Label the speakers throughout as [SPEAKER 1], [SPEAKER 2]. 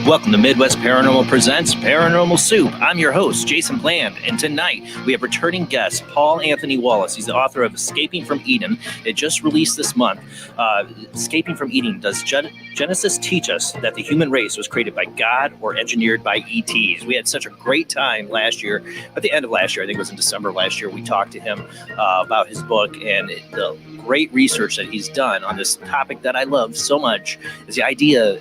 [SPEAKER 1] Welcome to Midwest Paranormal Presents Paranormal Soup. I'm your host, Jason Bland, and tonight we have returning guest, Paul Anthony Wallis. He's the author of Escaping from Eden. It just released this month. Escaping from Eden. Does Genesis teach us that the human race was created by God or engineered by ETs? We had such a great time last year. At the end of last year, I think it was in December of last year, we talked to him about his book and the great research that he's done on this topic that I love so much is the idea.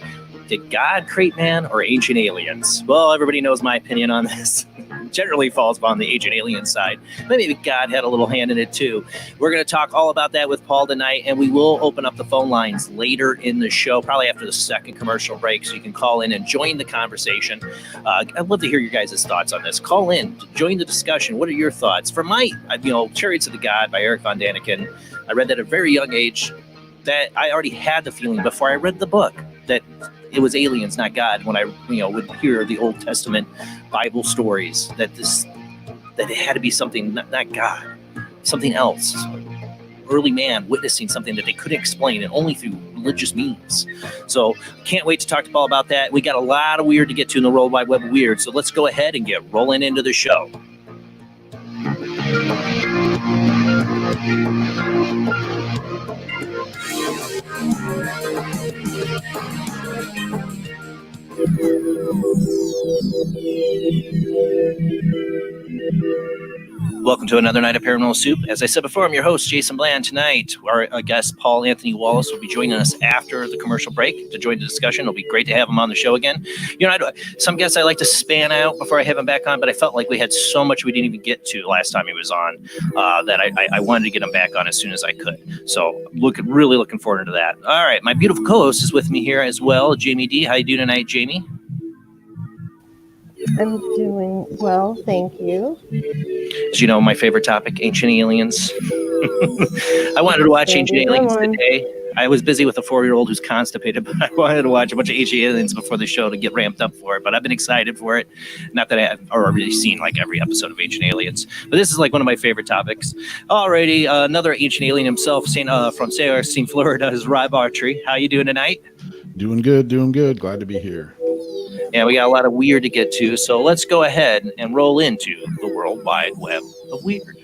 [SPEAKER 1] Did God create man or ancient aliens? Well, everybody knows my opinion on this. Generally falls on the ancient alien side. But maybe God had a little hand in it too. We're going to talk all about that with Paul tonight, and we will open up the phone lines later in the show, probably after the second commercial break, so you can call in and join the conversation. I'd love to hear your guys' thoughts on this. Call in, join the discussion. What are your thoughts? For my, Chariots of the God by Eric von Daniken, I read that at a very young age. That I already had the feeling before I read the book that it was aliens, not God. When I, would hear the Old Testament Bible stories, that it had to be something, not God, something else. Early man witnessing something that they couldn't explain, and only through religious means. So, can't wait to talk to Paul about that. We got a lot of weird to get to in the World Wide Web of Weird. So let's go ahead and get rolling into the show. Welcome to another night of Paranormal Soup. As I said before, I'm your host, Jason Bland. Tonight, our guest, Paul Anthony Wallis, will be joining us after the commercial break to join the discussion. It'll be great to have him on the show again. Some guests I like to span out before I have him back on, but I felt like we had so much we didn't even get to last time he was on that I wanted to get him back on as soon as I could. So really looking forward to that. All right, my beautiful co-host is with me here as well, Jamie D. How you doing tonight, Jamie?
[SPEAKER 2] I'm doing well, thank you.
[SPEAKER 1] As you know, my favorite topic, ancient aliens. I wanted to watch Ancient Aliens today. I was busy with a 4-year-old who's constipated, but I wanted to watch a bunch of Ancient Aliens before the show to get ramped up for it. But I've been excited for it. Not that I've already seen like every episode of Ancient Aliens, but this is like one of my favorite topics. Alrighty, another ancient alien himself, from St. Florida, is Rob Archery. How you doing tonight?
[SPEAKER 3] Doing good. Glad to be here.
[SPEAKER 1] Yeah, we got a lot of weird to get to, so let's go ahead and roll into the World Wide Web of Weird.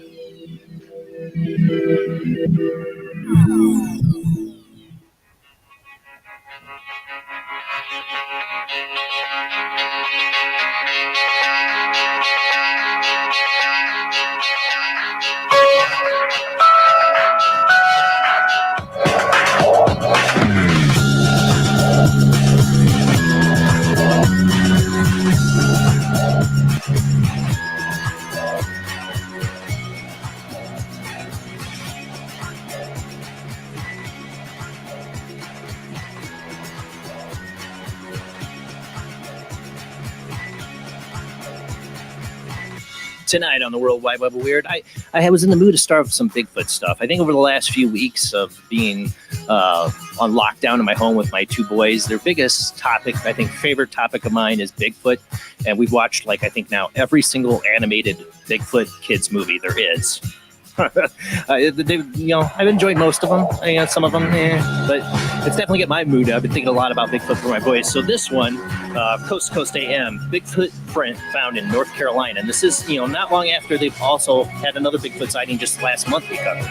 [SPEAKER 1] Tonight on the World Wide Web of Weird, I was in the mood to start with some Bigfoot stuff. I think over the last few weeks of being on lockdown in my home with my two boys, their biggest topic, I think favorite topic of mine is Bigfoot. And we've watched, I think now every single animated Bigfoot kids movie there is. I've enjoyed most of them. Some of them, but it's definitely get my mood. I've been thinking a lot about Bigfoot for my boys. So this one, Coast to Coast AM, Bigfoot print found in North Carolina, and this is not long after they've also had another Bigfoot sighting just last month we covered.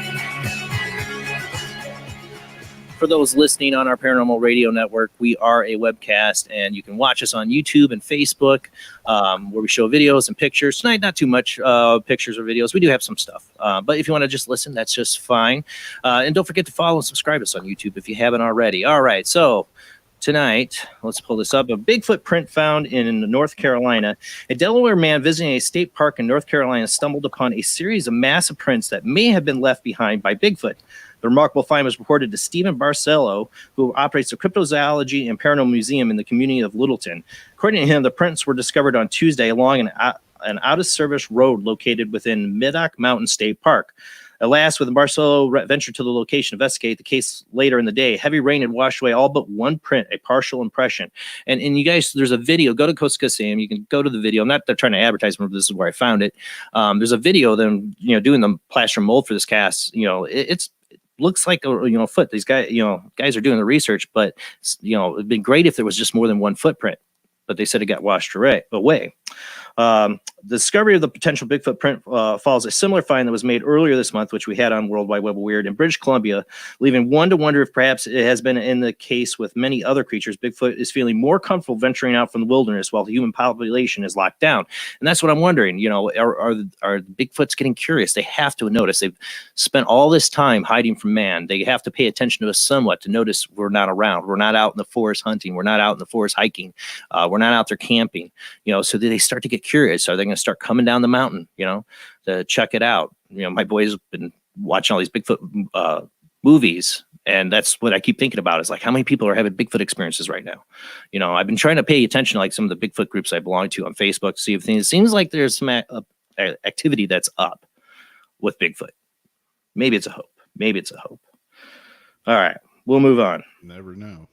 [SPEAKER 1] For those listening on our Paranormal Radio Network, we are a webcast, and you can watch us on YouTube and Facebook, where we show videos and pictures. Tonight, not too much pictures or videos. We do have some stuff. But if you want to just listen, that's just fine. And don't forget to follow and subscribe us on YouTube if you haven't already. All right, so tonight, let's pull this up. A Bigfoot print found in North Carolina. A Delaware man visiting a state park in North Carolina stumbled upon a series of massive prints that may have been left behind by Bigfoot. The remarkable find was reported to Stephen Barcelo, who operates a cryptozoology and paranormal museum in the community of Littleton. According to him, the prints were discovered on Tuesday along an out-of-service road located within Middock Mountain State Park. Alas, when Barcelo ventured to the location to investigate the case later in the day, heavy rain had washed away all but one print, a partial impression. And you guys, there's a video. Go to Coast to Coast AM. You can go to the video. I'm not trying to advertise, but this is where I found it. There's a video of them, doing the plaster mold for this cast. It looks like a foot. These guys are doing the research, but it'd been great if there was just more than one footprint. But they said it got washed away. The discovery of the potential Bigfoot print follows a similar find that was made earlier this month, which we had on World Wide Web of Weird in British Columbia, leaving one to wonder if perhaps it has been in the case with many other creatures. Bigfoot is feeling more comfortable venturing out from the wilderness while the human population is locked down. And that's what I'm wondering. Are Bigfoots getting curious? They have to notice. They've spent all this time hiding from man. They have to pay attention to us somewhat to notice we're not around. We're not out in the forest hunting. We're not out in the forest hiking. We're not out there camping. So they start to get curious. Are they going to start coming down the mountain, to check it out? My boys have been watching all these Bigfoot movies, and that's what I keep thinking about is like, how many people are having Bigfoot experiences right now? I've been trying to pay attention to like some of the Bigfoot groups I belong to on Facebook to see if things, it seems like there's some activity that's up with Bigfoot. Maybe it's a hope. All right, we'll move on.
[SPEAKER 3] Never know.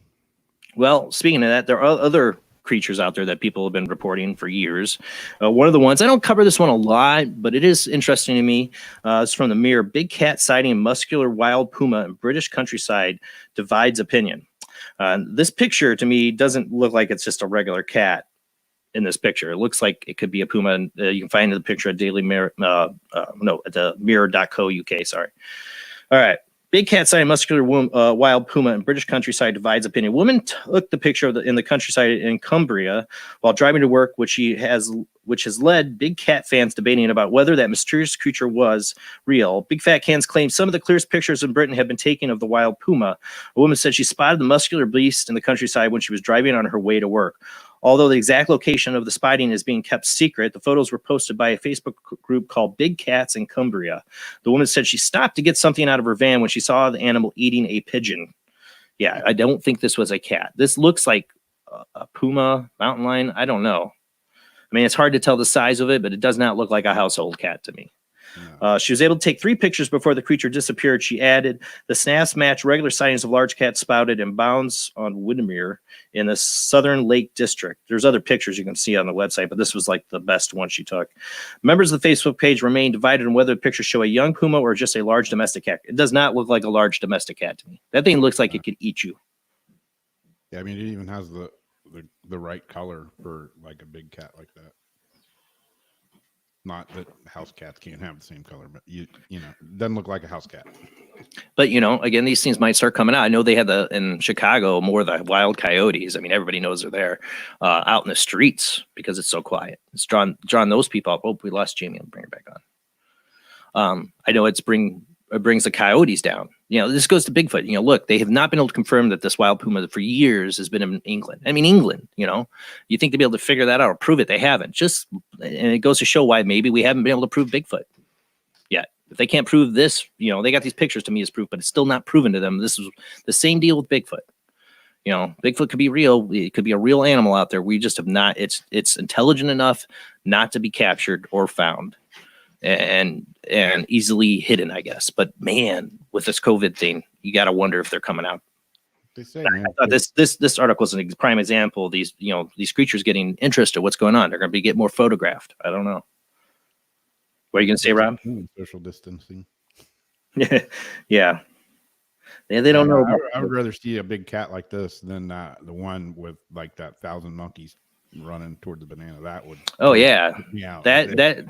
[SPEAKER 3] Well,
[SPEAKER 1] speaking of that, there are other creatures out there that people have been reporting for years. One of the ones, I don't cover this one a lot, but it is interesting to me. It's from the Mirror. Big cat sighting muscular wild puma in British countryside divides opinion. This picture to me doesn't look like it's just a regular cat in this picture. It looks like it could be a puma. You can find the picture at Daily Mirror, at the mirror.co.uk. Sorry. All right. Big cat sighting muscular wild puma in British countryside divides opinion. Woman took the picture in the countryside in Cumbria while driving to work, which has led big cat fans debating about whether that mysterious creature was real. Big fat cans claim some of the clearest pictures in Britain have been taken of the wild puma. A woman said she spotted the muscular beast in the countryside when she was driving on her way to work. Although the exact location of the spotting is being kept secret, the photos were posted by a Facebook group called Big Cats in Cumbria. The woman said she stopped to get something out of her van when she saw the animal eating a pigeon. Yeah, I don't think this was a cat. This looks like a puma, mountain lion. I don't know. I mean, it's hard to tell the size of it, but it does not look like a household cat to me. No. She was able to take 3 pictures before the creature disappeared. She added, the snaps match regular sightings of large cats spotted in bounds on Windermere in the Southern Lake District. There's other pictures you can see on the website, but this was like the best one she took. Members of the Facebook page remain divided on whether the pictures show a young puma or just a large domestic cat. It does not look like a large domestic cat to me. That thing looks like it could eat you.
[SPEAKER 3] Yeah, I mean, it even has the right color for like a big cat like that. Not that house cats can't have the same color, but it doesn't look like a house cat. But
[SPEAKER 1] again, these things might start coming out. I know they had in Chicago more of the wild coyotes. I mean, everybody knows they're there out in the streets because it's so quiet. It's drawn those people up. Oh, we lost Jamie. I'll bring her back on. I know it brings the coyotes down. This goes to Bigfoot. Look, they have not been able to confirm that this wild puma for years has been in England. I mean, England, you think they'd be able to figure that out or prove it. They haven't. And it goes to show why maybe we haven't been able to prove Bigfoot yet. If they can't prove this, they got these pictures to me as proof, but it's still not proven to them. This is the same deal with Bigfoot. Bigfoot could be real. It could be a real animal out there. We just have not, it's intelligent enough not to be captured or found. And easily hidden, I guess. But man, with this COVID thing, you got to wonder if they're coming out.
[SPEAKER 3] They say, man,
[SPEAKER 1] I thought this article is a prime example of these creatures getting interested. What's going on? They're going to get more photographed. I don't know. What are you going to say, Rob?
[SPEAKER 3] Social distancing.
[SPEAKER 1] Yeah. They don't know about.
[SPEAKER 3] I would rather see a big cat like this than the one with like that 1,000 monkeys running toward the banana. That would.
[SPEAKER 1] Oh yeah,
[SPEAKER 3] freak me out.
[SPEAKER 1] that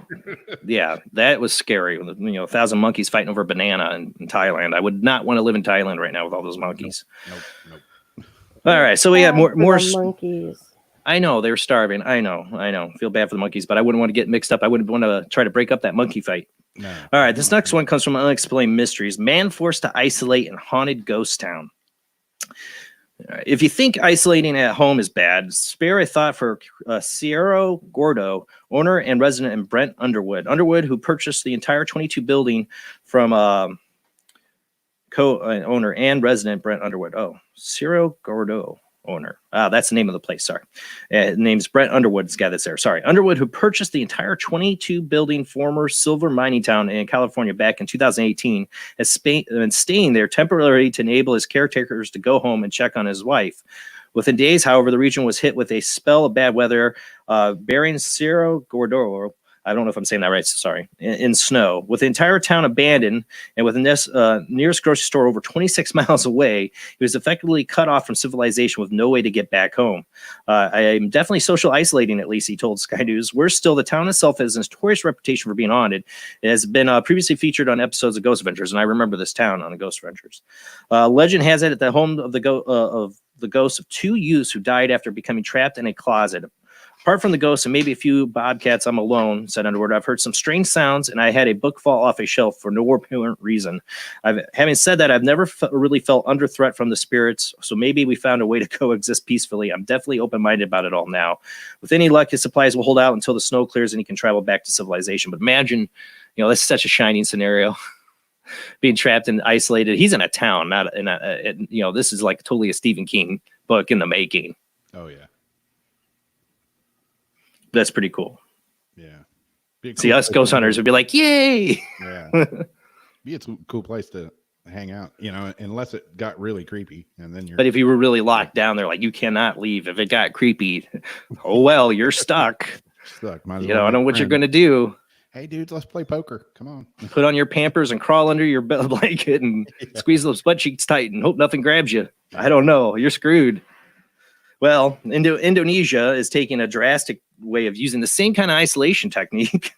[SPEAKER 1] was scary. 1,000 monkeys fighting over a banana in Thailand. I would not want to live in Thailand right now with all those monkeys.
[SPEAKER 3] Nope.
[SPEAKER 1] All right, so we got more
[SPEAKER 2] monkeys.
[SPEAKER 1] I know they were starving. I know. Feel bad for the monkeys, but I wouldn't want to get mixed up. I wouldn't want to try to break up that monkey fight.
[SPEAKER 3] No.
[SPEAKER 1] All right, this next one comes from Unexplained Mysteries. Man forced to isolate in haunted ghost town. All right, if you think isolating at home is bad, spare a thought for Sierra Gordo, owner and resident in Brent Underwood. Underwood, who purchased the entire 22 building from co-owner and resident Brent Underwood. Oh, Sierra Gordo. Owner. That's the name of the place. Sorry. Name's Brent Underwood. This guy that's there. Sorry. Underwood, who purchased the entire 22 building former silver mining town in California back in 2018, has been staying there temporarily to enable his caretakers to go home and check on his wife. Within days, however, the region was hit with a spell of bad weather, bearing Sierra Gordo. I don't know if I'm saying that right. Sorry. In snow, with the entire town abandoned and with the nearest grocery store over 26 miles away, he was effectively cut off from civilization with no way to get back home. I am definitely social isolating, at least, he told Sky News. Worse still, the town itself has a notorious reputation for being haunted. It has been previously featured on episodes of Ghost Adventures, and I remember this town on the Ghost Adventures. Legend has it at the home of the ghosts of two youths who died after becoming trapped in a closet. Apart from the ghosts and maybe a few bobcats, I'm alone, said Underwood. I've heard some strange sounds, and I had a book fall off a shelf for no apparent reason. Having said that, I've never really felt under threat from the spirits, so maybe we found a way to coexist peacefully. I'm definitely open-minded about it all now. With any luck, his supplies will hold out until the snow clears and he can travel back to civilization. But imagine, that's such a shining scenario. Being trapped and isolated. He's in a town, not in a, this is like totally a Stephen King book in the making.
[SPEAKER 3] Oh, yeah.
[SPEAKER 1] That's pretty cool.
[SPEAKER 3] Yeah.
[SPEAKER 1] See, us ghost hunters would be like, yay.
[SPEAKER 3] Yeah. Be a cool place to hang out, unless it got really creepy. And then
[SPEAKER 1] But if you were really locked down there, like you cannot leave. If it got creepy, oh, well, you're stuck.
[SPEAKER 3] Stuck.
[SPEAKER 1] I don't know what you're going to do.
[SPEAKER 3] Hey, dudes, let's play poker. Come on.
[SPEAKER 1] Put on your Pampers and crawl under your blanket and squeeze those butt cheeks tight and hope nothing grabs you. I don't know. You're screwed. Well, Indonesia is taking a drastic way of using the same kind of isolation technique,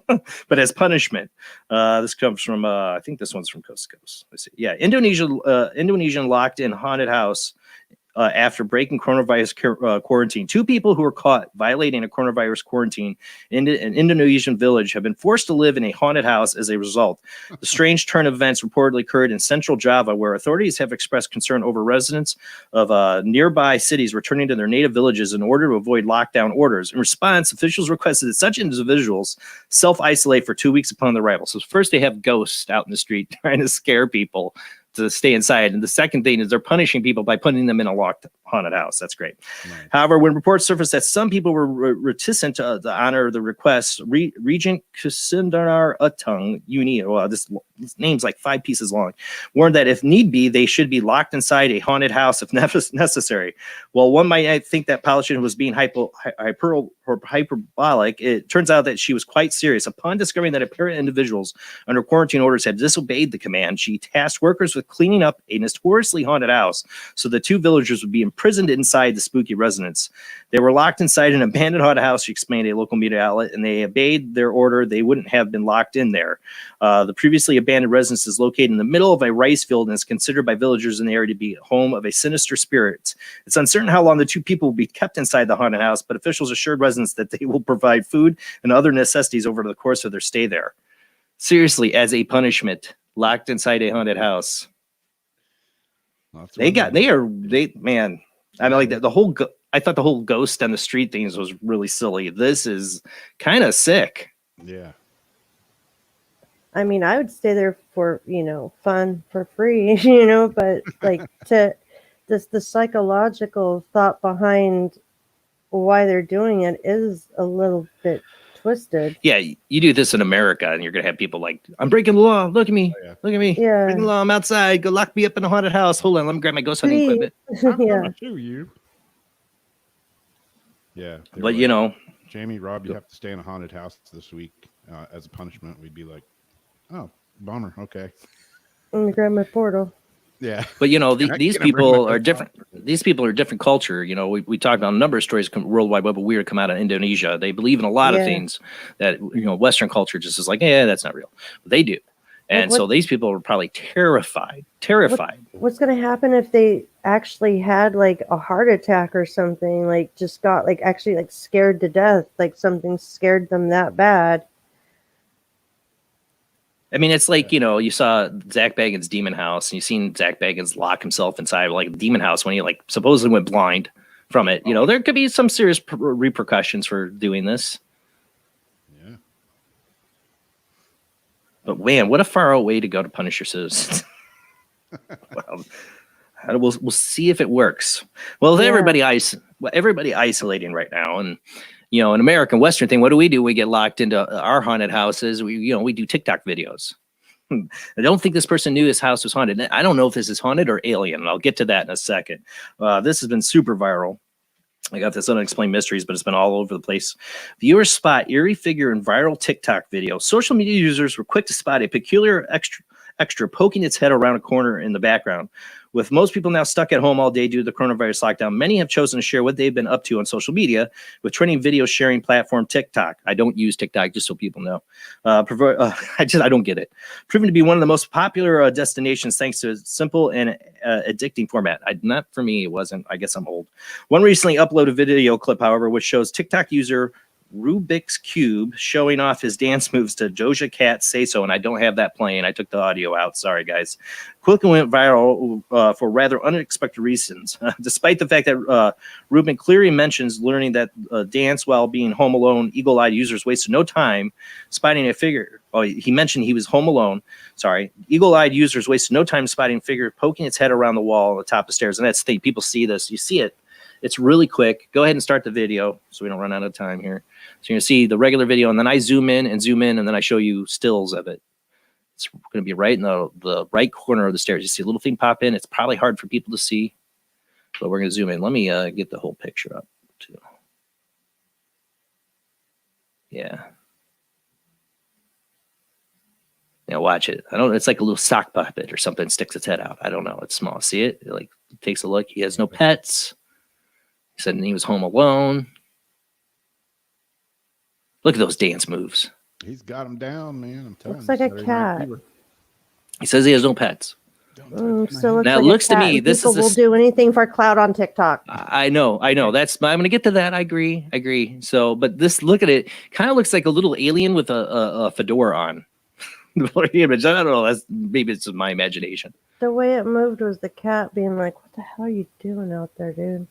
[SPEAKER 1] but as punishment. This comes from, I think this one's from Coast to Coast. Let's see. Yeah, Indonesian locked in haunted house after breaking coronavirus quarantine. Two people who were caught violating a coronavirus quarantine in an Indonesian village have been forced to live in a haunted house as a result. The strange turn of events reportedly occurred in central Java, where authorities have expressed concern over residents of nearby cities returning to their native villages in order to avoid lockdown orders. In response, officials requested that such individuals self-isolate for 2 weeks upon their arrival. So first they have ghosts out in the street trying to scare people to stay inside. And the second thing is they're punishing people by putting them in a locked haunted house. That's great. Nice. However, when reports surfaced that some people were reticent to honor the request, Regent Kusindar Utung Uni, well, this name's like 5 pieces long, warned that if need be, they should be locked inside a haunted house if necessary. Well, one might think that politician was being hyperbolic. It turns out that she was quite serious. Upon discovering that apparent individuals under quarantine orders had disobeyed the command, she tasked workers with cleaning up a notoriously haunted house so the two villagers would be imprisoned inside the spooky residence. They were locked inside an abandoned haunted house, she explained to a local media outlet, and they obeyed their order. They wouldn't have been locked in there. The previously abandoned residence is located in the middle of a rice field and is considered by villagers in the area to be home of a sinister spirit. It's uncertain how long the two people will be kept inside the haunted house, but officials assured residents that they will provide food and other necessities over the course of their stay there. Seriously, as a punishment, locked inside a haunted house. Man, I mean, like I thought the whole ghost on the street things was really silly. This is kind of sick.
[SPEAKER 3] Yeah.
[SPEAKER 2] I mean, I would stay there for, fun for free, but like the psychological thought behind why they're doing it is a little bit twisted.
[SPEAKER 1] Yeah, you do this in America and you're going to have people like, I'm breaking the law. Look at me.
[SPEAKER 3] Oh, yeah.
[SPEAKER 1] Look at me.
[SPEAKER 2] Yeah.
[SPEAKER 1] Breaking the law. I'm outside. Go lock me up in a haunted house. Hold on. Let me grab my ghost hunting equipment.
[SPEAKER 3] I'm gonna sue you. Yeah.
[SPEAKER 1] But,
[SPEAKER 3] Jamie, Rob, you have to stay in a haunted house this week as a punishment. We'd be like, oh, bummer. Okay.
[SPEAKER 2] Let me grab my portal.
[SPEAKER 3] Yeah.
[SPEAKER 1] But you know,
[SPEAKER 3] Can I
[SPEAKER 1] these
[SPEAKER 3] bring
[SPEAKER 1] people
[SPEAKER 3] my
[SPEAKER 1] are
[SPEAKER 3] cup
[SPEAKER 1] different.
[SPEAKER 3] out?
[SPEAKER 1] These people are different culture. You know, we talked about a number of stories worldwide, but weird come out of Indonesia. They believe in a lot of
[SPEAKER 2] Yeah.
[SPEAKER 1] things that, you know, Western culture just is like, yeah, that's not real. But they do. And so these people are probably terrified.
[SPEAKER 2] What's going to happen if they actually had like a heart attack or something? Like just got like actually like scared to death. Like something scared them that bad.
[SPEAKER 1] I mean, it's like, you know, you saw Zach Bagans' Demon House, and you've seen Zach Bagans lock himself inside like a demon house when he like supposedly went blind from it. You know, there could be some serious repercussions for doing this.
[SPEAKER 3] Yeah.
[SPEAKER 1] But man, what a far out way to go to punish your citizens. Well, we'll see if it works. Well, with everybody isolating right now, and you know, an American Western thing, what do? We get locked into our haunted houses. We do TikTok videos. I don't think this person knew his house was haunted. I don't know if this is haunted or alien, and I'll get to that in a second. This has been super viral. I got this unexplained mysteries, but it's been all over the place. Viewers spot eerie figure in viral TikTok video. Social media users were quick to spot a peculiar extra poking its head around a corner in the background. With most people now stuck at home all day due to the coronavirus lockdown, many have chosen to share what they've been up to on social media with trending video sharing platform TikTok. I don't use TikTok, just so people know. I don't get it. Proven to be one of the most popular destinations thanks to its simple and addicting format. Not for me, it wasn't. I guess I'm old. One recently uploaded video clip, however, which shows TikTok user Rubik's Cube showing off his dance moves to Doja Cat Say So, and I don't have that playing. I took the audio out. Sorry, guys. Quickly went viral for rather unexpected reasons. Despite the fact that Ruben clearly mentions learning that dance while being home alone, eagle-eyed users wasted no time spotting a figure. Oh, he mentioned he was home alone. Sorry. Eagle-eyed users wasted no time spotting a figure poking its head around the wall on the top of the stairs. And that's the thing. People see this. You see it. It's really quick. Go ahead and start the video so we don't run out of time here. So you're going to see the regular video, and then I zoom in, and then I show you stills of it. It's going to be right in the right corner of the stairs. You see a little thing pop in. It's probably hard for people to see, but we're going to zoom in. Let me get the whole picture up, too. Yeah. Yeah, watch it. I don't know. It's like a little sock puppet or something sticks its head out. I don't know. It's small. See it? It like takes a look. He has no pets. He said he was home alone. Look at those dance moves.
[SPEAKER 3] He's got him down, man. I'm telling you.
[SPEAKER 2] Looks like a cat.
[SPEAKER 1] He says he has no pets.
[SPEAKER 2] So
[SPEAKER 1] Now
[SPEAKER 2] like
[SPEAKER 1] it looks to me this
[SPEAKER 2] people will do anything for clout on TikTok.
[SPEAKER 1] I know. That's I'm going to get to that. I agree. So, but this, look at it. Kind of looks like a little alien with a fedora on. I don't know. Maybe it's my imagination.
[SPEAKER 2] The way it moved was the cat being like, "What the hell are you doing out there, dude?"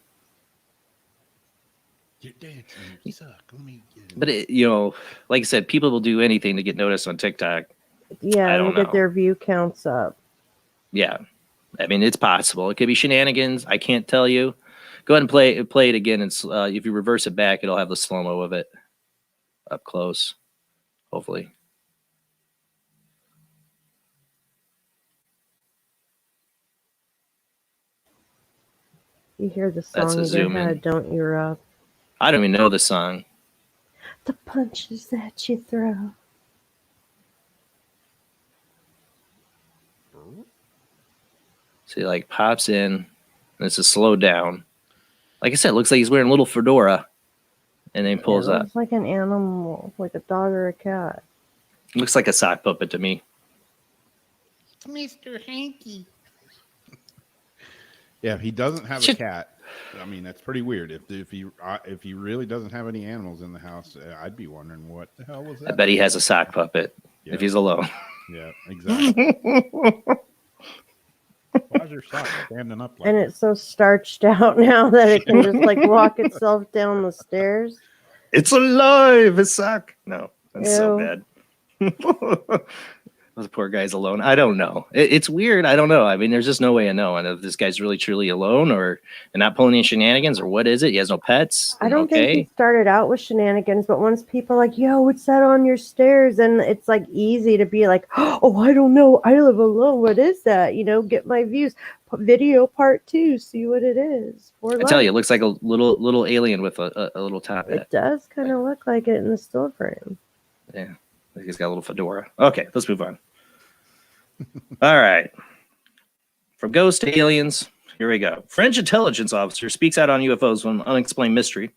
[SPEAKER 3] You're dancing. You suck. Let me get it.
[SPEAKER 1] But like I said, people will do anything to get noticed on TikTok.
[SPEAKER 2] Yeah,
[SPEAKER 1] I don't
[SPEAKER 2] and get
[SPEAKER 1] know.
[SPEAKER 2] their view counts up.
[SPEAKER 1] Yeah, I mean, it's possible. It could be shenanigans. I can't tell you. Go ahead and play it again. And if you reverse it back, it'll have the slow-mo of it up close, hopefully.
[SPEAKER 2] You hear the
[SPEAKER 1] That's
[SPEAKER 2] song
[SPEAKER 1] a
[SPEAKER 2] in your
[SPEAKER 1] zoom in.
[SPEAKER 2] head, don't you, Rob?
[SPEAKER 1] I don't even know the song.
[SPEAKER 2] The punches that you throw.
[SPEAKER 1] See, like pops in, and it's a slow down. Like I said, it looks like he's wearing a little fedora, and then pulls
[SPEAKER 2] It
[SPEAKER 1] up.
[SPEAKER 2] looks like an animal, like a dog or a cat.
[SPEAKER 1] Looks like a sock puppet to me.
[SPEAKER 4] Mr. Hanky.
[SPEAKER 3] Yeah, if he doesn't have a cat, I mean, that's pretty weird. If he really doesn't have any animals in the house, I'd be wondering what the hell was that.
[SPEAKER 1] I bet he has a sock puppet if he's alone.
[SPEAKER 3] Yeah, exactly. Why is your sock standing up like
[SPEAKER 2] And
[SPEAKER 3] that?
[SPEAKER 2] it's so starched out now that it can just like walk itself down the stairs.
[SPEAKER 1] It's alive, a sock. No, that's so
[SPEAKER 2] Ew.
[SPEAKER 1] bad. Those poor guy's alone. I don't know. It's weird. I don't know. I mean, there's just no way of knowing if this guy's really truly alone or and not pulling any shenanigans or what is it? He has no pets.
[SPEAKER 2] I don't think he started out with shenanigans, but once people are like, yo, what's that on your stairs? And it's like easy to be like, oh, I don't know. I live alone. What is that? Get my views. Video part 2. See what it is.
[SPEAKER 1] I tell you, it looks like a little alien with a little top hat.
[SPEAKER 2] It does kind of look like it in the still frame.
[SPEAKER 1] Yeah. He's got a little fedora. Okay, let's move on. All right. From ghosts to aliens, here we go. French intelligence officer speaks out on UFOs from unexplained mystery.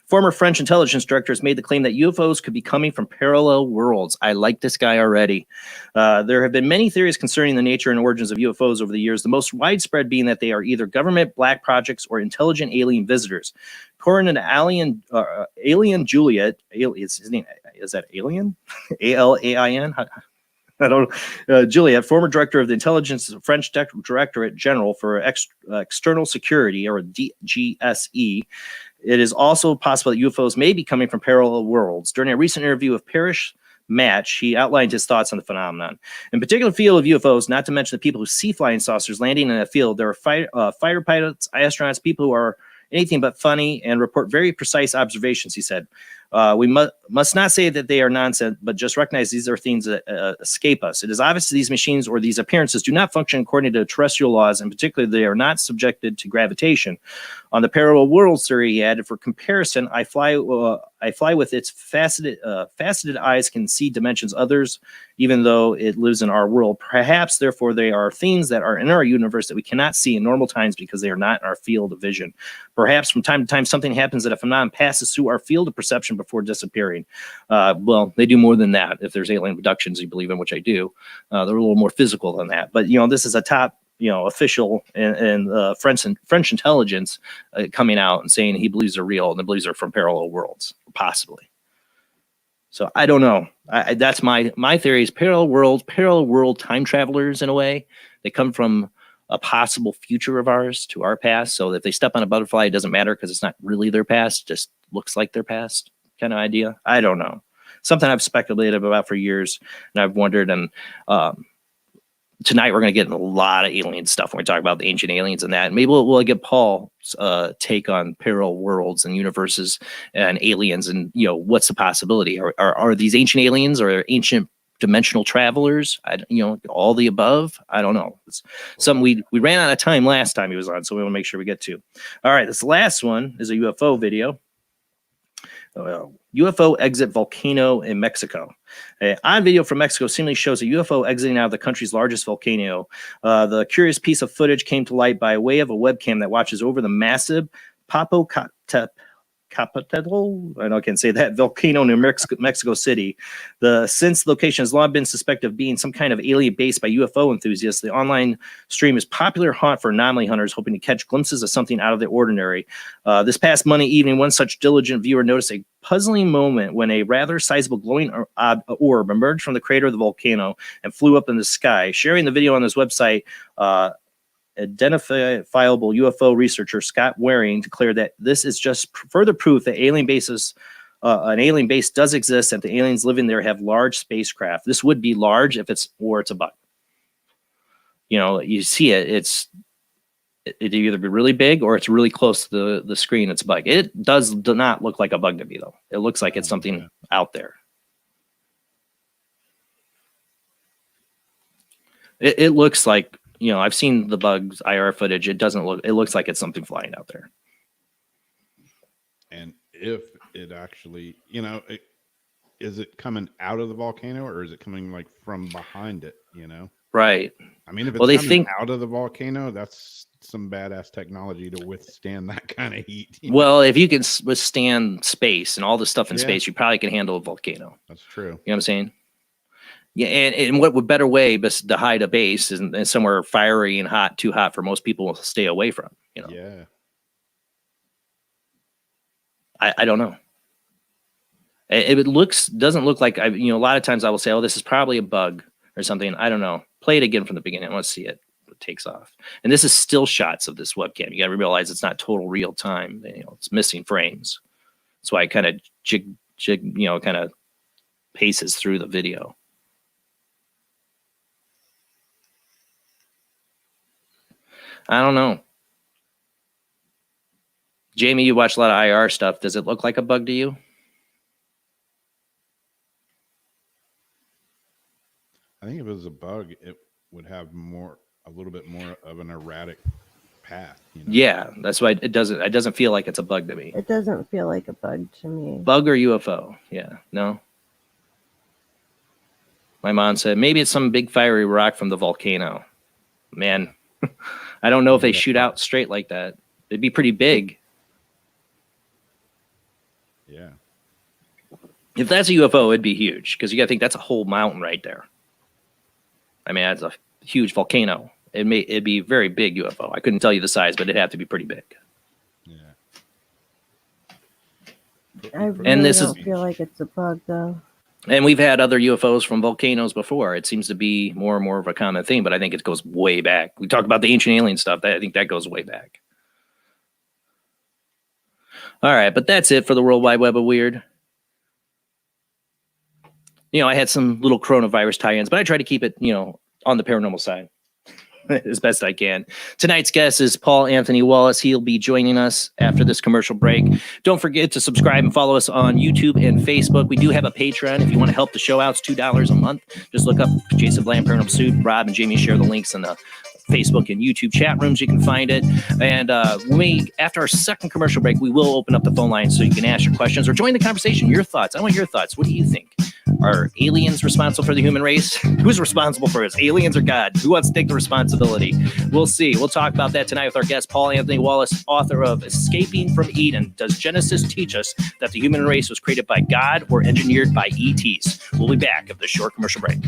[SPEAKER 1] Former French intelligence director has made the claim that UFOs could be coming from parallel worlds. I like this guy already. There have been many theories concerning the nature and origins of UFOs over the years, the most widespread being that they are either government black projects or intelligent alien visitors. According to Alien Juliet, is his name, is that Alien? A-L-A-I-N? I don't Juliet, former director of the Intelligence French Directorate General for External Security, or DGSE. It is also possible that UFOs may be coming from parallel worlds. During a recent interview with Parrish Match, he outlined his thoughts on the phenomenon. In particular field of UFOs, not to mention the people who see flying saucers landing in a field, there are fighter pilots, astronauts, people who are anything but funny and report very precise observations, he said. We must not say that they are nonsense, but just recognize these are things that escape us. It is obvious that these machines or these appearances do not function according to terrestrial laws, and particularly they are not subjected to gravitation. On the parallel worlds theory, he added, for comparison, I fly with its faceted eyes can see dimensions others, even though it lives in our world. Perhaps, therefore, they are things that are in our universe that we cannot see in normal times because they are not in our field of vision. Perhaps from time to time something happens that a phenomenon passes through our field of perception before disappearing. Well, they do more than that. If there's alien abductions you believe in, which I do, they're a little more physical than that. But, this is a top, official and French intelligence coming out and saying he believes they're real and he believes they're from parallel worlds, possibly. So I don't know. That's my theory is parallel world time travelers in a way. They come from a possible future of ours to our past. So if they step on a butterfly, it doesn't matter because it's not really their past, just looks like their past kind of idea. I don't know. Something I've speculated about for years, and I've wondered. And tonight we're going to get a lot of alien stuff when we talk about the ancient aliens and that. And maybe we'll get Paul's take on parallel worlds and universes and aliens, and what's the possibility? Are these ancient aliens or ancient dimensional travelers? All the above. I don't know. It's something we ran out of time last time he was on, so we want to make sure we get to. All right, this last one is a UFO video. UFO exit volcano in Mexico. On video from Mexico seemingly shows a UFO exiting out of the country's largest volcano. The curious piece of footage came to light by way of a webcam that watches over the massive Popocatépetl, I know I can't say that, volcano near Mexico City. Since the location has long been suspected of being some kind of alien base by UFO enthusiasts, the online stream is popular haunt for anomaly hunters hoping to catch glimpses of something out of the ordinary. This past Monday evening, one such diligent viewer noticed a puzzling moment when a rather sizable glowing orb emerged from the crater of the volcano and flew up in the sky. Sharing the video on his website, identifiable UFO researcher Scott Waring declared that this is just further proof that an alien base does exist, and the aliens living there have large spacecraft. This would be large if it's a bug. You see it either be really big or it's really close to the screen. It's a bug. It do not look like a bug to me, though. It looks like it's something out there. It looks like, I've seen the bugs IR footage. It looks like it's something flying out there.
[SPEAKER 3] And if it actually, is it coming out of the volcano or is it coming like from behind it,
[SPEAKER 1] Right.
[SPEAKER 3] I mean, if it's coming out of the volcano, that's some badass technology to withstand that kind of heat.
[SPEAKER 1] Well, if you can withstand space and all the stuff in space, you probably can handle a volcano.
[SPEAKER 3] That's true.
[SPEAKER 1] You know what I'm saying? Yeah, and what would better way but to hide a base is somewhere fiery and hot, too hot for most people to stay away from.
[SPEAKER 3] Yeah.
[SPEAKER 1] I don't know. It doesn't look like a lot of times I will say, oh, this is probably a bug or something. I don't know. Play it again from the beginning. Let's see it. It takes off. And this is still shots of this webcam. You got to realize it's not total real time. It's missing frames. That's why it kind of kind of paces through the video. I don't know. Jamie, you watch a lot of IR stuff. Does it look like a bug to you?
[SPEAKER 3] I think if it was a bug, it would have a little bit more of an erratic path.
[SPEAKER 1] Yeah, that's why it doesn't feel like it's a bug to me.
[SPEAKER 2] It doesn't feel like a bug to me.
[SPEAKER 1] Bug or UFO? Yeah, no. My mom said, maybe it's some big fiery rock from the volcano. Man, I don't know if they shoot out straight like that. It'd be pretty big.
[SPEAKER 3] Yeah.
[SPEAKER 1] If that's a UFO, it'd be huge, because you got to think that's a whole mountain right there. I mean, that's a huge volcano. It'd be a very big UFO. I couldn't tell you the size, but it'd have to be pretty big.
[SPEAKER 3] Yeah.
[SPEAKER 2] I really
[SPEAKER 1] And this
[SPEAKER 2] don't feel like it's a bug, though.
[SPEAKER 1] And we've had other UFOs from volcanoes before. It seems to be more and more of a common thing, but I think it goes way back. We talk about the ancient alien stuff. I think that goes way back. All right, but that's it for the World Wide Web of Weird. You know, I had some little coronavirus tie-ins, but I try to keep it, on the paranormal side as best I can. Tonight's guest is Paul Anthony Wallis. He'll be joining us after this commercial break. Don't forget to subscribe and follow us on YouTube and Facebook. We do have a Patreon. If you want to help the show out, it's $2 a month. Just look up Jason Bland, Paranormal Soup. Rob and Jamie share the links in the Facebook and YouTube chat rooms. You can find it. And after our second commercial break, we will open up the phone line so you can ask your questions or join the conversation. Your thoughts. I want your thoughts. What do you think? Are aliens responsible for the human race? Who's responsible for us? Aliens or God? Who wants to take the responsibility? We'll see. We'll talk about that tonight with our guest, Paul Anthony Wallis, author of Escaping from Eden. Does Genesis teach us that the human race was created by God or engineered by ETs? We'll be back after this short commercial break.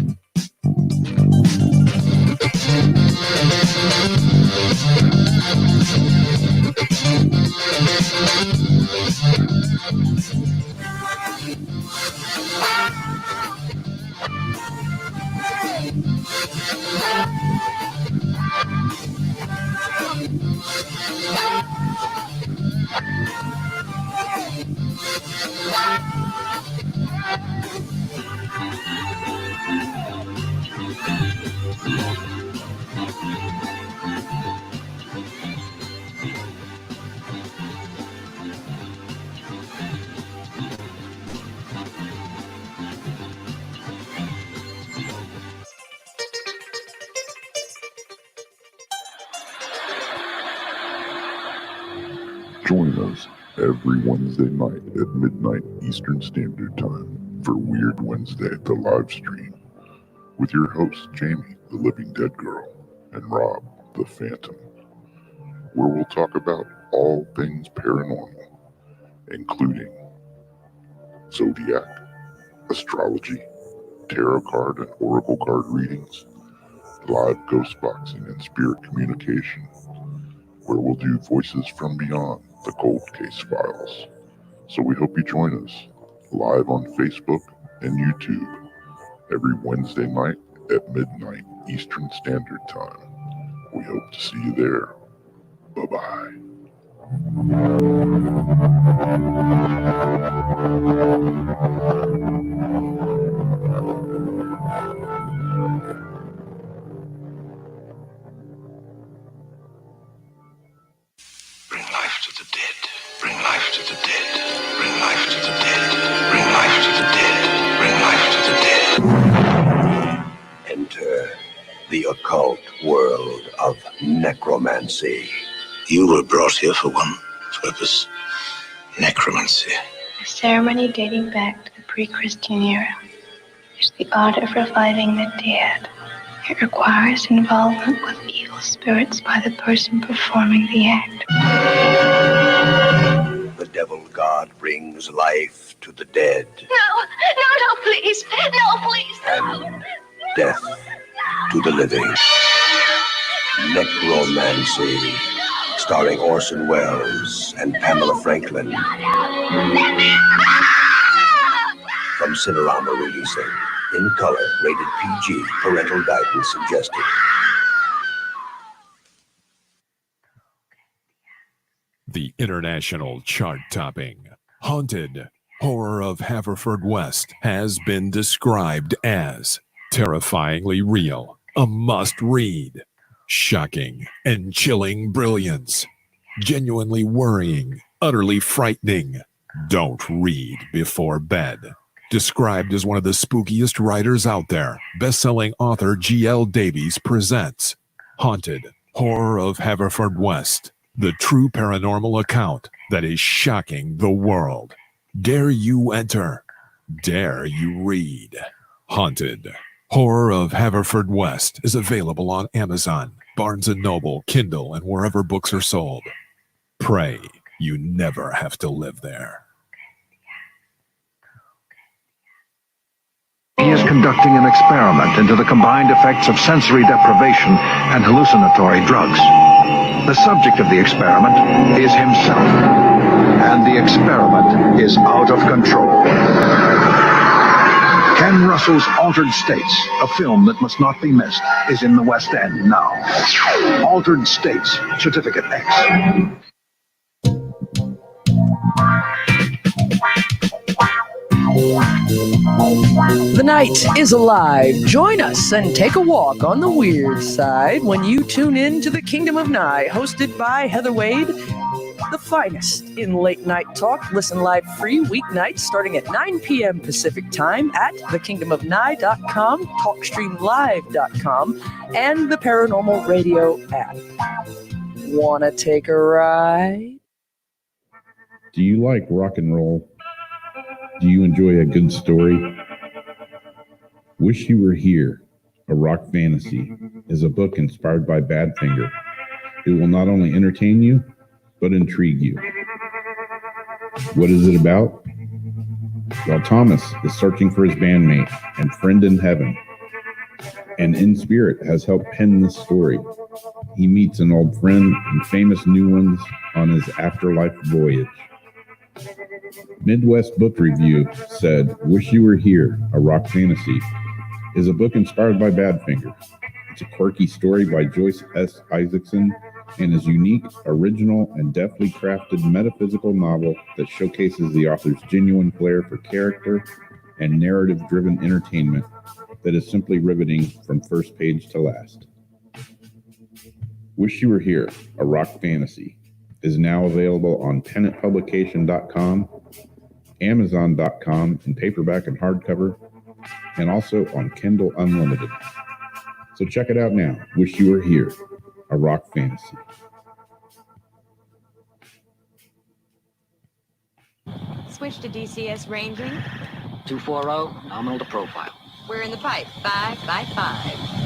[SPEAKER 4] Join us every Wednesday night at midnight Eastern Standard Time for Weird Wednesday, the live stream, with your hosts Jamie, the Living Dead Girl, and Rob, the Phantom, where we'll talk about all things paranormal, including zodiac, astrology, tarot card and oracle card readings, live ghost boxing and spirit communication, where we'll do voices from beyond the cold case files. So we hope you join us live on Facebook and YouTube every Wednesday night at midnight Eastern Standard Time. We hope to see you there. Bye-bye.
[SPEAKER 5] Bring life to the dead. Bring life to the dead. Bring life to the dead. Bring life to the dead. Bring life to the dead. Enter the occult world of necromancy. You were brought here for one purpose: necromancy.
[SPEAKER 6] A ceremony dating back to the pre-Christian era. It's the art of reviving the dead. It requires involvement with evil spirits by the person performing the act.
[SPEAKER 5] The devil god brings life to the dead.
[SPEAKER 6] No, please. No, please.
[SPEAKER 5] And death to the living. Necromancy, starring Orson Welles and Pamela Franklin. From Cinerama releasing. In color, rated PG, parental guidance suggested.
[SPEAKER 7] The international chart-topping Haunted Horror of Haverfordwest has been described as terrifyingly real, a must-read, shocking and chilling brilliance, genuinely worrying, utterly frightening. Don't read before bed. Described as one of the spookiest writers out there, best-selling author G.L. Davies presents Haunted Horror of Haverfordwest, the true paranormal account that is shocking the world. Dare you enter? Dare you read? Haunted Horror of Haverfordwest is available on Amazon, Barnes & Noble, Kindle, and wherever books are sold. Pray you never have to live there.
[SPEAKER 8] He is conducting an experiment into the combined effects of sensory deprivation and hallucinatory drugs. The subject of the experiment is himself, and the experiment is out of control. Ken Russell's Altered States, a film that must not be missed, is in the West End now. Altered States, Certificate X.
[SPEAKER 9] The night is alive. Join us and take a walk on the weird side when you tune in to the Kingdom of Nye, hosted by Heather Wade, the finest in late night talk. Listen live free weeknights starting at 9 p.m. Pacific time at thekingdomofnye.com, talkstreamlive.com, and the Paranormal Radio app. Wanna take a ride?
[SPEAKER 3] Do you like rock and roll? Do you enjoy a good story? Wish You Were Here, A Rock Fantasy, is a book inspired by Badfinger. It will not only entertain you, but intrigue you. What is it about? Well, Thomas is searching for his bandmate and friend in heaven, and in spirit has helped pen this story. He meets an old friend and famous new ones on his afterlife voyage. Midwest Book Review said, Wish You Were Here, A Rock Fantasy, is a book inspired by Badfinger. It's a quirky story by Joyce S. Isaacson and is unique, original, and deftly crafted metaphysical novel that showcases the author's genuine flair for character and narrative-driven entertainment that is simply riveting from first page to last. Wish You Were Here, A Rock Fantasy is now available on pennantpublication.com, Amazon.com in paperback and hardcover, and also on Kindle Unlimited. So check it out now. Wish You Were Here, A Rock Fantasy.
[SPEAKER 10] Switch to DCS ranging.
[SPEAKER 11] 240, nominal to profile.
[SPEAKER 10] We're in the pipe. 5 by 5.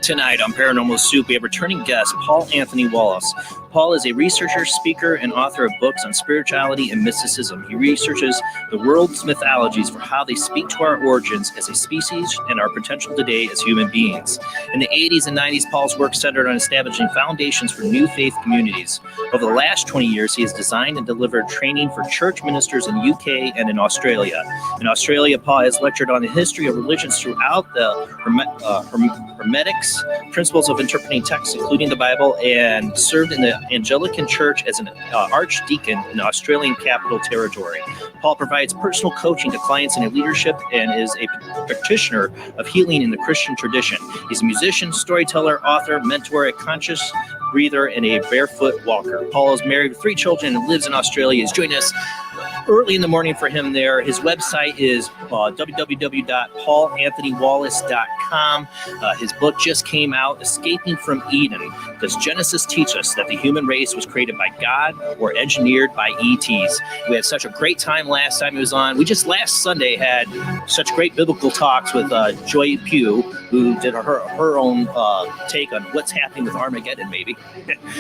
[SPEAKER 1] Tonight on Paranormal Soup, we have returning guest Paul Anthony Wallis. Paul is a researcher, speaker, and author of books on spirituality and mysticism. He researches the world's mythologies for how they speak to our origins as a species and our potential today as human beings. In the 80s and 90s, Paul's work centered on establishing foundations for new faith communities. Over the last 20 years, he has designed and delivered training for church ministers in the UK and in Australia. In Australia, Paul has lectured on the history of religions throughout the hermeneutics, principles of interpreting texts, including the Bible, and served in the Anglican Church as an Archdeacon in the Australian Capital Territory. Paul provides personal coaching to clients in leadership and is a practitioner of healing in the Christian tradition. He's a musician, storyteller, author, mentor, a conscious breather, and a barefoot walker. Paul is married with 3 children and lives in Australia. He's joining us early in the morning for him there. His website is www.paulanthonywallis.com. His book just came out, Escaping from Eden. Does Genesis teach us that the human race was created by God or engineered by ETs? We had such a great time last time he was on. We just last Sunday had such great biblical talks with Joy Pugh, who did her own take on what's happening with Armageddon, maybe.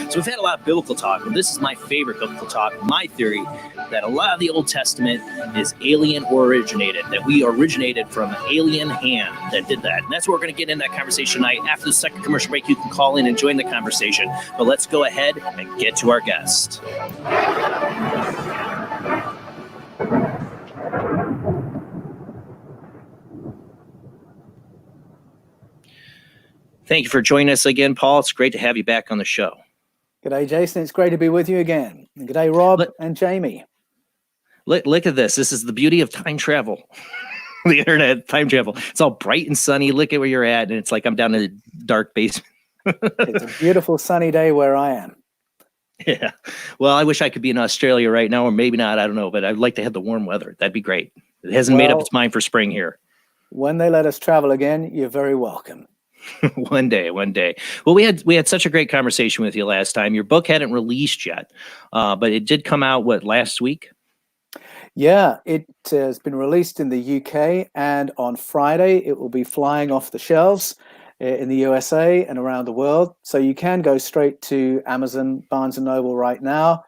[SPEAKER 1] So we've had a lot of biblical talk, and this is my favorite biblical talk. My theory that a lot of the Old Testament is alien originated, that we originated from an alien hand that did that. And that's what we're going to get in that conversation tonight. After the second commercial break, you can call in and join the conversation. But let's go ahead and get to our guest. Thank you for joining us again, Paul. It's great to have you back on the show.
[SPEAKER 12] G'day, Jason. It's great to be with you again. And g'day, Rob and Jamie.
[SPEAKER 1] Look at this. This is the beauty of time travel. The internet, time travel. It's all bright and sunny. Look at where you're at, and it's like I'm down in a dark basement.
[SPEAKER 12] It's a beautiful sunny day where I am.
[SPEAKER 1] Yeah. Well, I wish I could be in Australia right now, or maybe not. I don't know, but I'd like to have the warm weather. That'd be great. It hasn't made up its mind for spring here.
[SPEAKER 12] When they let us travel again, you're very welcome.
[SPEAKER 1] One day. Well, we had such a great conversation with you last time. Your book hadn't released yet, but it did come out, last week?
[SPEAKER 12] Yeah, it has been released in the UK, and on Friday it will be flying off the shelves in the USA and around the world. So you can go straight to Amazon, Barnes & Noble right now,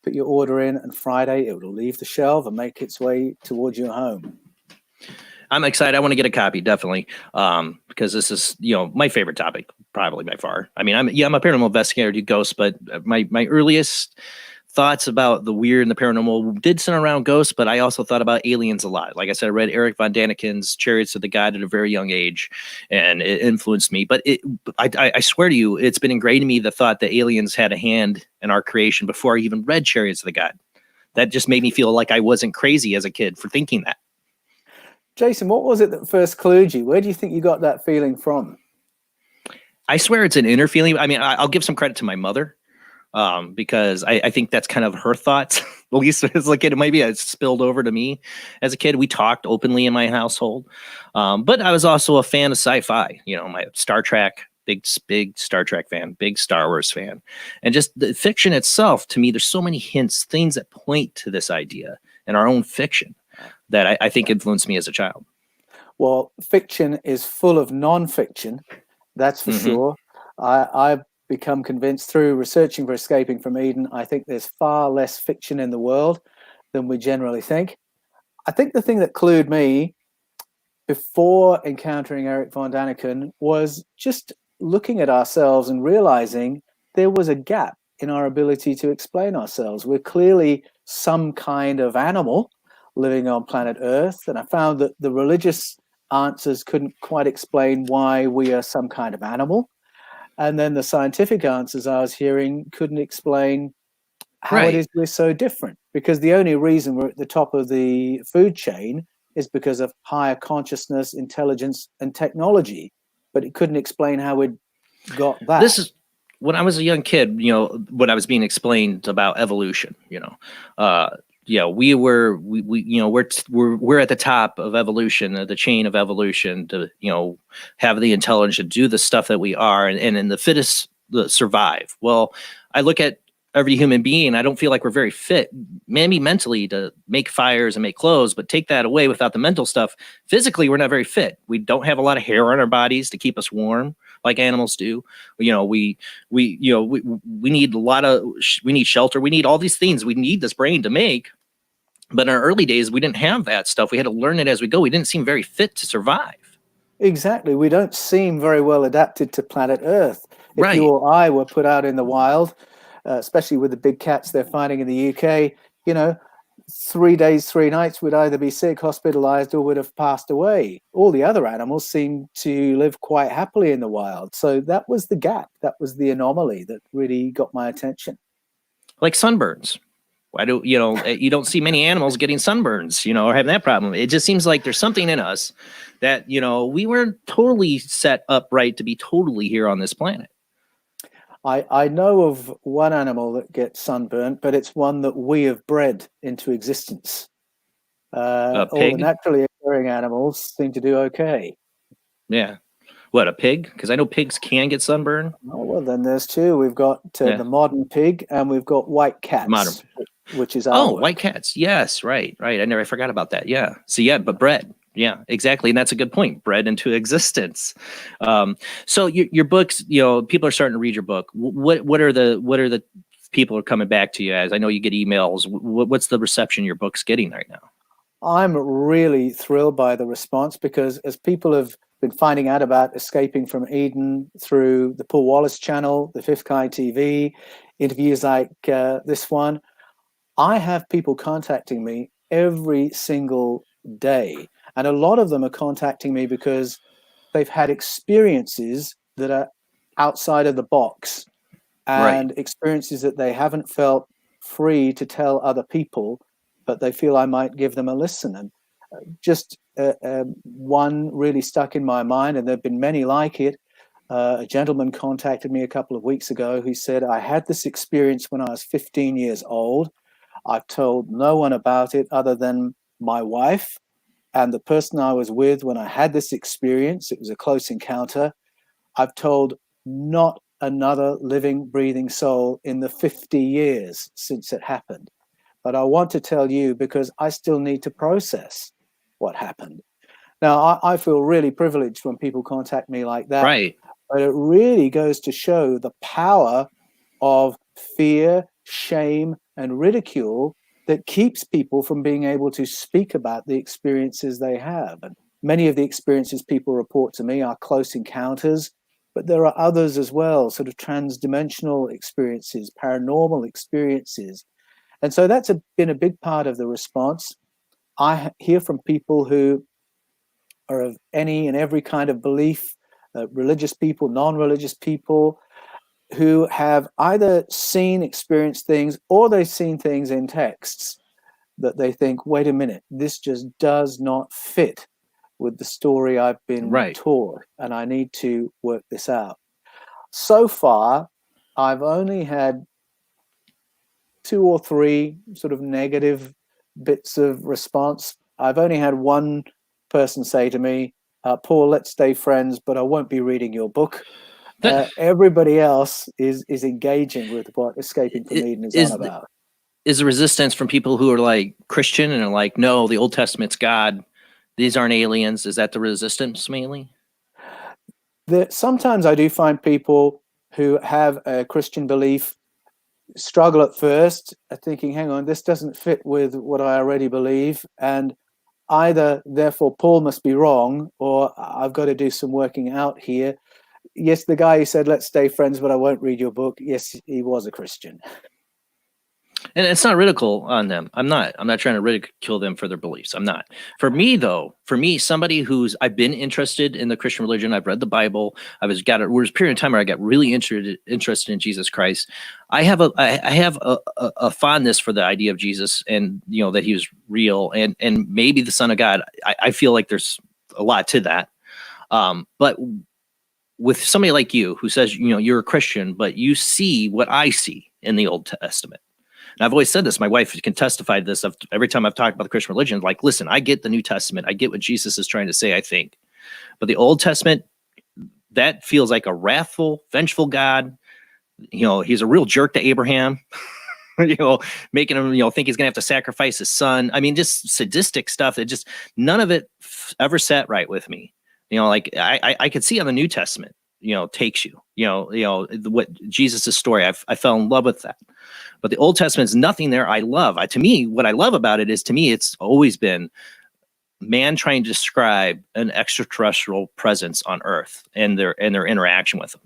[SPEAKER 12] put your order in, and Friday it will leave the shelf and make its way towards your home.
[SPEAKER 1] I'm excited. I want to get a copy, definitely, because this is, my favorite topic, probably by far. I mean, I'm a paranormal investigator, do ghosts, but my earliest thoughts about the weird and the paranormal did center around ghosts, but I also thought about aliens a lot. Like I said, I read Eric von Daniken's Chariots of the God at a very young age, and it influenced me. But I swear to you, it's been ingrained in me the thought that aliens had a hand in our creation before I even read Chariots of the God. That just made me feel like I wasn't crazy as a kid for thinking that.
[SPEAKER 12] Jason, what was it that first clued you? Where do you think you got that feeling from?
[SPEAKER 1] I swear it's an inner feeling. I mean, I'll give some credit to my mother. Because I think that's kind of her thoughts. At least as a kid, maybe it spilled over to me as a kid. We talked openly in my household, but I was also a fan of sci-fi. My Star Trek, big Star Trek fan, big Star Wars fan, and just the fiction itself. To me, there's so many hints, things that point to this idea in our own fiction that I think influenced me as a child.
[SPEAKER 12] Well, fiction is full of non-fiction, that's for sure. I've become convinced through researching for Escaping from Eden. I think there's far less fiction in the world than we generally think. I think the thing that clued me before encountering Eric von Daniken was just looking at ourselves and realizing there was a gap in our ability to explain ourselves. We're clearly some kind of animal living on planet Earth, and I found that the religious answers couldn't quite explain why we are some kind of animal. And then the scientific answers I was hearing couldn't explain how it is we're so different. Because the only reason we're at the top of the food chain is because of higher consciousness, intelligence, and technology. But it couldn't explain how we got that.
[SPEAKER 1] This is when I was a young kid, when I was being explained about evolution, we're at the top of evolution, the chain of evolution to, have the intelligence to do the stuff that we are, and the fittest survive. Well, I look at every human being. I don't feel like we're very fit, maybe mentally, to make fires and make clothes, but take that away without the mental stuff. Physically, we're not very fit. We don't have a lot of hair on our bodies to keep us warm like animals do. We need we need shelter. We need all these things. We need this brain to make. But in our early days, we didn't have that stuff. We had to learn it as we go. We didn't seem very fit to survive.
[SPEAKER 12] Exactly. We don't seem very well adapted to planet Earth. If you or I were put out in the wild, especially with the big cats they're finding in the UK, 3 days, 3 nights, we'd either be sick, hospitalized, or would have passed away. All the other animals seem to live quite happily in the wild. So that was the gap. That was the anomaly that really got my attention.
[SPEAKER 1] Like sunburns. Why do you don't see many animals getting sunburns, or having that problem? It just seems like there's something in us that, we weren't totally set up right to be totally here on this planet.
[SPEAKER 12] I know of one animal that gets sunburnt, but it's one that we have bred into existence.
[SPEAKER 1] A
[SPEAKER 12] all
[SPEAKER 1] pig?
[SPEAKER 12] the naturally occurring animals seem to do okay.
[SPEAKER 1] Yeah. What, a pig? Because I know pigs can get sunburned.
[SPEAKER 12] Oh, well, then there's two. We've got the modern pig, and we've got white cats, which is our work.
[SPEAKER 1] White cats. Yes, right. I forgot about that. Yeah. So but bred. Yeah, exactly. And that's a good point. Bred into existence. So your books, people are starting to read your book. What are the people are coming back to you as? I know you get emails. What's the reception your book's getting right now?
[SPEAKER 12] I'm really thrilled by the response, because as people have been finding out about Escaping from Eden through the Paul Wallis channel, the Fifth Kind TV, interviews like this one, I have people contacting me every single day. And a lot of them are contacting me because they've had experiences that are outside of the box, and experiences that they haven't felt free to tell other people but they feel I might give them a listen. And just one really stuck in my mind, and there have been many like it. A gentleman contacted me a couple of weeks ago who said, I had this experience when I was 15 years old. I've told no one about it other than my wife and the person I was with when I had this experience. It was a close encounter. I've told not another living, breathing soul in the 50 years since it happened. But I want to tell you because I still need to process what happened. Now, I feel really privileged when people contact me like that.
[SPEAKER 1] Right.
[SPEAKER 12] But it really goes to show the power of fear, shame, and ridicule that keeps people from being able to speak about the experiences they have. And many of the experiences people report to me are close encounters, but there are others as well, sort of transdimensional experiences, paranormal experiences. And so that's been a big part of the response. I hear from people who are of any and every kind of belief, religious people, non-religious people, who have either seen, experienced things, or they've seen things in texts that they think, wait a minute, this just does not fit with the story I've been taught, and I need to work this out. So far, I've only had 2 or 3 sort of negative bits of response. I've only had one person say to me, Paul, let's stay friends, but I won't be reading your book. Everybody else is engaging with what Escaping from Eden is on about.
[SPEAKER 1] Is the resistance from people who are like Christian and are like, no, the Old Testament's God, these aren't aliens? Is that the resistance mainly?
[SPEAKER 12] Sometimes I do find people who have a Christian belief struggle at first, thinking, hang on, this doesn't fit with what I already believe. And either, therefore, Paul must be wrong, or I've got to do some working out here. Yes, the guy who said, let's stay friends, but I won't read your book. Yes, he was a Christian.
[SPEAKER 1] And it's not ridicule on them. I'm not trying to ridicule them for their beliefs. I'm not. For me, though, somebody I've been interested in the Christian religion. I've read the Bible. There was a period of time where I got really interested in Jesus Christ. I have a fondness for the idea of Jesus, and that he was real and maybe the Son of God. I feel like there's a lot to that. But with somebody like you who says, you're a Christian, but you see what I see in the Old Testament. And I've always said this, my wife can testify to this every time I've talked about the Christian religion, like, listen, I get the New Testament. I get what Jesus is trying to say, I think. But the Old Testament, that feels like a wrathful, vengeful God. He's a real jerk to Abraham, making him, think he's going to have to sacrifice his son. I mean, just sadistic stuff. None of it ever sat right with me. Like I could see how the New Testament, takes you, what Jesus' story, I fell in love with that. But the Old Testament is nothing there I love. To me, what I love about it is, it's always been man trying to describe an extraterrestrial presence on Earth and their interaction with them.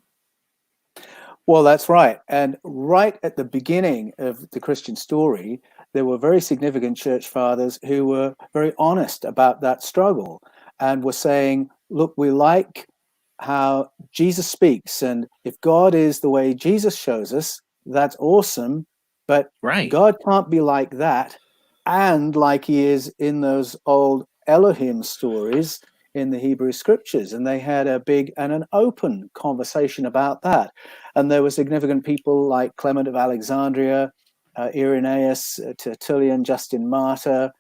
[SPEAKER 12] Well, that's right. And right at the beginning of the Christian story, there were very significant church fathers who were very honest about that struggle and were saying, look, we like how Jesus speaks, and if God is the way Jesus shows us, that's awesome. But God can't be like that, and like he is in those old Elohim stories in the Hebrew scriptures. And they had a big and an open conversation about that. And there were significant people like Clement of Alexandria, Irenaeus, Tertullian, Justin Martyr,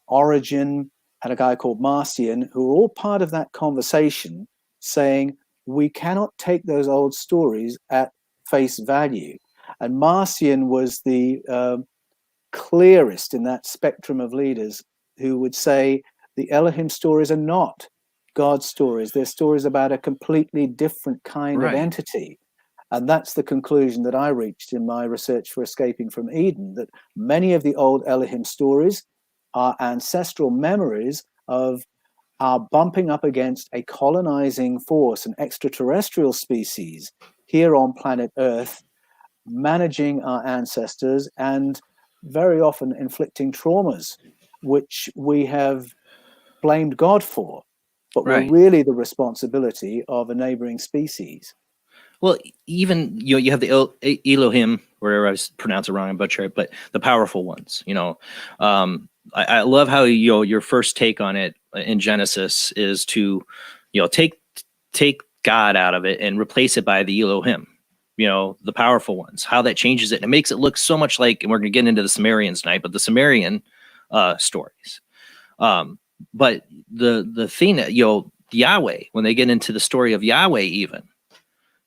[SPEAKER 12] Origen, and a guy called Marcion, who were all part of that conversation, saying, we cannot take those old stories at face value. And Marcion was the clearest in that spectrum of leaders who would say the Elohim stories are not God's stories. They're stories about a completely different kind of entity. And that's the conclusion that I reached in my research for Escaping from Eden, that many of the old Elohim stories are ancestral memories of our bumping up against a colonizing force, an extraterrestrial species here on planet Earth, managing our ancestors and very often inflicting traumas, which we have blamed God for, but were really the responsibility of a neighboring species.
[SPEAKER 1] Well, even you have the Elohim, wherever I pronounce it wrong and butcher it, but the powerful ones, I love how, your first take on it in Genesis is to, take God out of it and replace it by the Elohim, the powerful ones, how that changes it. And it makes it look so much like, and we're going to get into the Sumerians tonight, but the Sumerian stories. But the thing that, Yahweh, when they get into the story of Yahweh, even,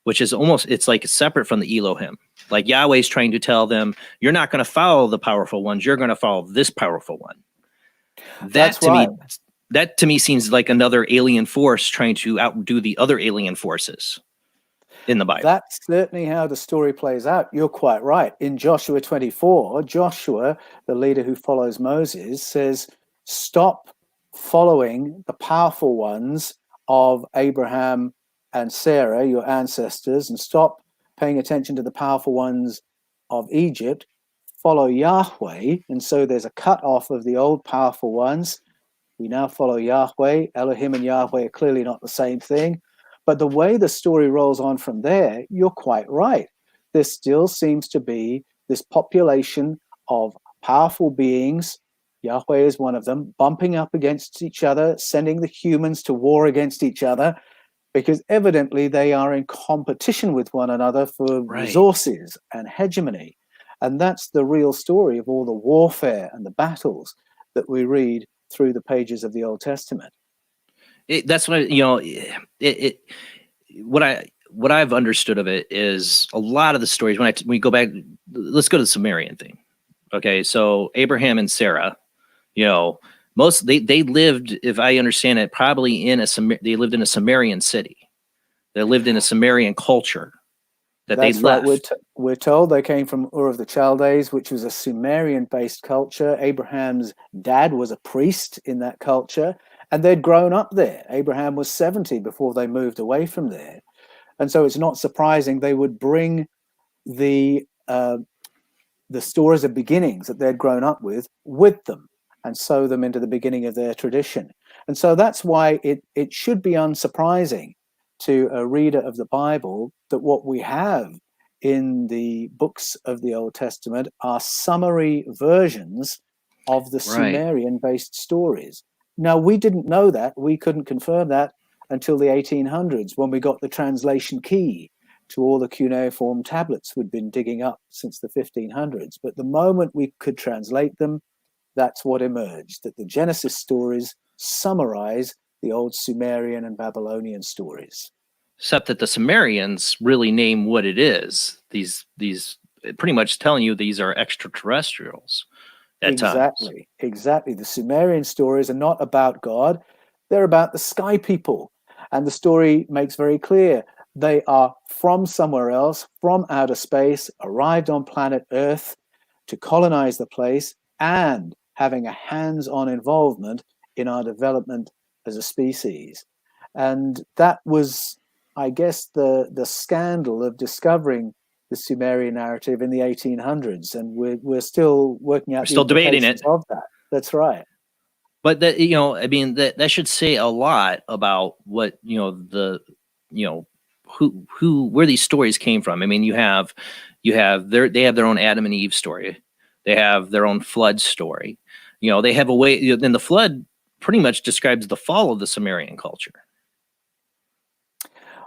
[SPEAKER 1] which is almost, it's like separate from the Elohim. Like Yahweh's trying to tell them, you're not going to follow the powerful ones. You're going to follow this powerful one. That to me seems like another alien force trying to outdo the other alien forces in the Bible.
[SPEAKER 12] That's certainly how the story plays out. You're quite right. In Joshua 24, Joshua, the leader who follows Moses, says, stop following the powerful ones of Abraham and Sarah, your ancestors, and stop paying attention to the powerful ones of Egypt. Follow Yahweh. And so there's a cut off of the old powerful ones. We now follow Yahweh. Elohim and Yahweh are clearly not the same thing. But the way the story rolls on from there, you're quite right. There still seems to be this population of powerful beings, Yahweh is one of them, bumping up against each other, sending the humans to war against each other, because evidently they are in competition with one another for resources and hegemony. And that's the real story of all the warfare and the battles that we read through the pages of the Old Testament.
[SPEAKER 1] That's what what I've understood of it is a lot of the stories when we go back. Let's go to the Sumerian thing. Okay, so Abraham and Sarah, they lived, if I understand it, probably they lived in a Sumerian city. They lived in a Sumerian culture that
[SPEAKER 12] That's
[SPEAKER 1] they left.
[SPEAKER 12] Right. We're told they came from Ur of the Chaldees, which was a Sumerian-based culture. Abraham's dad was a priest in that culture, and they'd grown up there. Abraham was 70 before they moved away from there. And so it's not surprising they would bring the stories of beginnings that they'd grown up with them and sow them into the beginning of their tradition. And so that's why it should be unsurprising to a reader of the Bible that what we have in the books of the Old Testament are summary versions of the Sumerian-based stories. Now, we didn't know that. We couldn't confirm that until the 1800s when we got the translation key to all the cuneiform tablets we'd been digging up since the 1500s. But the moment we could translate them, that's what emerged, that the Genesis stories summarize the old Sumerian and Babylonian stories.
[SPEAKER 1] Except that the Sumerians really name what it is. These pretty much telling you these are extraterrestrials at times.
[SPEAKER 12] Exactly. The Sumerian stories are not about God. They're about the sky people. And the story makes very clear they are from somewhere else, from outer space, arrived on planet Earth to colonize the place and having a hands-on involvement in our development as a species. And that was, I guess, the scandal of discovering the Sumerian narrative in the 1800s. And we're still working out
[SPEAKER 1] still debating it
[SPEAKER 12] of that. That's right.
[SPEAKER 1] But that, that should say a lot about what, where these stories came from. I mean, they have their own Adam and Eve story. They have their own flood story. They have a way, and the flood pretty much describes the fall of the Sumerian culture.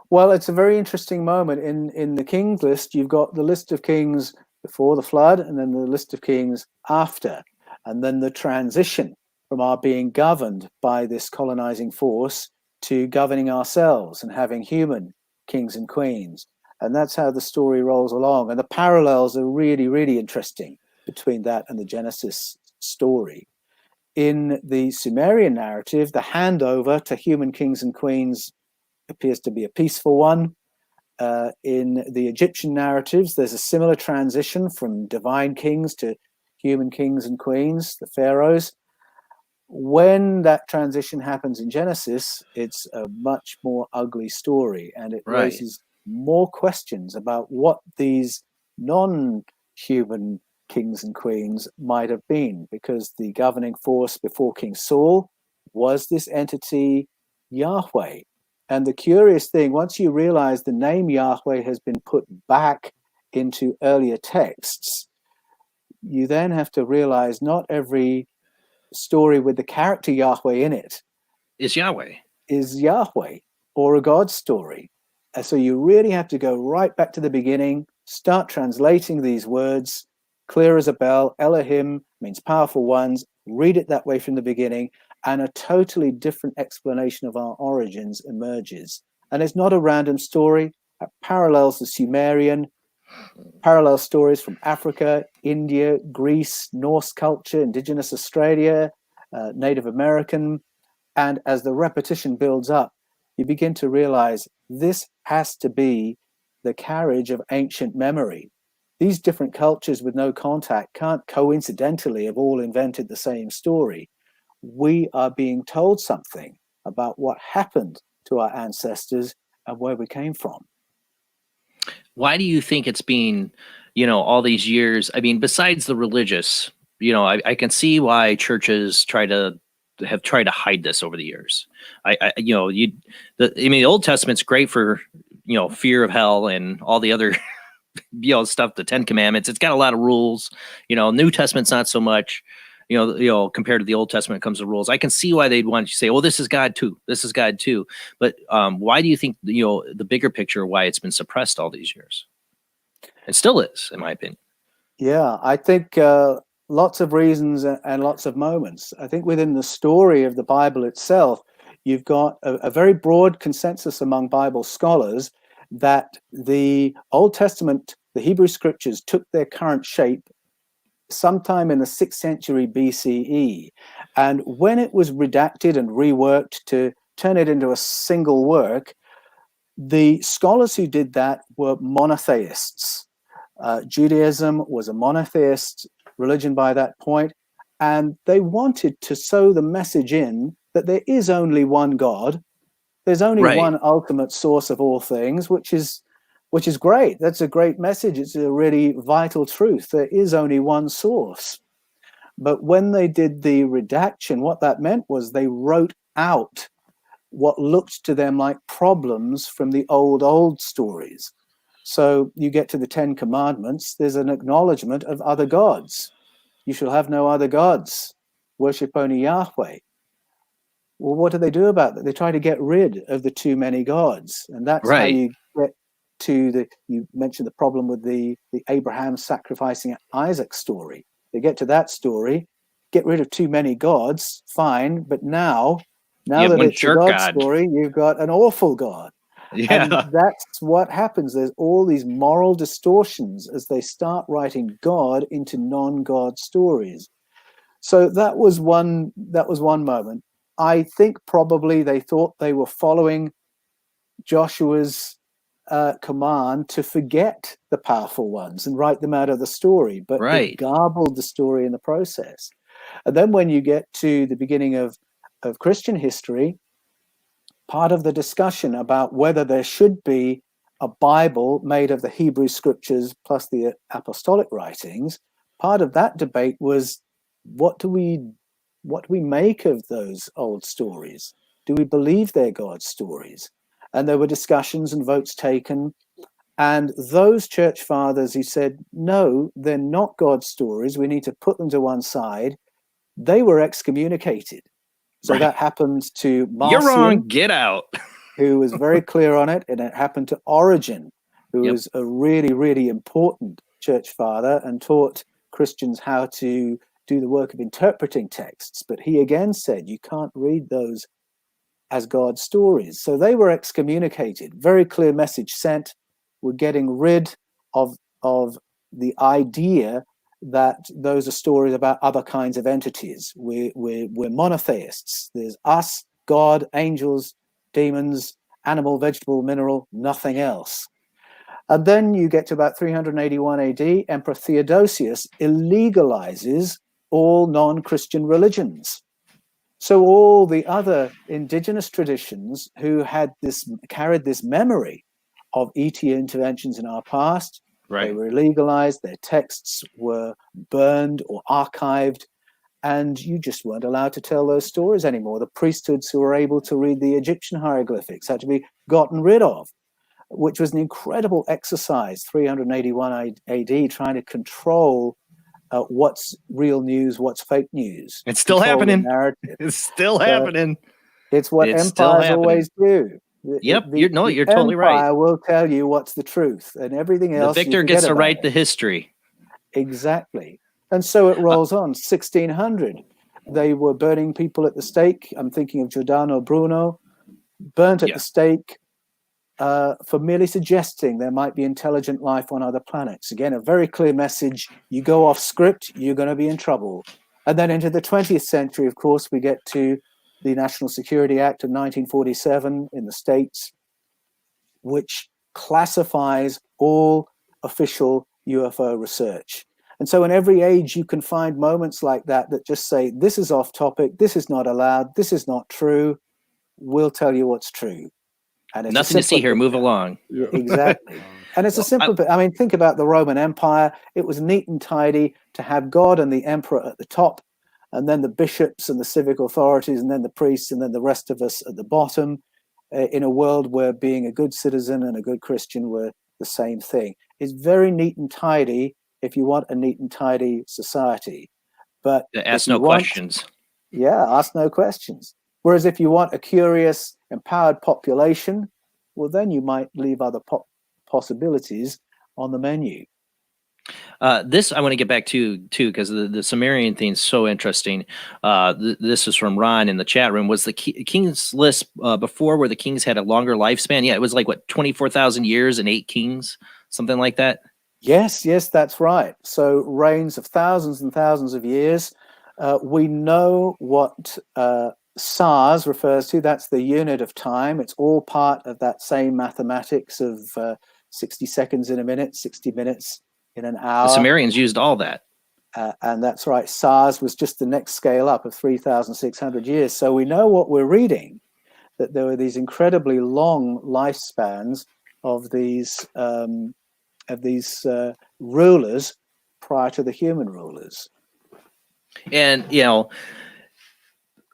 [SPEAKER 12] Well, it's a very interesting moment. In the Kings list, you've got the list of kings before the flood, and then the list of kings after, and then the transition from our being governed by this colonizing force to governing ourselves and having human kings and queens. And that's how the story rolls along. And the parallels are really, really interesting between that and the Genesis story. In the Sumerian narrative, the handover to human kings and queens appears to be a peaceful one. In the Egyptian narratives, there's a similar transition from divine kings to human kings and queens, the pharaohs. When that transition happens in Genesis, it's a much more ugly story, and it raises more questions about what these non-human kings and queens might have been, because the governing force before King Saul was this entity Yahweh. And the curious thing, once you realize the name Yahweh has been put back into earlier texts, you then have to realize not every story with the character Yahweh in it
[SPEAKER 1] is Yahweh
[SPEAKER 12] or a God story. And so you really have to go right back to the beginning, start translating these words, clear as a bell. Elohim means powerful ones. Read it that way from the beginning, and a totally different explanation of our origins emerges. And it's not a random story. It parallels the Sumerian, parallel stories from Africa, India, Greece, Norse culture, indigenous Australia, Native American. And as the repetition builds up, you begin to realize this has to be the carriage of ancient memory. These different cultures with no contact can't coincidentally have all invented the same story. We are being told something about what happened to our ancestors and where we came from.
[SPEAKER 1] Why do you think it's been, all these years? I mean, besides the religious, I can see why churches have tried to hide this over the years. The Old Testament's great for, fear of hell and all the other, stuff, the 10 Commandments. It's got a lot of rules. New Testament's not so much. Compared to the Old Testament comes to rules. I can see why they'd want to say, "Oh, this is God too. This is God too." But why do you think the bigger picture why it's been suppressed all these years? It still is, in my opinion.
[SPEAKER 12] Yeah, I think lots of reasons and lots of moments. I think within the story of the Bible itself, you've got a very broad consensus among Bible scholars that the Old Testament, the Hebrew Scriptures, took their current shape sometime in the 6th century BCE. And when it was redacted and reworked to turn it into a single work, the scholars who did that were monotheists. Judaism was a monotheist religion by that point, and they wanted to sow the message in that there is only one God. There's only one ultimate source of all things, which is great. That's a great message. It's a really vital truth. There is only one source. But when they did the redaction, what that meant was they wrote out what looked to them like problems from the old stories. So you get to the 10 Commandments, there's an acknowledgement of other gods. You shall have no other gods. Worship only Yahweh. Well, what do they do about that? They try to get rid of the too many gods. And that's how you get to you mentioned the problem with the Abraham sacrificing Isaac story. They get to that story, get rid of too many gods, fine, but now that it's a God story, you've got an awful God.
[SPEAKER 1] Yeah.
[SPEAKER 12] And that's what happens. There's all these moral distortions as they start writing God into non-God stories. So that was one moment. I think probably they thought they were following Joshua's command to forget the powerful ones and write them out of the story, but they garbled the story in the process. And then when you get to the beginning of Christian history, part of the discussion about whether there should be a Bible made of the Hebrew Scriptures plus the apostolic writings, part of that debate was what do we make of those old stories? Do we believe they're God's stories? And there were discussions and votes taken. And those church fathers who said, no, they're not God's stories, we need to put them to one side, they were excommunicated. So that happened to Marcion.
[SPEAKER 1] You're wrong, get out.
[SPEAKER 12] Who was very clear on it. And it happened to Origen, who was a really, really important church father and taught Christians how to do the work of interpreting texts. But he again said, you can't read those as God's stories. So they were excommunicated. Very clear message sent. We're getting rid of the idea that those are stories about other kinds of entities. We're monotheists. There's us, God, angels, demons, animal, vegetable, mineral, nothing else. And then you get to about 381 AD, Emperor Theodosius illegalizes all non-Christian religions. So all the other indigenous traditions who had carried this memory of ET interventions in our past, they were legalized, their texts were burned or archived, and you just weren't allowed to tell those stories anymore. The priesthoods who were able to read the Egyptian hieroglyphics had to be gotten rid of. which was an incredible exercise, 381 AD, trying to control what's real news, what's fake news.
[SPEAKER 1] It's still
[SPEAKER 12] control the
[SPEAKER 1] happening.
[SPEAKER 12] narrative.
[SPEAKER 1] It's still happening.
[SPEAKER 12] It's what
[SPEAKER 1] It's still
[SPEAKER 12] empires
[SPEAKER 1] happening.
[SPEAKER 12] always do.
[SPEAKER 1] Yep,
[SPEAKER 12] The
[SPEAKER 1] you're totally right.
[SPEAKER 12] empire will tell you what's the truth, and everything
[SPEAKER 1] The
[SPEAKER 12] else you
[SPEAKER 1] victor
[SPEAKER 12] forget
[SPEAKER 1] gets to
[SPEAKER 12] about
[SPEAKER 1] write
[SPEAKER 12] it.
[SPEAKER 1] the history.
[SPEAKER 12] Exactly. And so it rolls on. 1600, they were burning people at the stake. I'm thinking of Giordano Bruno, burnt at the stake for merely suggesting there might be intelligent life on other planets. Again, a very clear message. You go off script, you're going to be in trouble. And then into the 20th century, of course, we get to the National Security Act of 1947 in the States, which classifies all official UFO research. And so in every age, you can find moments like that that just say, this is off topic, this is not allowed, this is not true. We'll tell you what's true. And it's
[SPEAKER 1] Nothing to see here. Move along.
[SPEAKER 12] Yeah, exactly. And it's a simple bit. I mean, think about the Roman Empire. It was neat and tidy to have God and the emperor at the top, and then the bishops and the civic authorities, and then the priests, and then the rest of us at the bottom, in a world where being a good citizen and a good Christian were the same thing. It's very neat and tidy if you want a neat and tidy society. But
[SPEAKER 1] ask no questions.
[SPEAKER 12] Yeah, ask no questions. Whereas if you want a curious, empowered population, well, then you might leave other possibilities on the menu.
[SPEAKER 1] This I want to get back to too, because the Sumerian thing is so interesting. This is from Ron in the chat room. Was the king's list before where the kings had a longer lifespan? Yeah, it was like what 24,000 years and 8 kings, something like that.
[SPEAKER 12] Yes, that's right. So reigns of thousands and thousands of years. We know what SARS refers to. That's the unit of time. It's all part of that same mathematics of 60 seconds in a minute, 60 minutes in an hour.
[SPEAKER 1] The Sumerians used all that.
[SPEAKER 12] And that's right. SARS was just the next scale up of 3,600 years. So we know what we're reading, that there were these incredibly long lifespans of these rulers prior to the human rulers.
[SPEAKER 1] And, you know,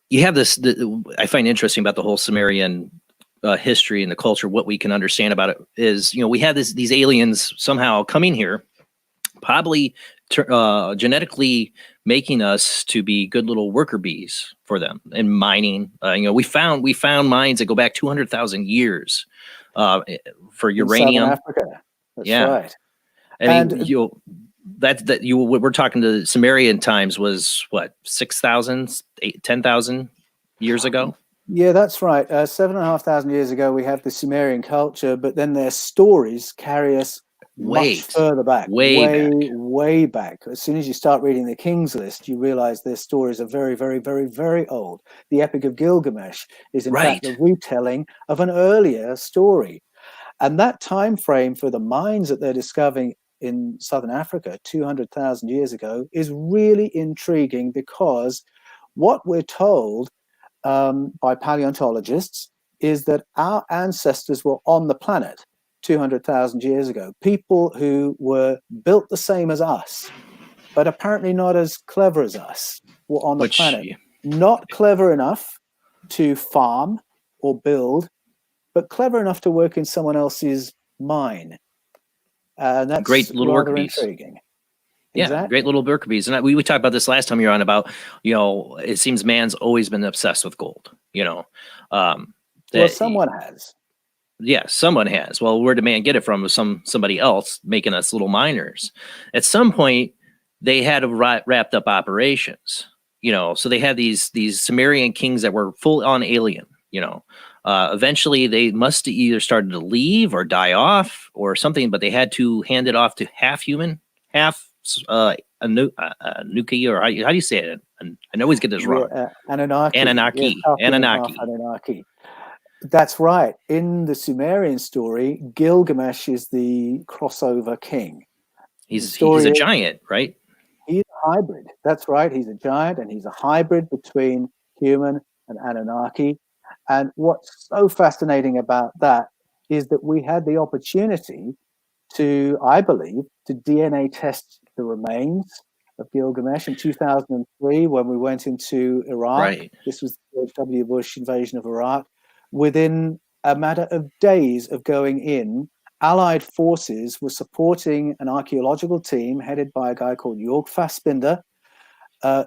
[SPEAKER 1] you have this, I find interesting about the whole Sumerian history and the culture. What we can understand about it is, you know, we have these aliens somehow coming here, probably genetically making us to be good little worker bees for them and mining. You know, we found mines that go back 200,000 years for uranium.
[SPEAKER 12] In Southern Africa. That's right.
[SPEAKER 1] I mean, we're talking to Sumerian times was what, 6,000, 10,000 years ago?
[SPEAKER 12] Yeah, that's right. 7,500 years ago, we have the Sumerian culture, but then their stories carry us much further back, way back. As soon as you start reading the King's List, you realize their stories are very, very, very, very old. The Epic of Gilgamesh is in fact a retelling of an earlier story. And that time frame for the mines that they're discovering in Southern Africa 200,000 years ago is really intriguing, because what we're told by paleontologists is that our ancestors were on the planet 200,000 years ago. People who were built the same as us, but apparently not as clever as us, were on the planet. Not clever enough to farm or build, but clever enough to work in someone else's mine. And that's
[SPEAKER 1] great little
[SPEAKER 12] rather
[SPEAKER 1] worker bees.
[SPEAKER 12] Intriguing.
[SPEAKER 1] Yeah,
[SPEAKER 12] Exactly.
[SPEAKER 1] great little worker bees. And we talked about this last time you were on about, you know, it seems man's always been obsessed with gold, you know.
[SPEAKER 12] Well, someone has.
[SPEAKER 1] Yeah, someone has. Well, where did man get it from? Somebody else making us little miners. At some point, they had wrapped up operations, you know. So they had these Sumerian kings that were full on alien, you know. Eventually, they must have either started to leave or die off or something, but they had to hand it off to half human, half Anunnaki, or how do you say it? I always get this wrong.
[SPEAKER 12] Anunnaki.
[SPEAKER 1] Anunnaki.
[SPEAKER 12] Yes, Anunnaki. That's right. In the Sumerian story, Gilgamesh is the crossover king.
[SPEAKER 1] He's a giant, right?
[SPEAKER 12] He's a hybrid. That's right. He's a giant, and he's a hybrid between human and Anunnaki. And what's so fascinating about that is that we had the opportunity to, I believe, to DNA test the remains of Gilgamesh in 2003 when we went into Iraq.
[SPEAKER 1] Right.
[SPEAKER 12] This was the George W. Bush invasion of Iraq. Within a matter of days of going in. Allied forces were supporting an archaeological team headed by a guy called Jörg Fassbinder,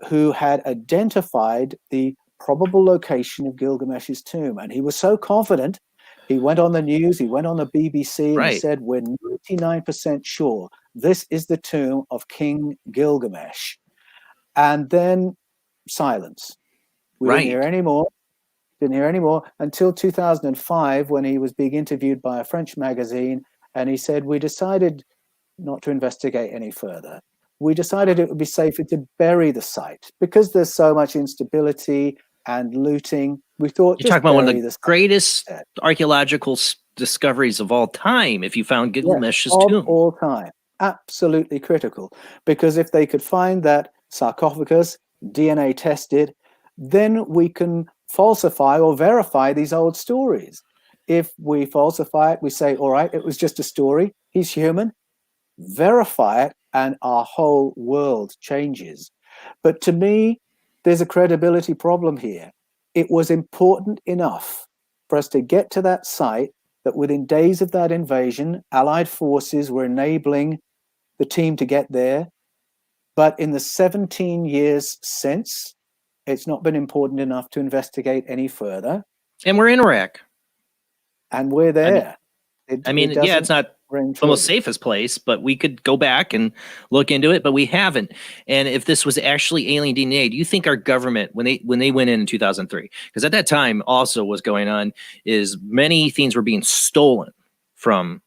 [SPEAKER 12] who had identified the probable location of Gilgamesh's tomb. And he was so confident, he went on the news, he went on the BBC, and he said, we're 99% sure this is the tomb of King Gilgamesh. And then silence. We didn't hear any more. Didn't hear any more until 2005, when he was being interviewed by a French magazine, and he said, we decided not to investigate any further. We decided it would be safer to bury the site because there's so much instability and looting. We thought
[SPEAKER 1] you're talking about one of the greatest archaeological discoveries of all time. If you found Gilgamesh's tomb,
[SPEAKER 12] of all time, absolutely critical, because if they could find that sarcophagus, DNA tested, then we can falsify or verify these old stories. If we falsify it, we say, all right, it was just a story. He's human. Verify it, and our whole world changes. But to me, there's a credibility problem here. It was important enough for us to get to that site that within days of that invasion, Allied forces were enabling the team to get there. But in the 17 years since, it's not been important enough to investigate any further.
[SPEAKER 1] And we're in Iraq.
[SPEAKER 12] And we're there.
[SPEAKER 1] It's not the most safest place, but we could go back and look into it, but we haven't. And if this was actually alien DNA, do you think our government, when they went in 2003, because at that time also what's going on is many things were being stolen from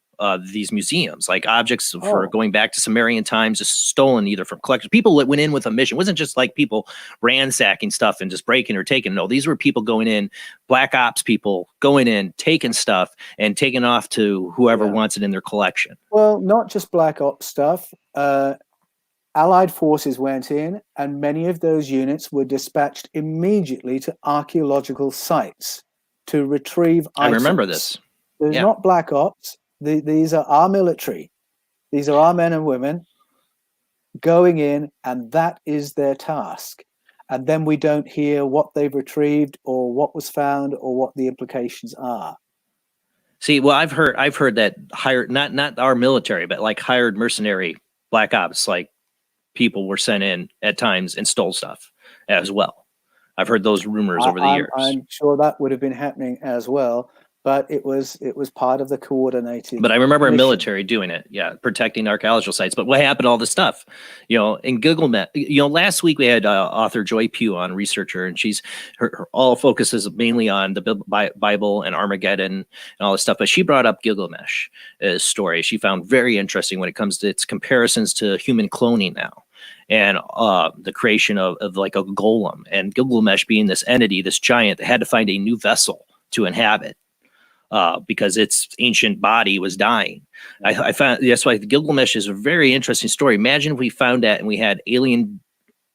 [SPEAKER 1] these museums, like objects for going back to Sumerian times, just stolen either from collectors. People that went in with a mission. It wasn't just like people ransacking stuff and just breaking or taking. No, these were people going in, black ops people going in, taking stuff and taking off to whoever wants it in their collection.
[SPEAKER 12] Well, not just black ops stuff. Allied forces went in, and many of those units were dispatched immediately to archaeological sites to retrieve items.
[SPEAKER 1] I remember this.
[SPEAKER 12] There's not black ops. These are our military. These are our men and women going in, and that is their task. And then we don't hear what they've retrieved or what was found or what the implications are.
[SPEAKER 1] See, well, I've heard that hired, not our military, but like hired mercenary black ops, like people were sent in at times and stole stuff as well. I've heard those rumors over the years.
[SPEAKER 12] I'm sure that would have been happening as well. But it was part of the coordinated.
[SPEAKER 1] But I remember a military doing it, protecting archaeological sites. But what happened to all this stuff? In Gilgamesh, last week we had author Joy Pugh on, researcher, and her all focuses mainly on the Bible and Armageddon and all this stuff. But she brought up Gilgamesh's story. She found very interesting when it comes to its comparisons to human cloning now. And the creation of like a golem, and Gilgamesh being this entity, this giant that had to find a new vessel to inhabit. Because its ancient body was dying. I found that's why Gilgamesh is a very interesting story. Imagine if we found that and we had alien,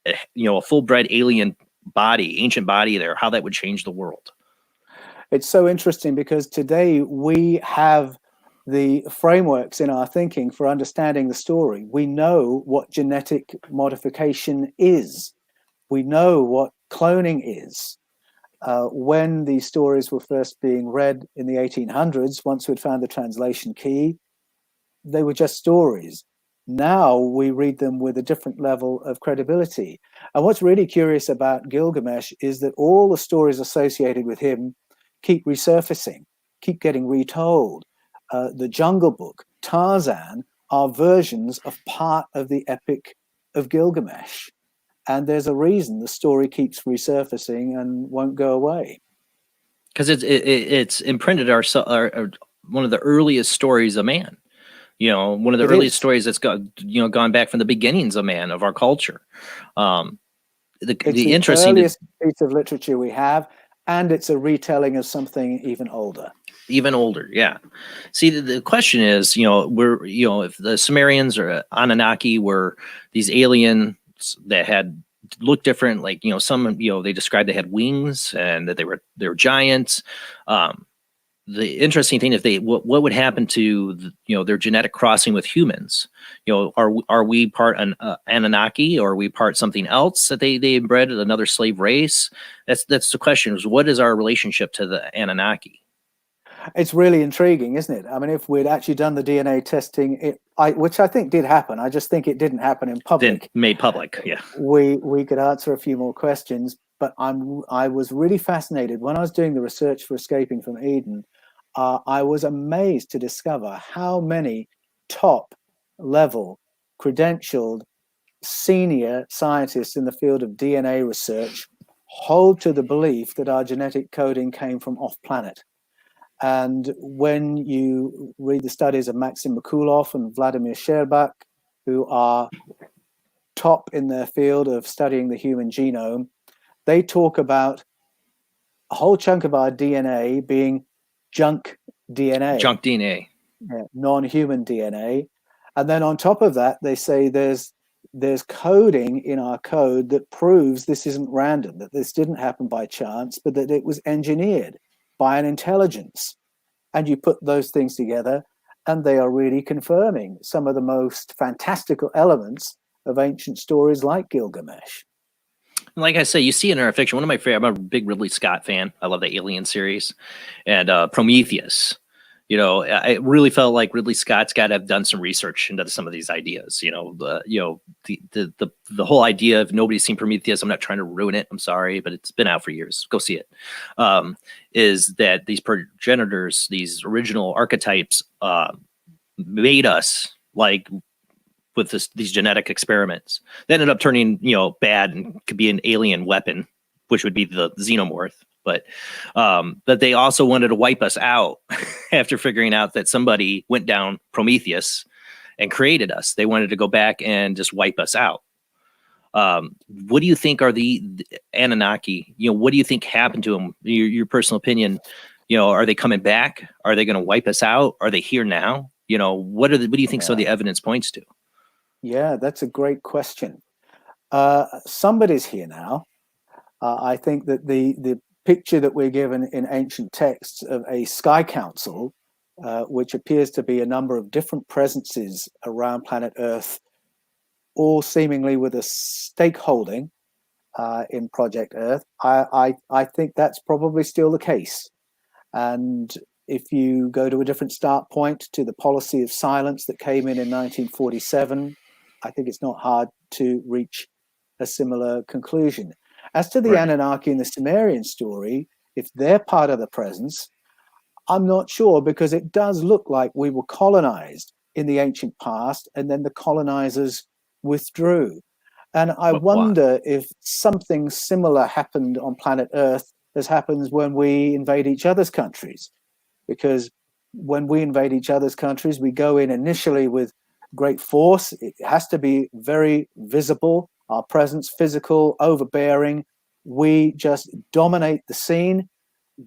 [SPEAKER 1] a full-bred alien body, ancient body there, how that would change the world.
[SPEAKER 12] It's so interesting because today we have the frameworks in our thinking for understanding the story. We know what genetic modification is. We know what cloning is. When these stories were first being read in the 1800s, once we'd found the translation key, they were just stories. Now we read them with a different level of credibility. And what's really curious about Gilgamesh is that all the stories associated with him keep resurfacing, keep getting retold. The Jungle Book, Tarzan are versions of part of the epic of Gilgamesh. And there's a reason the story keeps resurfacing and won't go away.
[SPEAKER 1] Because it's imprinted our one of the earliest stories of man. One of the earliest stories that's gone back from the beginnings of man, of our culture. The interesting
[SPEAKER 12] earliest piece of literature we have, and it's a retelling of something even older.
[SPEAKER 1] Even older, yeah. See, the question is, if the Sumerians or Anunnaki were these aliens that had looked different, like some they described they had wings and that they were giants. The interesting thing, if what would happen to their genetic crossing with humans? Are we part Anunnaki, or are we part something else that they inbred, another slave race? That's the question: is what is our relationship to the Anunnaki?
[SPEAKER 12] It's really intriguing, isn't it? I mean, if we'd actually done the DNA testing, which I think did happen, I just think it didn't happen in public.
[SPEAKER 1] Made public, yeah.
[SPEAKER 12] We could answer a few more questions, but I was really fascinated when I was doing the research for Escaping from Eden. I was amazed to discover how many top-level, credentialed, senior scientists in the field of DNA research hold to the belief that our genetic coding came from off-planet. And when you read the studies of Maxim Mikulov and Vladimir Sherbak, who are top in their field of studying the human genome, they talk about a whole chunk of our DNA being junk DNA.
[SPEAKER 1] Junk DNA.
[SPEAKER 12] Non-human DNA. And then on top of that, they say there's coding in our code that proves this isn't random, that this didn't happen by chance, but that it was engineered by an intelligence. And you put those things together, and they are really confirming some of the most fantastical elements of ancient stories like Gilgamesh.
[SPEAKER 1] Like I say, you see it in our fiction. One of my favorite, I'm a big Ridley Scott fan. I love the Alien series. And Prometheus. You know, I really felt like Ridley Scott's got to have done some research into some of these ideas. You know, the whole idea of nobody's seen Prometheus. I'm not trying to ruin it. I'm sorry, but it's been out for years. Go see it. Is that these progenitors, these original archetypes, made us like with these genetic experiments. They ended up turning bad and could be an alien weapon, which would be the xenomorph. But they also wanted to wipe us out after figuring out that somebody went down Prometheus and created us. They wanted to go back and just wipe us out. What do you think are the Anunnaki? What do you think happened to them? Your personal opinion. Are they coming back? Are they going to wipe us out? Are they here now? What do you think some of the evidence points to?
[SPEAKER 12] Yeah, that's a great question. Somebody's here now. I think that the picture that we're given in ancient texts of a sky council, which appears to be a number of different presences around planet Earth, all seemingly with a stakeholding in Project Earth, I think that's probably still the case. And if you go to a different start point to the policy of silence that came in 1947, I think it's not hard to reach a similar conclusion. As to the Anunnaki and the Sumerian story, if they're part of the presence, I'm not sure, because it does look like we were colonized in the ancient past and then the colonizers withdrew. And I wonder if something similar happened on planet Earth as happens when we invade each other's countries. Because when we invade each other's countries, we go in initially with great force. It has to be very visible. Our presence, physical, overbearing. We just dominate the scene.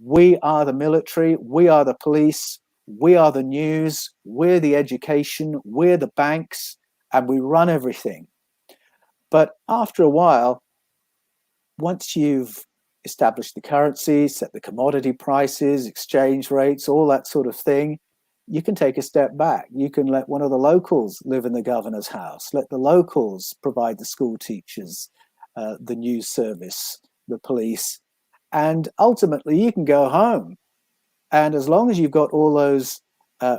[SPEAKER 12] We are the military. We are the police. We are the news. We're the education. We're the banks. And we run everything. But after a while, once you've established the currency, set the commodity prices, exchange rates, all that sort of thing, you can take a step back. You can let one of the locals live in the governor's house. Let the locals provide the school teachers, the news service, the police. And ultimately, you can go home. And as long as you've got all those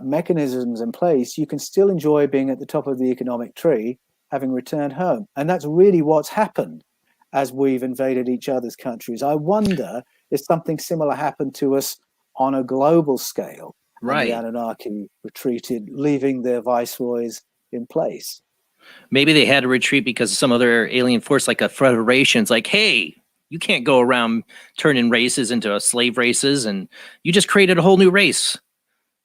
[SPEAKER 12] mechanisms in place, you can still enjoy being at the top of the economic tree, having returned home. And that's really what's happened as we've invaded each other's countries. I wonder if something similar happened to us on a global scale.
[SPEAKER 1] Right.
[SPEAKER 12] The Anunnaki retreated, leaving their viceroys in place.
[SPEAKER 1] Maybe they had to retreat because of some other alien force, like a federation's like, hey, you can't go around turning races into slave races, and you just created a whole new race.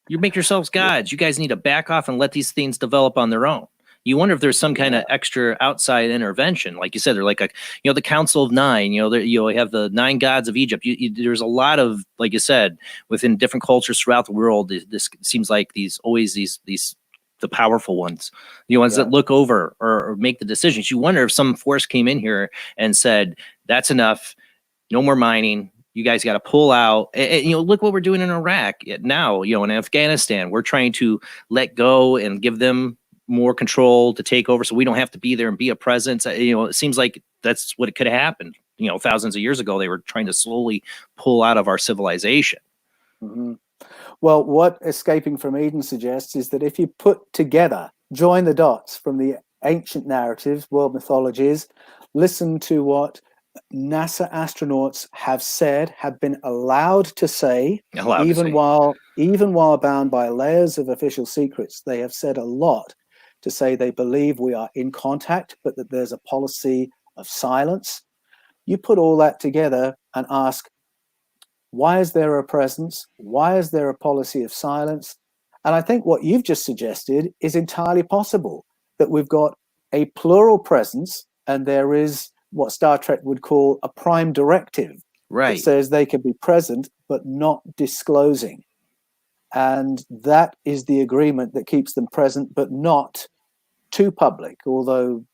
[SPEAKER 1] You make yourselves gods. You guys need to back off and let these things develop on their own. You wonder if there's some kind of extra outside intervention. Like you said, they're like the Council of Nine, you have the 9 gods of Egypt. There's a lot of, like you said, within different cultures throughout the world, this seems like these the powerful ones, the ones that look over or make the decisions. You wonder if some force came in here and said, that's enough. No more mining. You guys got to pull out. And, look what we're doing in Iraq now, in Afghanistan. We're trying to let go and give them more control to take over, so we don't have to be there and be a presence. It seems like that's what it could have happened. Thousands of years ago, they were trying to slowly pull out of our civilization.
[SPEAKER 12] Mm-hmm. Well, what Escaping from Eden suggests is that if you join the dots from the ancient narratives, world mythologies, listen to what NASA astronauts have said, have been allowed to say, even while bound by layers of official secrets, they have said a lot to say they believe we are in contact, but that there's a policy of silence. You put all that together and ask, why is there a presence? Why is there a policy of silence? And I think what you've just suggested is entirely possible, that we've got a plural presence and there is what Star Trek would call a prime directive.
[SPEAKER 1] Right.
[SPEAKER 12] That says they can be present but not disclosing. And that is the agreement that keeps them present but not too public, although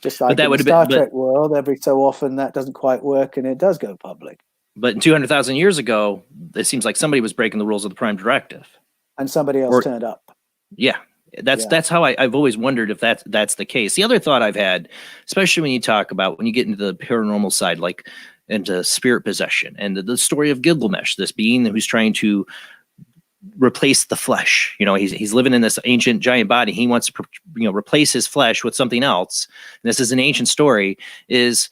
[SPEAKER 12] just like in the Star Trek world, every so often that doesn't quite work and it does go public.
[SPEAKER 1] But 200,000 years ago, it seems like somebody was breaking the rules of the prime directive.
[SPEAKER 12] And somebody else turned up.
[SPEAKER 1] Yeah. That's how I've always wondered if that's the case. The other thought I've had, especially when you get into the paranormal side, like into spirit possession and the story of Gilgamesh, this being who's trying to replace the flesh. He's living in this ancient giant body. He wants to replace his flesh with something else. And this is an ancient story. Is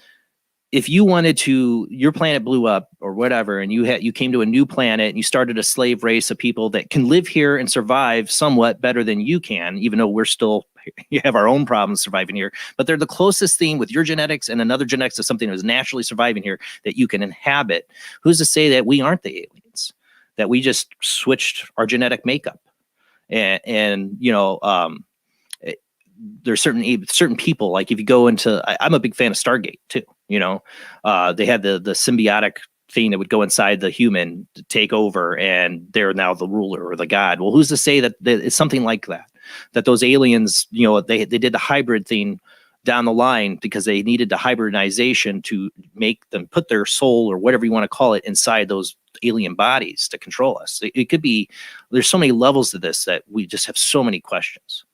[SPEAKER 1] if you wanted to, your planet blew up or whatever, and you came to a new planet and you started a slave race of people that can live here and survive somewhat better than you can, even though you have our own problems surviving here, but they're the closest thing with your genetics and another genetics of something that is naturally surviving here that you can inhabit. Who's to say that we aren't the aliens, that we just switched our genetic makeup? And there's certain people, like if you go into, I'm a big fan of Stargate too. They had the symbiotic thing that would go inside the human to take over, and they're now the ruler or the god. Well, who's to say that it's something like that those aliens, they did the hybrid thing down the line because they needed the hybridization to make them put their soul or whatever you want to call it inside those alien bodies to control us. It could be, there's so many levels to this that we just have so many questions.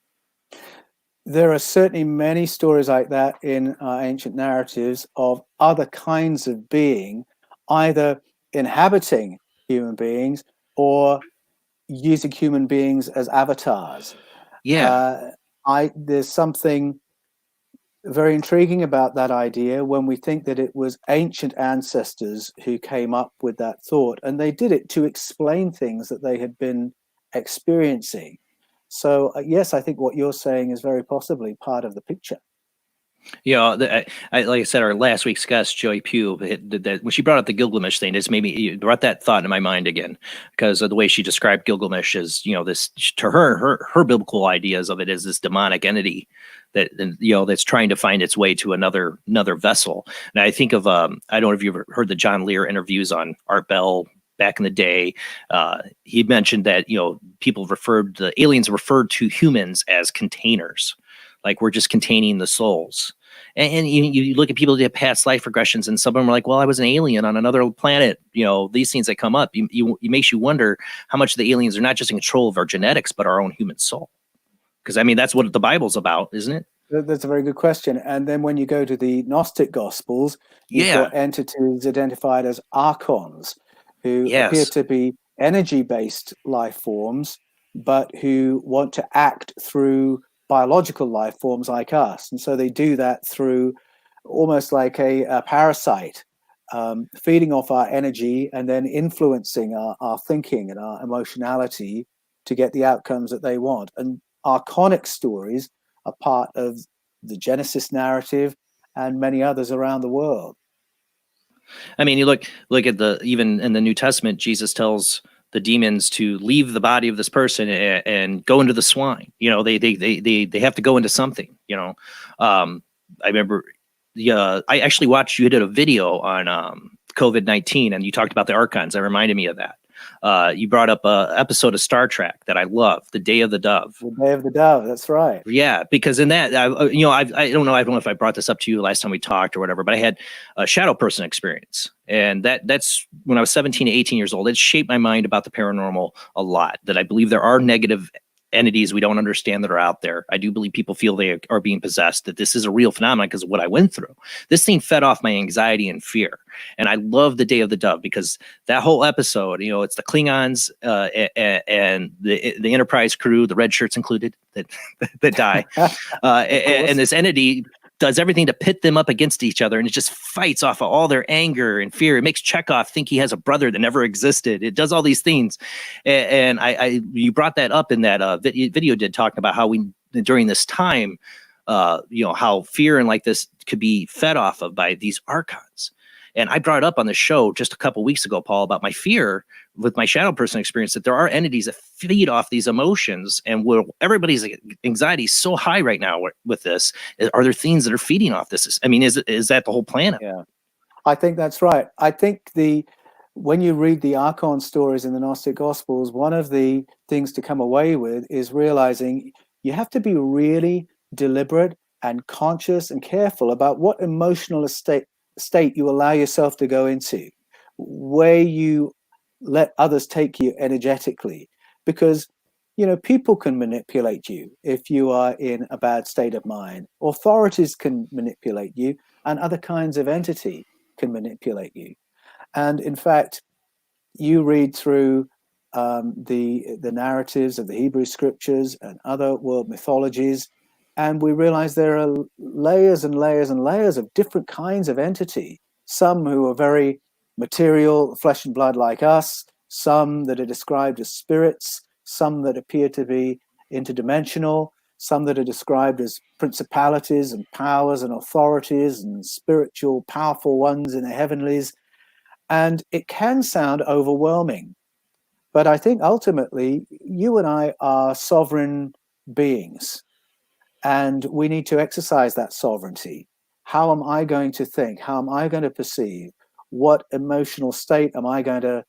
[SPEAKER 12] There are certainly many stories like that in ancient narratives of other kinds of being, either inhabiting human beings or using human beings as avatars.
[SPEAKER 1] Yeah.
[SPEAKER 12] There's something very intriguing about that idea when we think that it was ancient ancestors who came up with that thought, and they did it to explain things that they had been experiencing. So, yes, I think what you're saying is very possibly part of the picture.
[SPEAKER 1] Like I said, our last week's guest, Joy Pugh, when she brought up the Gilgamesh thing, it brought that thought into my mind again, because of the way she described Gilgamesh as, this, to her biblical ideas of it as this demonic entity that, that's trying to find its way to another vessel. And I think of, I don't know if you've ever heard the John Lear interviews on Art Bell back in the day. He mentioned that, the aliens referred to humans as containers, like we're just containing the souls. And you look at people that have past life regressions, and some of them are like, well, I was an alien on another planet. These things that come up, it makes you wonder how much the aliens are not just in control of our genetics, but our own human soul. Because that's what the Bible's about, isn't it?
[SPEAKER 12] That's a very good question. And then when you go to the Gnostic Gospels, you've got entities identified as archons, who appear to be energy-based life forms, but who want to act through biological life forms like us. And so they do that through almost like a parasite, feeding off our energy and then influencing our thinking and our emotionality to get the outcomes that they want. And archonic stories are part of the Genesis narrative and many others around the world.
[SPEAKER 1] You look at even in the New Testament, Jesus tells the demons to leave the body of this person and go into the swine. They have to go into something. I remember I actually watched, you did a video on COVID-19, and you talked about the archons. That reminded me of that. You brought up an episode of Star Trek that I love, The Day of the Dove.
[SPEAKER 12] The Day of the Dove, that's right.
[SPEAKER 1] Yeah, because in that, I don't know if I brought this up to you last time we talked or whatever, but I had a shadow person experience. And that's when I was 17 to 18 years old. It shaped my mind about the paranormal a lot, that I believe there are negative entities we don't understand that are out there. I do believe people feel they are being possessed, that this is a real phenomenon because of what I went through. This thing fed off my anxiety and fear. And I love the Day of the Dove because that whole episode, it's the Klingons and the Enterprise crew, the red shirts included, that die. And this entity does everything to pit them up against each other, and it just fights off of all their anger and fear. It makes Chekhov think he has a brother that never existed. It does all these things, and you brought that up in that video did talking about how we during this time, how fear and like this could be fed off of by these archons. And I brought up on the show just a couple weeks ago, Paul, about my fear with my shadow person experience, that there are entities that feed off these emotions, and everybody's anxiety is so high right now with this. Are there things that are feeding off this? I mean, is that the whole planet?
[SPEAKER 12] Yeah, I think that's right. I think when you read the Archon stories in the Gnostic Gospels, one of the things to come away with is realizing you have to be really deliberate and conscious and careful about what emotional state you allow yourself to go into, where you let others take you energetically, because people can manipulate you if you are in a bad state of mind. Authorities can manipulate you, and other kinds of entity can manipulate you. And in fact, you read through the narratives of the Hebrew scriptures and other world mythologies, and we realize there are layers and layers and layers of different kinds of entity. Some who are very material, flesh and blood like us, some that are described as spirits, some that appear to be interdimensional, some that are described as principalities and powers and authorities and spiritual, powerful ones in the heavenlies. And it can sound overwhelming. But I think ultimately, you and I are sovereign beings. And we need to exercise that sovereignty. How am I going to think? How am I going to perceive? What emotional state am I going to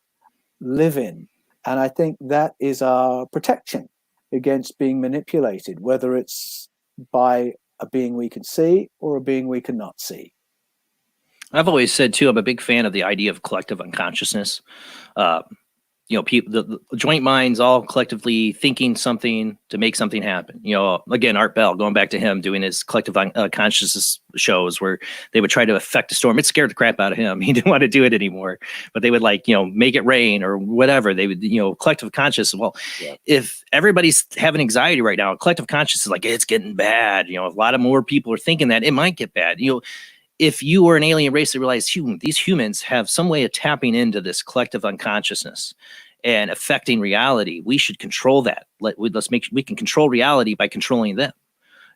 [SPEAKER 12] live in? And I think that is our protection against being manipulated, whether it's by a being we can see or a being we cannot see.
[SPEAKER 1] I've always said, too, I'm a big fan of the idea of collective unconsciousness. People, the joint minds all collectively thinking something to make something happen. Again, Art Bell, going back to him doing his collective consciousness shows where they would try to affect a storm. It scared the crap out of him. He didn't want to do it anymore, but they would make it rain or whatever. They would, collective consciousness. Well, if everybody's having anxiety right now, collective consciousness is like, it's getting bad. A lot of more people are thinking that it might get bad. If you were an alien race that realized these humans have some way of tapping into this collective unconsciousness and affecting reality, we should control that. We can control reality by controlling them,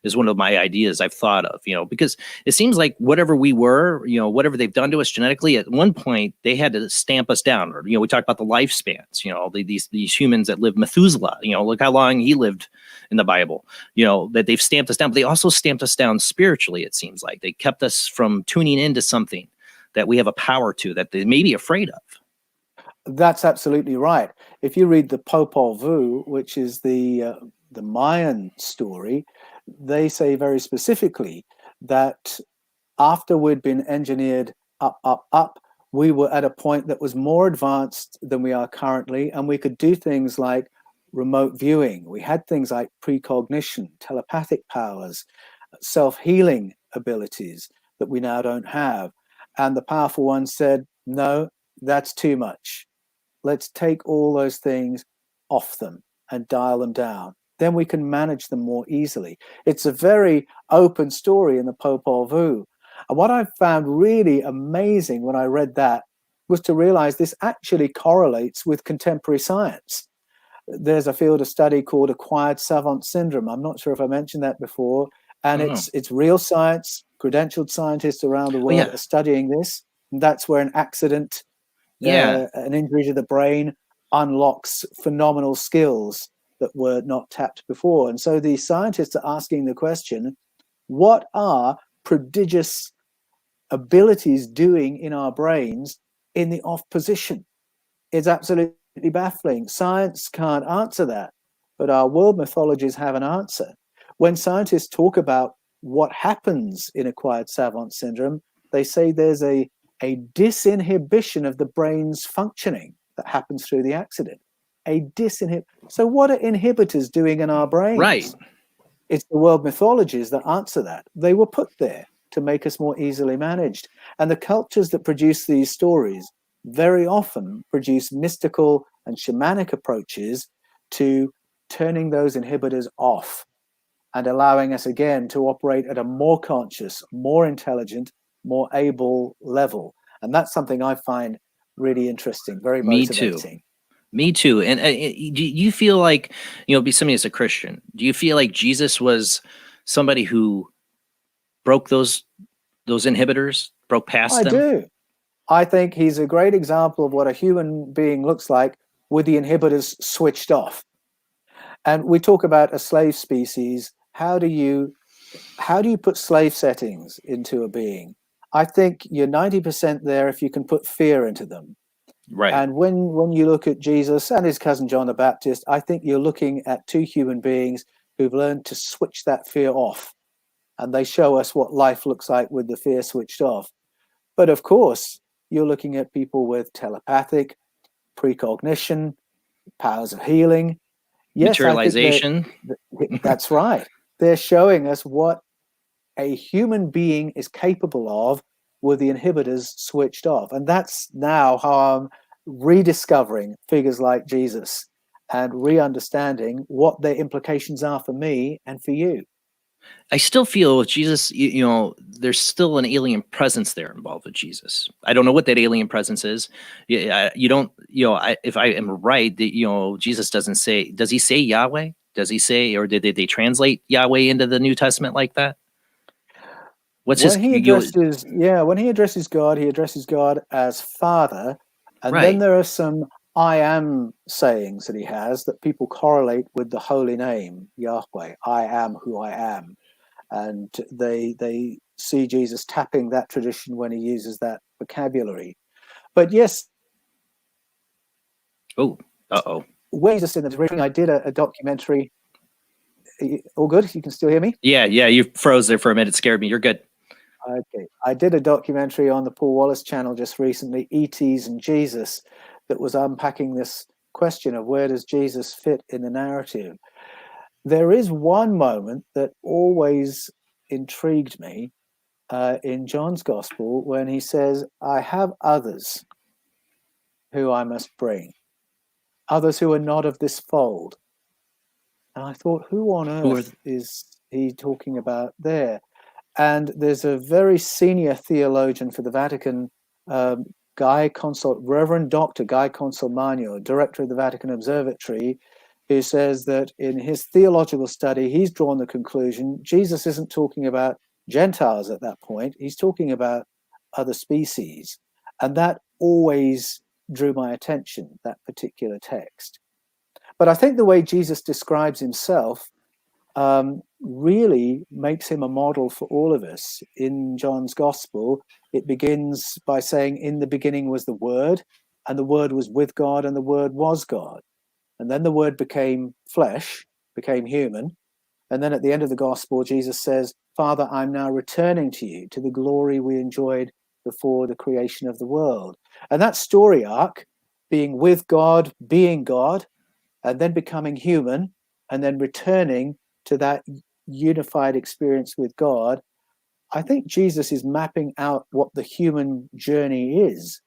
[SPEAKER 1] is one of my ideas I've thought of, because it seems like whatever we were, whatever they've done to us genetically, at one point they had to stamp us down. Or, we talk about the lifespans, these humans that live Methuselah, look how long he lived in the Bible, that they've stamped us down, but they also stamped us down spiritually. It seems like they kept us from tuning into something that we have a power to, that they may be afraid of.
[SPEAKER 12] That's absolutely right. If you read the Popol Vuh, which is the Mayan story, they say very specifically that after we'd been engineered up, we were at a point that was more advanced than we are currently, and we could do things like remote viewing. We had things like precognition, telepathic powers, self-healing abilities that we now don't have. And the powerful ones said, no, that's too much. Let's take all those things off them and dial them down. Then we can manage them more easily. It's a very open story in the Popol Vuh. And what I found really amazing when I read that was to realize this actually correlates with contemporary science. There's a field of study called acquired savant syndrome. I'm not sure if I mentioned that before. And it's real science. Credentialed scientists around the world are studying this. And that's where an accident, an injury to the brain unlocks phenomenal skills that were not tapped before. And so the scientists are asking the question, what are prodigious abilities doing in our brains in the off position? It's absolutely baffling. Science can't answer that, but our world mythologies have an answer. When scientists talk about what happens in acquired savant syndrome, they say there's a disinhibition of the brain's functioning that happens through the accident. a disinhibit. So what are inhibitors doing in our brains?
[SPEAKER 1] Right.
[SPEAKER 12] It's the world mythologies that answer that. They were put there to make us more easily managed. And the cultures that produce these stories very often produce mystical and shamanic approaches to turning those inhibitors off and allowing us again to operate at a more conscious, more intelligent, more able level. And that's something I find really interesting, very motivating.
[SPEAKER 1] Me too. And do you feel like, be somebody as a Christian, do you feel like Jesus was somebody who broke those inhibitors, broke past
[SPEAKER 12] I
[SPEAKER 1] them?
[SPEAKER 12] do. I think he's a great example of what a human being looks like with the inhibitors switched off. And we talk about a slave species. How do you put slave settings into a being? I think you're 90% there if you can put fear into them.
[SPEAKER 1] Right.
[SPEAKER 12] And when you look at Jesus and his cousin John the Baptist, I think you're looking at two human beings who've learned to switch that fear off. And they show us what life looks like with the fear switched off. But of course, you're looking at people with telepathic, precognition, powers of healing. Yes,
[SPEAKER 1] materialization.
[SPEAKER 12] That's right. They're showing us what a human being is capable of with the inhibitors switched off. And that's now how I'm rediscovering figures like Jesus and re-understanding what their implications are for me and for you.
[SPEAKER 1] I still feel with Jesus, there's still an alien presence there involved with Jesus. I don't know what that alien presence is. You don't, if I am right, that, Jesus doesn't say, does he say Yahweh? Does he say, or did they translate Yahweh into the New Testament like that?
[SPEAKER 12] When he addresses God, he addresses God as Father. And then there are some I am sayings that he has that people correlate with the holy name, Yahweh. I am who I am. And they see Jesus tapping that tradition when he uses that vocabulary. But yes.
[SPEAKER 1] Oh, uh-oh.
[SPEAKER 12] When Jesus in the original, I did a documentary. All good? You can still hear me?
[SPEAKER 1] Yeah, you froze there for a minute. Scared me. You're good.
[SPEAKER 12] Okay. I did a documentary on the Paul Wallis channel just recently, ETs and Jesus, that was unpacking this question of where does Jesus fit in the narrative. There is one moment that always intrigued me in John's Gospel when he says, I have others who I must bring, others who are not of this fold. And I thought, who on earth is he talking about there? And there's a very senior theologian for the Vatican, Reverend Dr. Guy Consolmagno, director of the Vatican Observatory, who says that in his theological study, he's drawn the conclusion Jesus isn't talking about Gentiles at that point. He's talking about other species. And that always drew my attention, that particular text. But I think the way Jesus describes himself really makes him a model for all of us. In John's Gospel, it begins by saying, in the beginning was the Word, and the Word was with God, and the Word was God. And then the Word became flesh, became human. And then at the end of the Gospel, Jesus says, Father, I'm now returning to you, to the glory we enjoyed before the creation of the world. And that story arc, being with God, being God, and then becoming human, and then returning to that unified experience with God, I think Jesus is mapping out what the human journey is,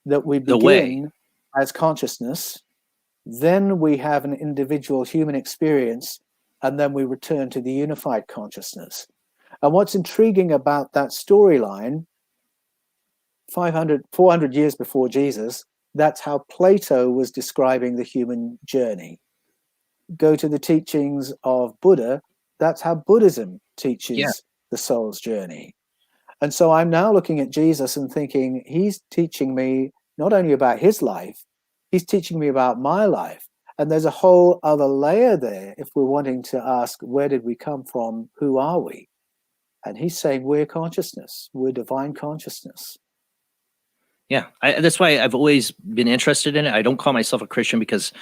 [SPEAKER 12] that we begin as consciousness, then we have an individual human experience, and then we return to the unified consciousness. And what's intriguing about that storyline, 400 years before Jesus, that's how Plato was describing the human journey. Go to the teachings of Buddha, that's how Buddhism teaches the soul's journey. And so I'm now looking at Jesus and thinking, he's teaching me not only about his life, he's teaching me about my life. And there's a whole other layer there if we're wanting to ask, where did we come from? Who are we? And he's saying we're consciousness, we're divine consciousness.
[SPEAKER 1] Yeah, that's why I've always been interested in it. I don't call myself a Christian because,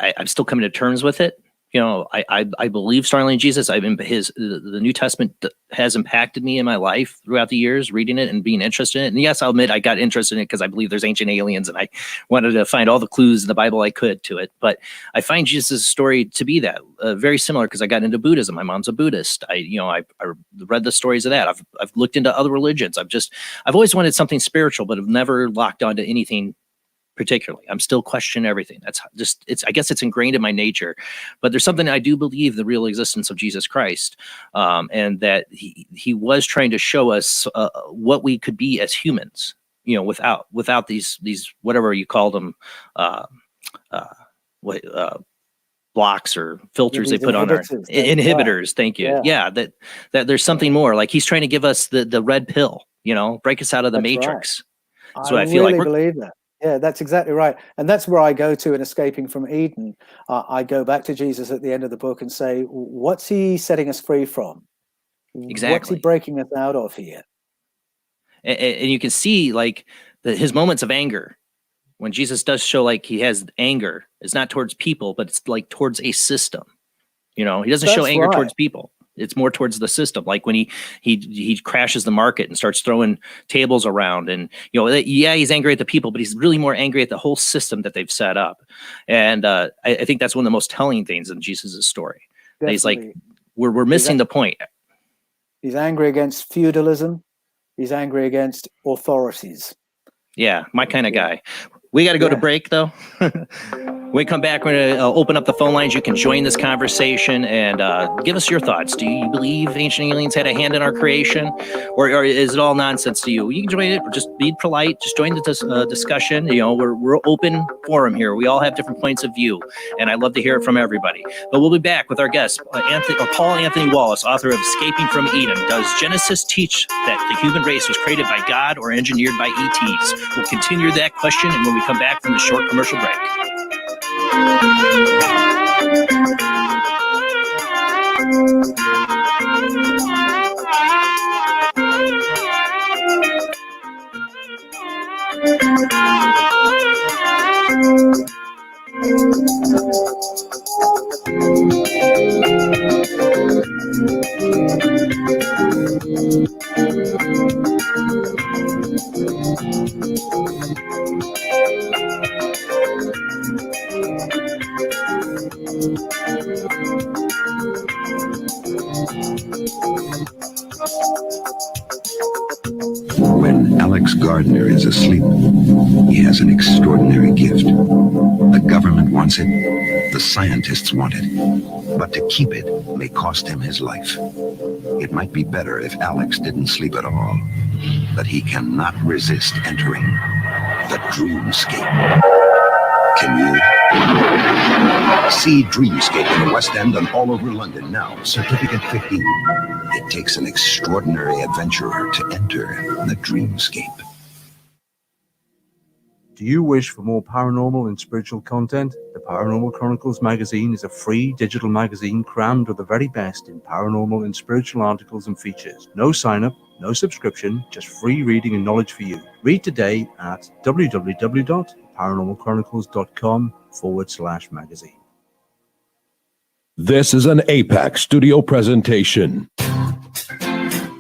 [SPEAKER 1] I'm still coming to terms with it. I believe strongly in Jesus. The New Testament has impacted me in my life throughout the years, reading it and being interested in it. And yes, I'll admit I got interested in it because I believe there's ancient aliens, and I wanted to find all the clues in the Bible I could to it. But I find Jesus' story to be that very similar because I got into Buddhism. My mom's a Buddhist. I read the stories of that. I've looked into other religions. I've always wanted something spiritual, but have never locked onto anything particularly. I'm still questioning everything. I guess it's ingrained in my nature, but there's something I do believe, the real existence of Jesus Christ, and that he was trying to show us what we could be as humans, without these whatever you call them, blocks or filters they put on our inhibitors. Thank you. Yeah, that there's something more. Like he's trying to give us the red pill, break us out of the matrix.
[SPEAKER 12] Right.
[SPEAKER 1] So I
[SPEAKER 12] feel
[SPEAKER 1] really
[SPEAKER 12] believe that. Yeah, that's exactly right. And that's where I go to in Escaping from Eden. I go back to Jesus at the end of the book and say, what's he setting us free from?
[SPEAKER 1] Exactly.
[SPEAKER 12] What's he breaking us out of here?
[SPEAKER 1] And you can see his moments of anger. When Jesus does show he has anger, it's not towards people, but it's towards a system. He doesn't show anger towards people. It's more towards the system. Like when he crashes the market and starts throwing tables around, and he's angry at the people, but he's really more angry at the whole system that they've set up. And I think that's one of the most telling things in Jesus' story. He's like, we're missing the point.
[SPEAKER 12] He's angry against feudalism. He's angry against authorities.
[SPEAKER 1] Yeah, my kind of guy. We got to go to break, though. When we come back, we're going to open up the phone lines. You can join this conversation and give us your thoughts. Do you believe ancient aliens had a hand in our creation, or is it all nonsense to you? You can join it. Just be polite. Just join the discussion. We're open forum here. We all have different points of view, and I love to hear it from everybody. But we'll be back with our guest, Paul Anthony Wallis, author of Escaping from Eden. Does Genesis teach that the human race was created by God or engineered by ETs? We'll continue that question when we come back from the short commercial break.
[SPEAKER 5] When Alex Gardner is asleep, he has an extraordinary gift. The government wants it, the scientists want it, but to keep it may cost him his life. It might be better if Alex didn't sleep at all, but he cannot resist entering the dreamscape. Can you? See Dreamscape in the West End and all over London now. Certificate 15. It takes an extraordinary adventurer to enter the dreamscape.
[SPEAKER 13] Do you wish for more paranormal and spiritual content? The Paranormal Chronicles magazine is a free digital magazine crammed with the very best in paranormal and spiritual articles and features. No sign-up, no subscription, just free reading and knowledge for you. Read today at www.paranormalchronicles.com/magazine.
[SPEAKER 14] This is an APAC studio presentation.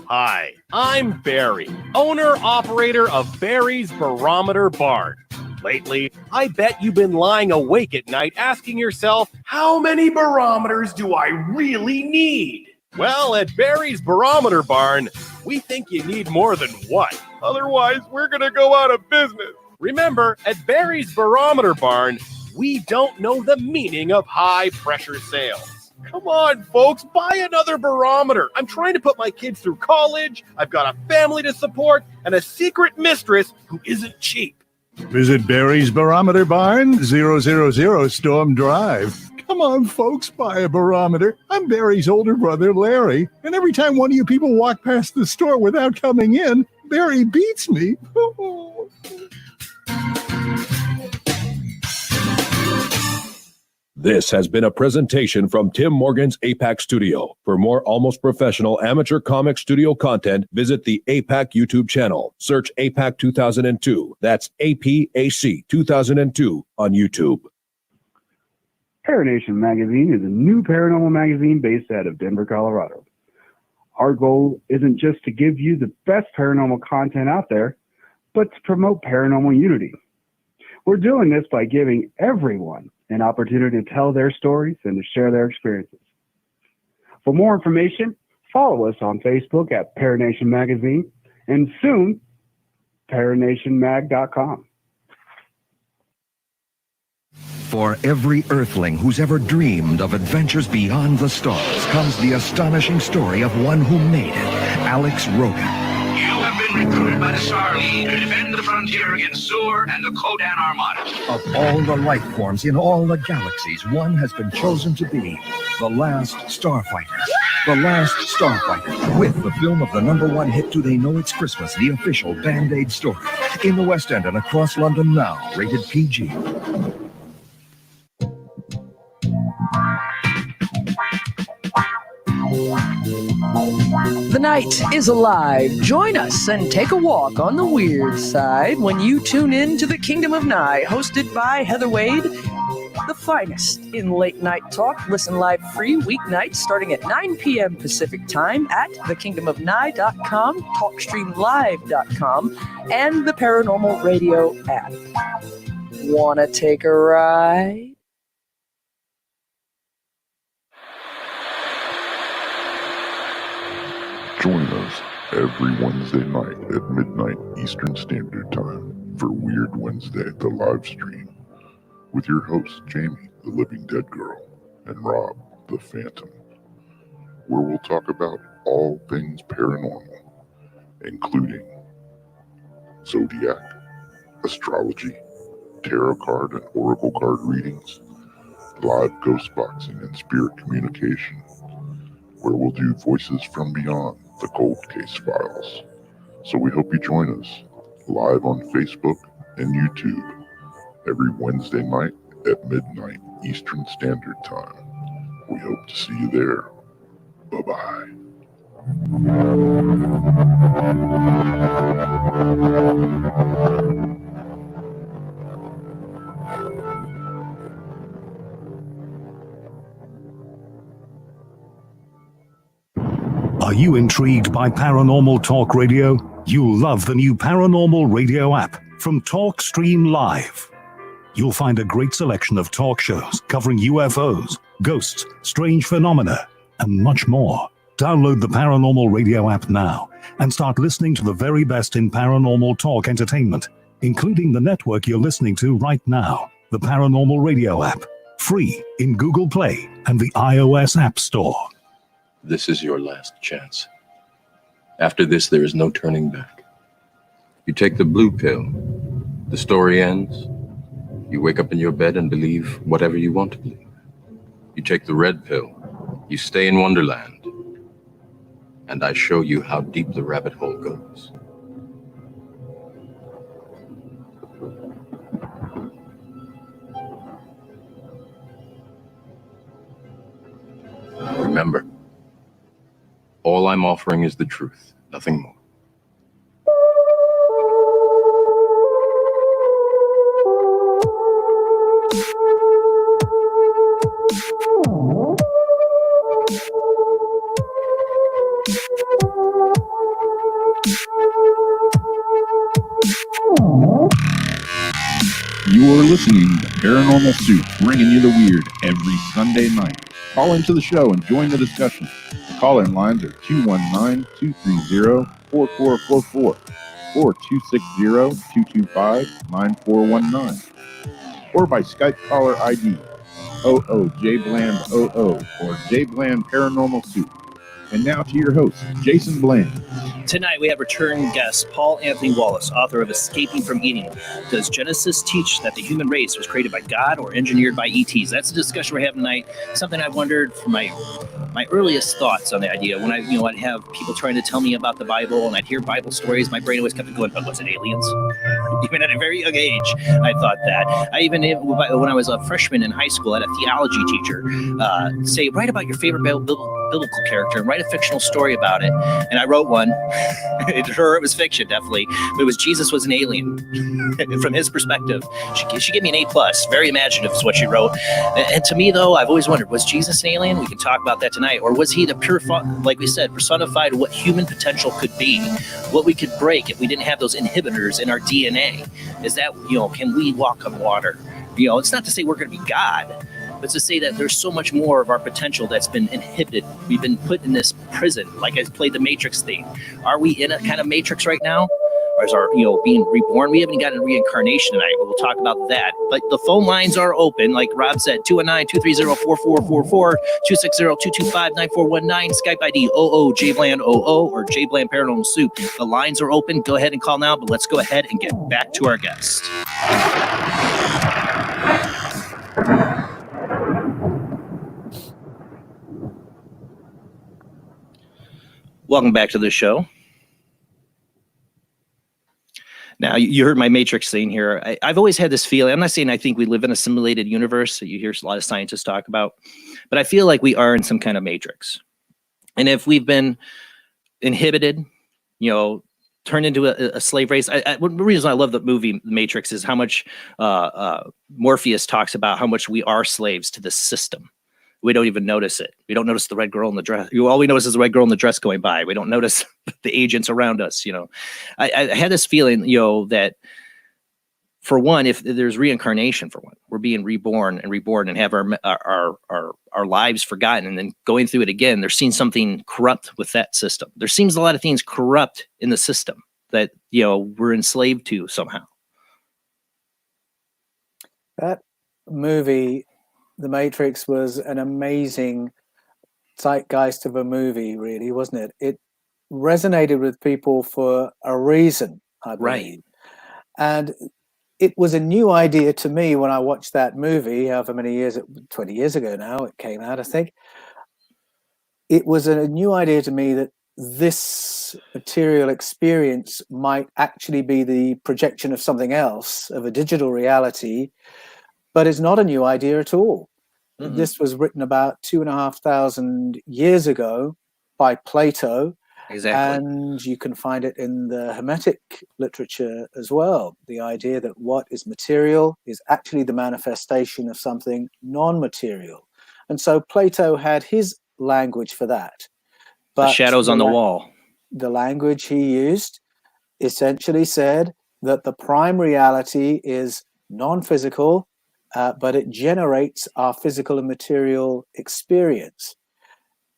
[SPEAKER 15] Hi, I'm Barry, owner-operator of Barry's Barometer Barn. Lately, I bet you've been lying awake at night asking yourself, how many barometers do I really need? Well, at Barry's Barometer Barn, we think you need more than one. Otherwise, we're going to go out of business. Remember, at Barry's Barometer Barn, we don't know the meaning of high-pressure sales. Come on, folks, buy another barometer. I'm trying to put my kids through college. I've got a family to support and a secret mistress who isn't cheap.
[SPEAKER 16] Visit Barry's Barometer Barn, 000 Storm Drive. Come on, folks, buy a barometer. I'm Barry's older brother, Larry, and every time one of you people walk past the store without coming in, Barry beats me.
[SPEAKER 14] This has been a presentation from Tim Morgan's APAC Studio. For more almost professional amateur comic studio content, visit the APAC YouTube channel. Search APAC 2002. That's APAC 2002 on YouTube.
[SPEAKER 17] Paranation Magazine is a new paranormal magazine based out of Denver, Colorado. Our goal isn't just to give you the best paranormal content out there, but to promote paranormal unity. We're doing this by giving everyone an opportunity to tell their stories and to share their experiences. For more information, follow us on Facebook at Paranation Magazine and soon, paranationmag.com.
[SPEAKER 18] For every earthling who's ever dreamed of adventures beyond the stars comes the astonishing story of one who made it, Alex Rogan.
[SPEAKER 19] You have been recruited by the Star League to defend the frontier against Sur and the Kodan Armada.
[SPEAKER 18] Of all the life forms in all the galaxies, one has been chosen to be the last starfighter. The Last Starfighter, with the film of the #1 hit Do They Know It's Christmas, the official Band-Aid story. In the West End and across London now, rated PG.
[SPEAKER 9] The night is alive. Join us and take a walk on the weird side when you tune in to the Kingdom of Nye, hosted by Heather Wade, the finest in late night talk. Listen live free weeknights starting at 9 p.m. Pacific time at thekingdomofnye.com, talkstreamlive.com, and the Paranormal Radio app. Wanna take a ride?
[SPEAKER 4] Join us every Wednesday night at midnight Eastern Standard Time for Weird Wednesday, the live stream, with your hosts Jamie, the Living Dead Girl, and Rob, the Phantom, where we'll talk about all things paranormal, including zodiac, astrology, tarot card and oracle card readings, live ghost boxing and spirit communication, where we'll do Voices from Beyond, the Cold Case Files. So we hope you join us live on Facebook and YouTube every Wednesday night at midnight Eastern Standard Time. We hope to see you there. Bye-bye.
[SPEAKER 20] Are you intrigued by Paranormal Talk Radio? You'll love the new Paranormal Radio app from Talkstream Live. You'll find a great selection of talk shows covering UFOs, ghosts, strange phenomena, and much more. Download the Paranormal Radio app now and start listening to the very best in paranormal talk entertainment, including the network you're listening to right now, the Paranormal Radio app, free in Google Play and the iOS App Store.
[SPEAKER 21] This is your last chance. After this, there is no turning back. You take the blue pill, the story ends. You wake up in your bed and believe whatever you want to believe. You take the red pill, you stay in Wonderland, and I show you how deep the rabbit hole goes. Remember, all I'm offering is the truth, nothing more.
[SPEAKER 3] You are listening to Paranormal Soup, bringing you the weird every Sunday night. Call into the show and join the discussion. The call-in lines are 219-230-4444 or 260-225-9419, or by Skype caller ID OOJBlandOO or JBland Paranormal Soup. And now to your host, Jason Bland.
[SPEAKER 1] Tonight we have return guest Paul Anthony Wallis, author of Escaping from Eden. Does Genesis teach that the human race was created by God or engineered by ETs? That's the discussion we're having tonight. Something I've wondered from my earliest thoughts on the idea. When I'd have people trying to tell me about the Bible and I'd hear Bible stories, my brain always kept going, but was it aliens? Even at a very young age, I thought that. When I was a freshman in high school, I had a theology teacher say, write about your favorite biblical character and write a fictional story about it. And I wrote one. It was fiction, definitely. But it was Jesus was an alien. From his perspective, she gave me an A+. Very imaginative is what she wrote. And to me, though, I've always wondered, was Jesus an alien? We can talk about that tonight. Or was he the pure, like we said, personified what human potential could be, what we could break if we didn't have those inhibitors in our DNA? Is that, can we walk on water? It's not to say we're going to be God, but to say that there's so much more of our potential that's been inhibited. We've been put in this prison, like I played the Matrix theme. Are we in a kind of Matrix right now? Or is our, being reborn? We haven't gotten reincarnation tonight, but we'll talk about that. But the phone lines are open, like Rob said, 219-230-4444, 260-225-9419, Skype ID OOJBlandOO or JBland Paranormal Soup. The lines are open. Go ahead and call now, but let's go ahead and get back to our guest. Welcome back to the show. Now, you heard my Matrix thing here. I've always had this feeling. I'm not saying I think we live in a simulated universe that you hear a lot of scientists talk about, but I feel like we are in some kind of Matrix. And if we've been inhibited, turned into a slave race. The reason I love the movie Matrix is how much Morpheus talks about how much we are slaves to the system. We don't even notice it. We don't notice the red girl in the dress. All we notice is the red girl in the dress going by. We don't notice the agents around us. I had this feeling, that for one, if there's reincarnation, for one, we're being reborn and have our lives forgotten, and then going through it again. They're seeing something corrupt with that system. There seems a lot of things corrupt in the system that we're enslaved to somehow.
[SPEAKER 12] That movie, The Matrix, was an amazing zeitgeist of a movie, really, wasn't it? It resonated with people for a reason, I believe. Right. And it was a new idea to me when I watched that movie, however many years, 20 years ago now it came out, I think. It was a new idea to me that this material experience might actually be the projection of something else, of a digital reality, but it's not a new idea at all. Mm-hmm. This was written about 2,500 years ago by Plato. Exactly. And you can find it in the Hermetic literature as well. The idea that what is material is actually the manifestation of something non-material. And so Plato had his language for that. But
[SPEAKER 1] the shadows on the wall.
[SPEAKER 12] The language he used essentially said that the prime reality is non-physical, but it generates our physical and material experience.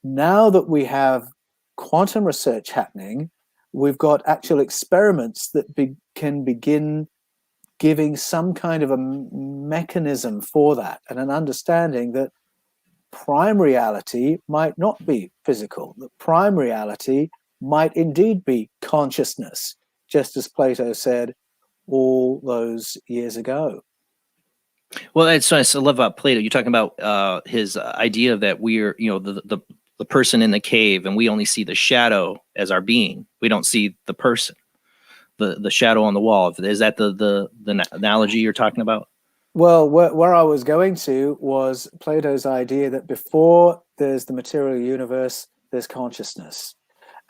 [SPEAKER 12] Now that we have quantum research happening, we've got actual experiments that can begin giving some kind of a mechanism for that, and an understanding that prime reality might not be physical, that prime reality might indeed be consciousness, just as Plato said all those years ago.
[SPEAKER 1] Well, that's what I love about Plato. You're talking about his idea that we're, the person in the cave, and we only see the shadow as our being. We don't see the person, the shadow on the wall. Is that the analogy you're talking about?
[SPEAKER 12] Well, where I was going to was Plato's idea that before there's the material universe, there's consciousness.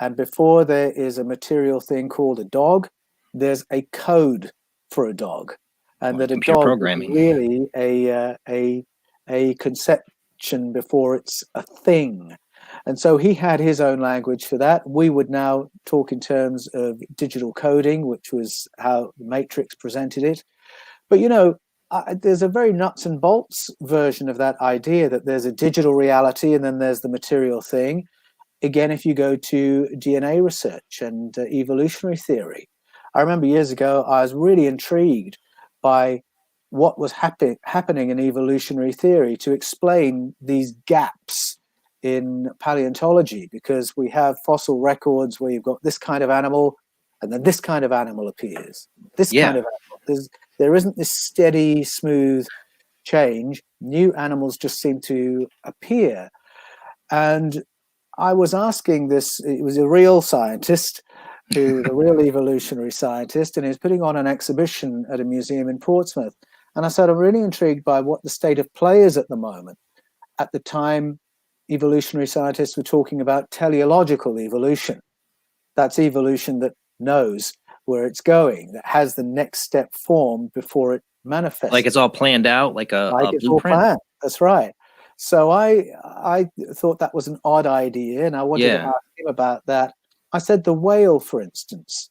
[SPEAKER 12] And before there is a material thing called a dog, there's a code for a dog. And that a dog programming. Is really a conception before it's a thing. And so he had his own language for that. We would now talk in terms of digital coding, which was how the Matrix presented it. But, there's a very nuts and bolts version of that idea that there's a digital reality and then there's the material thing. Again, if you go to DNA research and evolutionary theory, I remember years ago, I was really intrigued by what was happening in evolutionary theory to explain these gaps in paleontology, because we have fossil records where you've got this kind of animal and then this kind of animal appears. This kind of animal. There isn't this steady, smooth change. New animals just seem to appear. And I was asking this, it was a real scientist, a real evolutionary scientist, and he was putting on an exhibition at a museum in Portsmouth. And I said, I'm really intrigued by what the state of play is at the moment. At the time, evolutionary scientists were talking about teleological evolution. That's evolution that knows where it's going, that has the next step formed before it manifests.
[SPEAKER 1] Like it's all planned out, like a
[SPEAKER 12] It's
[SPEAKER 1] blueprint.
[SPEAKER 12] all planned. That's right. So I thought that was an odd idea, and I wanted to ask him about that. I said the whale, for instance.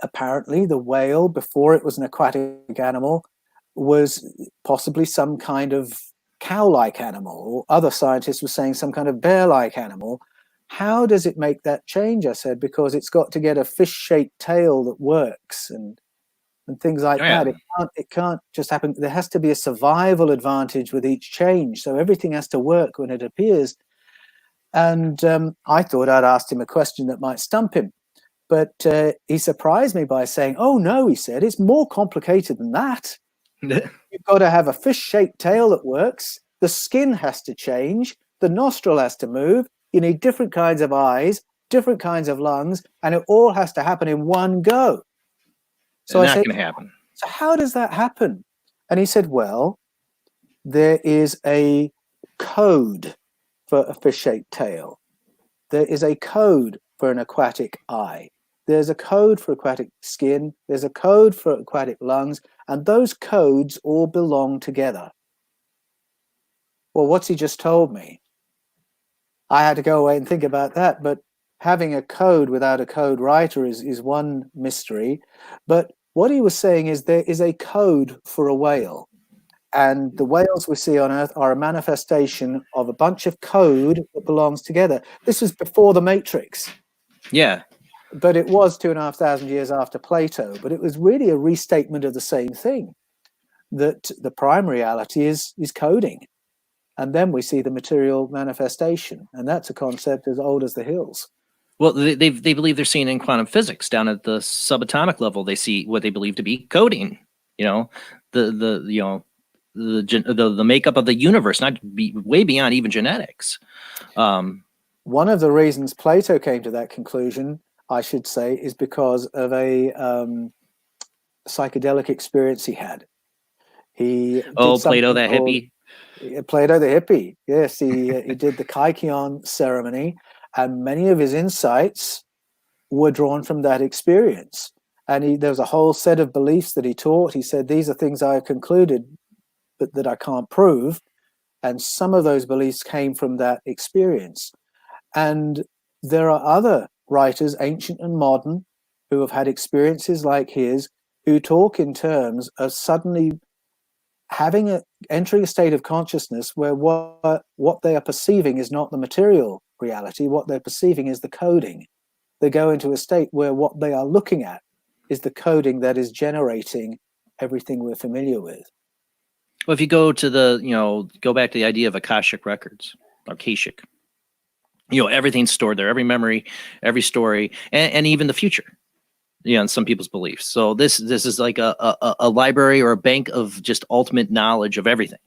[SPEAKER 12] Apparently, the whale, before it was an aquatic animal, was possibly some kind of cow-like animal, or other scientists were saying some kind of bear-like animal. How does it make that change? I said, because it's got to get a fish-shaped tail that works and things like that. It can't just happen. There has to be a survival advantage with each change. So everything has to work when it appears. And I thought I'd asked him a question that might stump him. But he surprised me by saying, oh, no, he said, it's more complicated than that. You've got to have a fish-shaped tail that works. The skin has to change. The nostril has to move. You need different kinds of eyes, different kinds of lungs, and it all has to happen in one go. So
[SPEAKER 1] It's
[SPEAKER 12] I
[SPEAKER 1] not
[SPEAKER 12] said,
[SPEAKER 1] going to happen.
[SPEAKER 12] so how does that happen? And he said, well, there is a code for a fish-shaped tail. There is a code for an aquatic eye. There's a code for aquatic skin. There's a code for aquatic lungs. And those codes all belong together. Well, what's he just told me? I had to go away and think about that. But having a code without a code writer is one mystery. But what he was saying is there is a code for a whale. And the whales we see on Earth are a manifestation of a bunch of code that belongs together. This was before the Matrix.
[SPEAKER 1] Yeah.
[SPEAKER 12] But it was 2,500 years after Plato. But it was really a restatement of the same thing, that the prime reality is coding. And then we see the material manifestation. And that's a concept as old as the hills.
[SPEAKER 1] Well, they believe they're seeing in quantum physics down at the subatomic level. They see what they believe to be coding. You know, the makeup of the universe, way beyond even genetics.
[SPEAKER 12] One of the reasons Plato came to that conclusion, I should say, is because of a psychedelic experience he had.
[SPEAKER 1] Plato, that hippie.
[SPEAKER 12] Plato the hippie. Yes, he did the Kaikion ceremony, and many of his insights were drawn from that experience. And there was a whole set of beliefs that he taught. He said, these are things I have concluded, but that I can't prove. And some of those beliefs came from that experience. And there are other writers, ancient and modern, who have had experiences like his, who talk in terms of suddenly entering a state of consciousness where what they are perceiving is not the material reality. What they're perceiving is the coding. They go into a state where what they are looking at is the coding that is generating everything we're familiar with.
[SPEAKER 1] Well, if you go to go back to the idea of Akashic records, Akashic, everything's stored there, every memory, every story, and even the future, in some people's beliefs. So this is like a library or a bank of just ultimate knowledge of everything.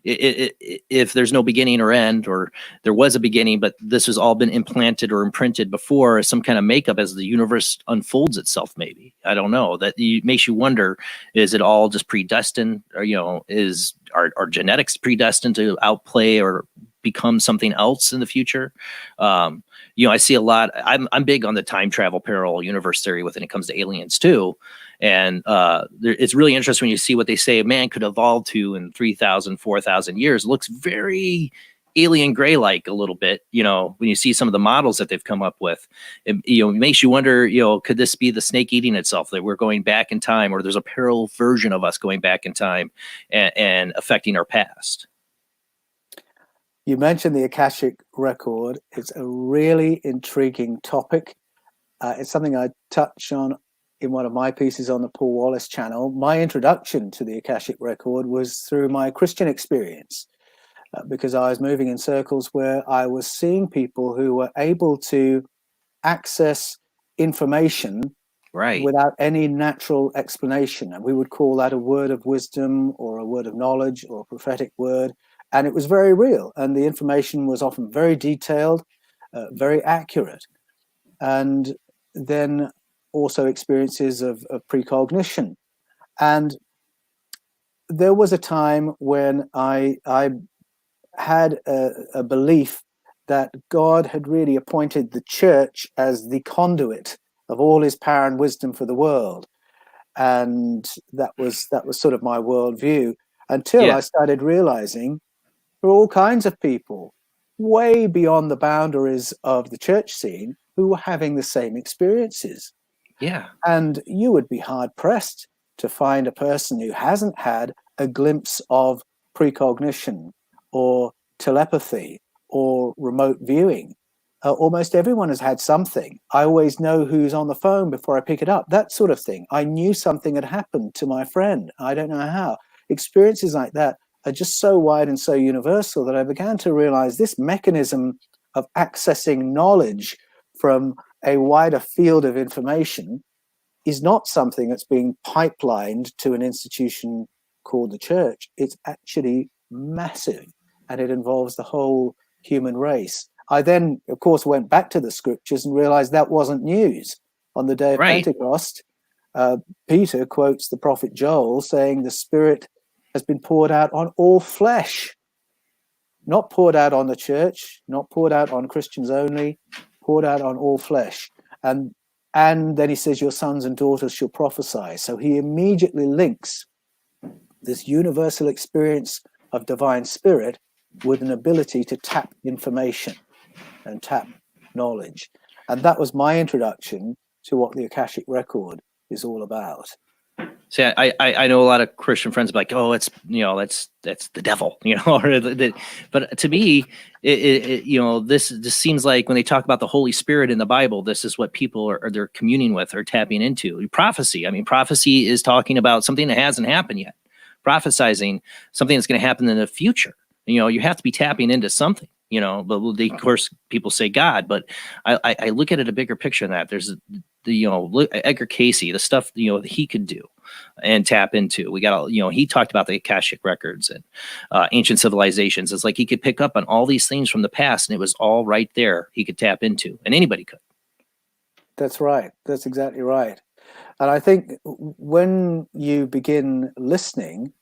[SPEAKER 1] If there's no beginning or end, or there was a beginning, but this has all been implanted or imprinted before as some kind of makeup as the universe unfolds itself, maybe. I don't know. That makes you wonder, is it all just predestined? Or, is our genetics predestined to outplay or become something else in the future? I see a lot. I'm big on the time travel parallel universe theory when it comes to aliens too. And it's really interesting when you see what they say man could evolve to in 3,000, 4,000 years. It looks very alien gray-like a little bit, when you see some of the models that they've come up with. It makes you wonder, could this be the snake eating itself, that we're going back in time, or there's a parallel version of us going back in time and affecting our past?
[SPEAKER 12] You mentioned the Akashic record. It's a really intriguing topic. It's something I touch on in one of my pieces on the Paul Wallis channel. My introduction to the Akashic record was through my Christian experience, because I was moving in circles where I was seeing people who were able to access information without any natural explanation. And we would call that a word of wisdom or a word of knowledge or a prophetic word. And it was very real. And the information was often very detailed, very accurate. And then also experiences of precognition. And there was a time when I had a belief that God had really appointed the church as the conduit of all his power and wisdom for the world. And that was sort of my worldview, until I started realizing there are all kinds of people way beyond the boundaries of the church scene who were having the same experiences.
[SPEAKER 1] Yeah.
[SPEAKER 12] And you would be hard pressed to find a person who hasn't had a glimpse of precognition or telepathy or remote viewing. Almost everyone has had something. I always know who's on the phone before I pick it up, that sort of thing. I knew something had happened to my friend. I don't know how. Experiences like that are just so wide and so universal that I began to realize this mechanism of accessing knowledge from a wider field of information is not something that's being pipelined to an institution called the church. It's actually massive, and it involves the whole human race. I then, of course, went back to the scriptures and realized that wasn't news. On the day of Pentecost, Peter quotes the prophet Joel saying the Spirit has been poured out on all flesh, not poured out on the church, not poured out on Christians only, poured out on all flesh. And then he says, your sons and daughters shall prophesy. So he immediately links this universal experience of divine spirit with an ability to tap information and tap knowledge. And that was my introduction to what the Akashic record is all about.
[SPEAKER 1] See, I know a lot of Christian friends like, oh, it's, that's the devil, but to me, this seems like when they talk about the Holy Spirit in the Bible, this is what people they're communing with or tapping into. Prophecy. I mean, prophecy is talking about something that hasn't happened yet. Prophesizing something that's going to happen in the future. You have to be tapping into something. But of course people say God, but I look at it a bigger picture than that. There's Edgar Cayce, the stuff that he could do and tap into. We got he talked about the Akashic records and ancient civilizations. It's like he could pick up on all these things from the past, and it was all right there. He could tap into, and anybody could.
[SPEAKER 12] That's right. That's exactly right. And I think when you begin listening,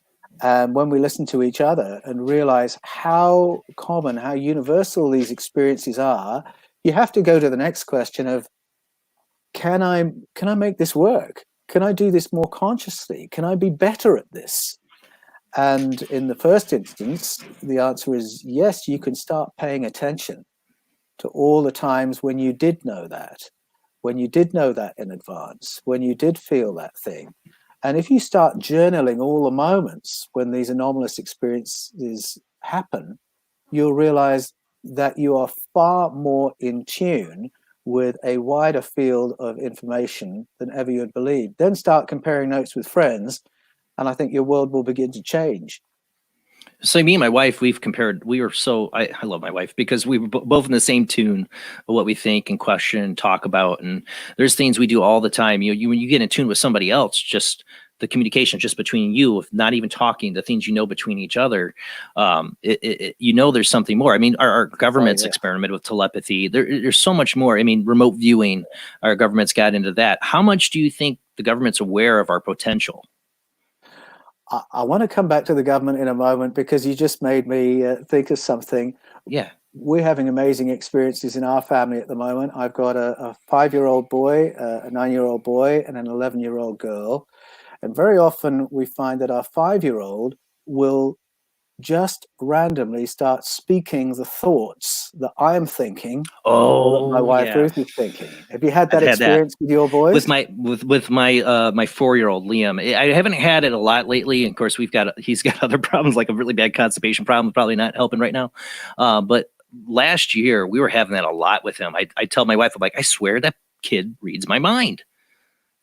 [SPEAKER 12] when we listen to each other and realize how common, how universal these experiences are, you have to go to the next question of, can I make this work? Can I do this more consciously? Can I be better at this? And in the first instance, the answer is yes, you can start paying attention to all the times when you did know that, when you did know that in advance, when you did feel that thing. And if you start journaling all the moments when these anomalous experiences happen, you'll realize that you are far more in tune with a wider field of information than ever you'd believe. Then start comparing notes with friends, and I think your world will begin to change.
[SPEAKER 1] So me and my wife, we've compared. I love my wife because we were both in the same tune of what we think and question and talk about. And there's things we do all the time. When you get in tune with somebody else, just the communication just between you, not even talking, the things between each other, there's something more. I mean, our government's experimented with telepathy. There's so much more. I mean, remote viewing, our government's got into that. How much do you think the government's aware of our potential?
[SPEAKER 12] I want to come back to the government in a moment because you just made me think of something.
[SPEAKER 1] Yeah.
[SPEAKER 12] We're having amazing experiences in our family at the moment. I've got a 5-year-old boy, a 9-year-old boy, and an 11-year-old girl. And very often we find that our 5-year-old will just randomly start speaking the thoughts that I'm thinking, or that my wife Ruth is thinking. Have you had that experience with your boys?
[SPEAKER 1] With my 4-year-old Liam, I haven't had it a lot lately. And of course, he's got other problems, like a really bad constipation problem, probably not helping right now. But last year we were having that a lot with him. I tell my wife, I'm like, I swear that kid reads my mind.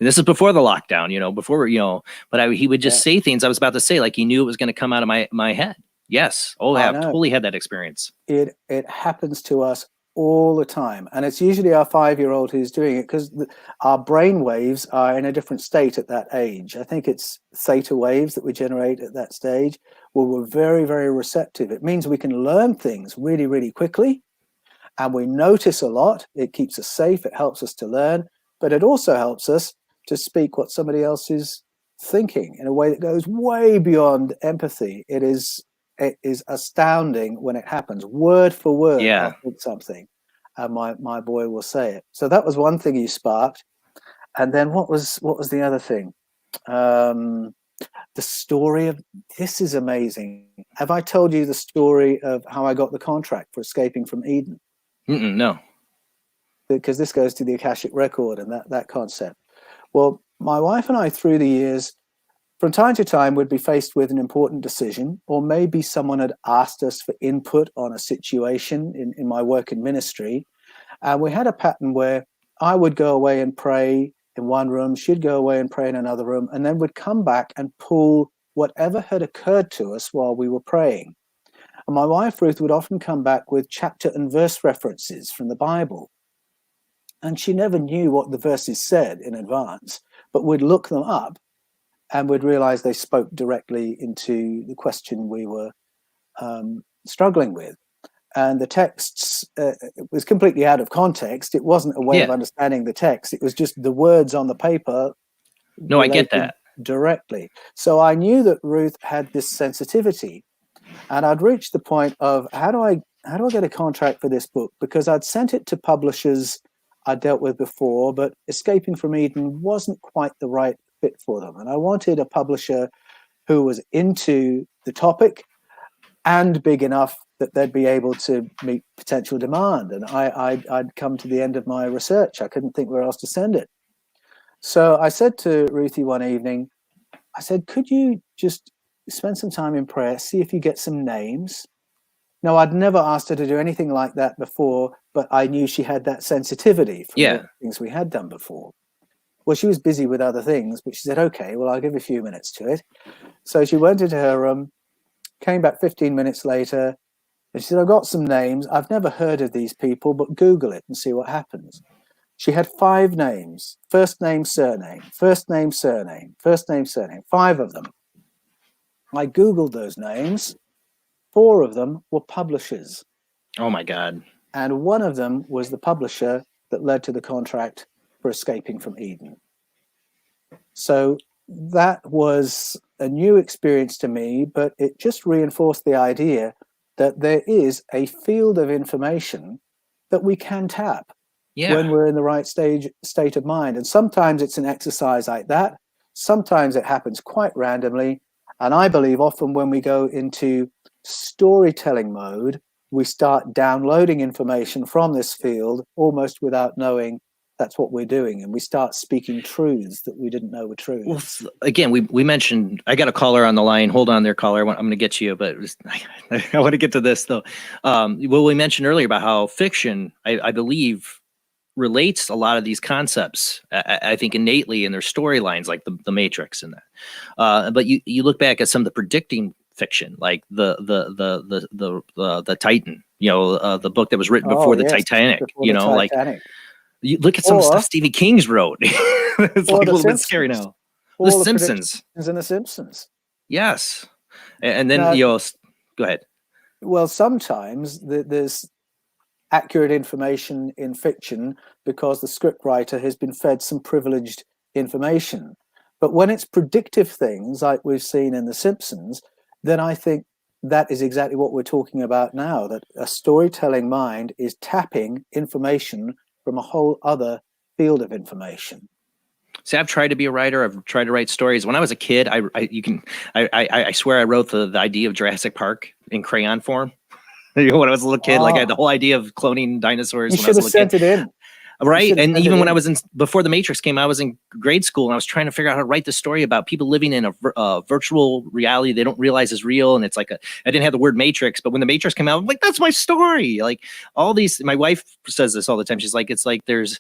[SPEAKER 1] And this is before the lockdown, but he would just say things I was about to say, like he knew it was going to come out of my head. Yes. Oh, I've totally had that experience.
[SPEAKER 12] It happens to us all the time. And it's usually our 5-year-old who's doing it because our brain waves are in a different state at that age. I think it's theta waves that we generate at that stage where we're very, very receptive. It means we can learn things really, really quickly. And we notice a lot. It keeps us safe. It helps us to learn. But it also helps us to speak what somebody else is thinking in a way that goes way beyond empathy. It is it is astounding when it happens. Word for word,
[SPEAKER 1] Yeah.
[SPEAKER 12] I'll think something, and my boy will say it. So that was one thing you sparked. And then what was the other thing? The story of, this is amazing. Have I told you the story of how I got the contract for Escaping from Eden?
[SPEAKER 1] No.
[SPEAKER 12] Because this goes to the Akashic record and that concept. Well, my wife and I, through the years, from time to time, would be faced with an important decision, or maybe someone had asked us for input on a situation in my work in ministry. And we had a pattern where I would go away and pray in one room, she'd go away and pray in another room, and then would come back and pull whatever had occurred to us while we were praying. And my wife, Ruth, would often come back with chapter and verse references from the Bible. And she never knew what the verses said in advance, but would look them up and would realize they spoke directly into the question we were struggling with. And the texts, it was completely out of context. It wasn't a way of understanding the text. It was just the words on the paper.
[SPEAKER 1] No, I get that.
[SPEAKER 12] Directly. So I knew that Ruth had this sensitivity. And I'd reached the point of, how do I get a contract for this book? Because I'd sent it to publishers I dealt with before, but Escaping from Eden wasn't quite the right fit for them. And I wanted a publisher who was into the topic and big enough that they'd be able to meet potential demand. And I'd come to the end of my research. I couldn't think where else to send it. So I said to Ruthie one evening, I said, could you just spend some time in prayer, see if you get some names? No, I'd never asked her to do anything like that before, but I knew she had that sensitivity from the things we had done before. Well, she was busy with other things, but she said, okay, well, I'll give a few minutes to it. So she went into her room, came back 15 minutes later, and she said, I've got some names. I've never heard of these people, but Google it and see what happens. She had 5 names, first name, surname, first name, surname, first name, surname, 5 of them. I Googled those names. 4 of them were publishers.
[SPEAKER 1] Oh my God.
[SPEAKER 12] And one of them was the publisher that led to the contract for Escaping from Eden. So that was a new experience to me, but it just reinforced the idea that there is a field of information that we can tap when we're in the right state of mind. And sometimes it's an exercise like that. Sometimes it happens quite randomly. And I believe often when we go into storytelling mode, we start downloading information from this field almost without knowing that's what we're doing. And we start speaking truths that we didn't know were true.
[SPEAKER 1] Well, again, we mentioned, I got a caller on the line. Hold on there, caller. I'm going to get to you, but I want to get to this though. Well, we mentioned earlier about how fiction, I believe, relates a lot of these concepts, I think, innately in their storylines, like the Matrix and that. But you look back at some of the predicting fiction, like the Titan, the book that was written before the Titanic, like you look at some stuff Stephen King's wrote. It's like a little bit scary now. The Simpsons.
[SPEAKER 12] And The Simpsons.
[SPEAKER 1] Yes. And then, go ahead.
[SPEAKER 12] Well, sometimes there's accurate information in fiction because the scriptwriter has been fed some privileged information. But when it's predictive things like we've seen in The Simpsons, then I think that is exactly what we're talking about now, that a storytelling mind is tapping information from a whole other field of information.
[SPEAKER 1] See, I've tried to be a writer. I've tried to write stories. When I was a kid, I swear I wrote the idea of Jurassic Park in crayon form. When I was a little kid, like I had the whole idea of cloning dinosaurs.
[SPEAKER 12] You should have sent it in.
[SPEAKER 1] Right. And even when I was before the Matrix came, I was in grade school and I was trying to figure out how to write the story about people living in a virtual reality they don't realize is real. And it's like I didn't have the word Matrix, but when the Matrix came out, I'm like, that's my story. Like all these, my wife says this all the time. She's like, it's like there's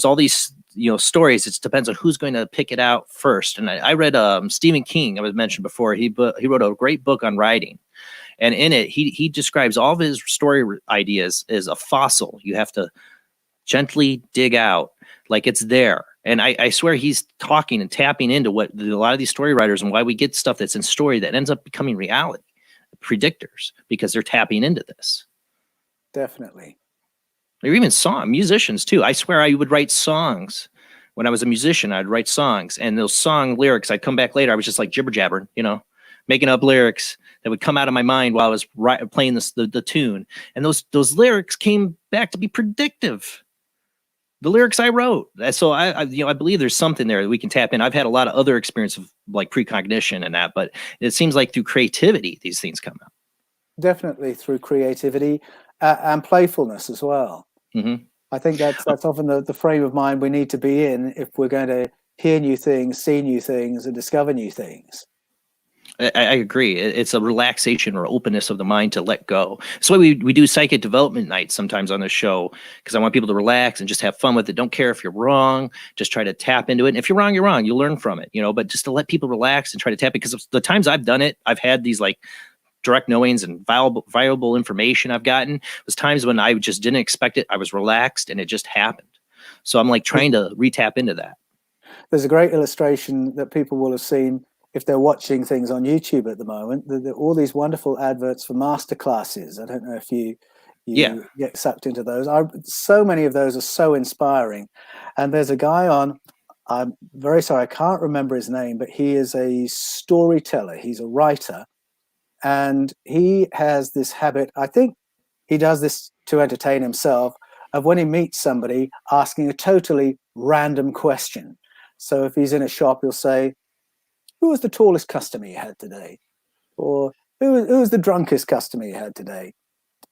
[SPEAKER 1] all these, stories. It depends on who's going to pick it out first. And I read Stephen King, I was mentioned before. He wrote a great book on writing. And in it, he describes all of his story ideas as a fossil. You have to gently dig out like it's there. And I swear he's talking and tapping into what a lot of these story writers and why we get stuff that's in story that ends up becoming reality, predictors, because they're tapping into this.
[SPEAKER 12] Definitely.
[SPEAKER 1] Or even musicians too. I swear I would write songs. When I was a musician, I'd write songs, and those song lyrics, I'd come back later. I was just like jibber jabber, making up lyrics that would come out of my mind while I was playing the tune. And those lyrics came back to be predictive. The lyrics I wrote. So I believe there's something there that we can tap in. I've had a lot of other experience of like precognition and that, but it seems like through creativity, these things come out.
[SPEAKER 12] Definitely through creativity and playfulness as well.
[SPEAKER 1] Mm-hmm.
[SPEAKER 12] I think that's often the frame of mind we need to be in if we're going to hear new things, see new things, and discover new things.
[SPEAKER 1] I agree. It's a relaxation or openness of the mind to let go. So we do psychic development nights sometimes on the show because I want people to relax and just have fun with it. Don't care if you're wrong. Just try to tap into it. And if you're wrong, you're wrong. You learn from it, but just to let people relax and try to tap it. Because the times I've done it, I've had these like direct knowings and viable information I've gotten. It was times when I just didn't expect it. I was relaxed and it just happened. So I'm like trying to re-tap into that.
[SPEAKER 12] There's a great illustration that people will have seen if they're watching things on YouTube at the moment. All these wonderful adverts for master classes. I don't know if you get sucked into those. So many of those are so inspiring. And there's a guy on, I'm very sorry, I can't remember his name, but he is a storyteller. He's a writer. And he has this habit, I think he does this to entertain himself, of when he meets somebody, asking a totally random question. So if he's in a shop, he'll say, who was the tallest customer you had today? Or who was the drunkest customer you had today?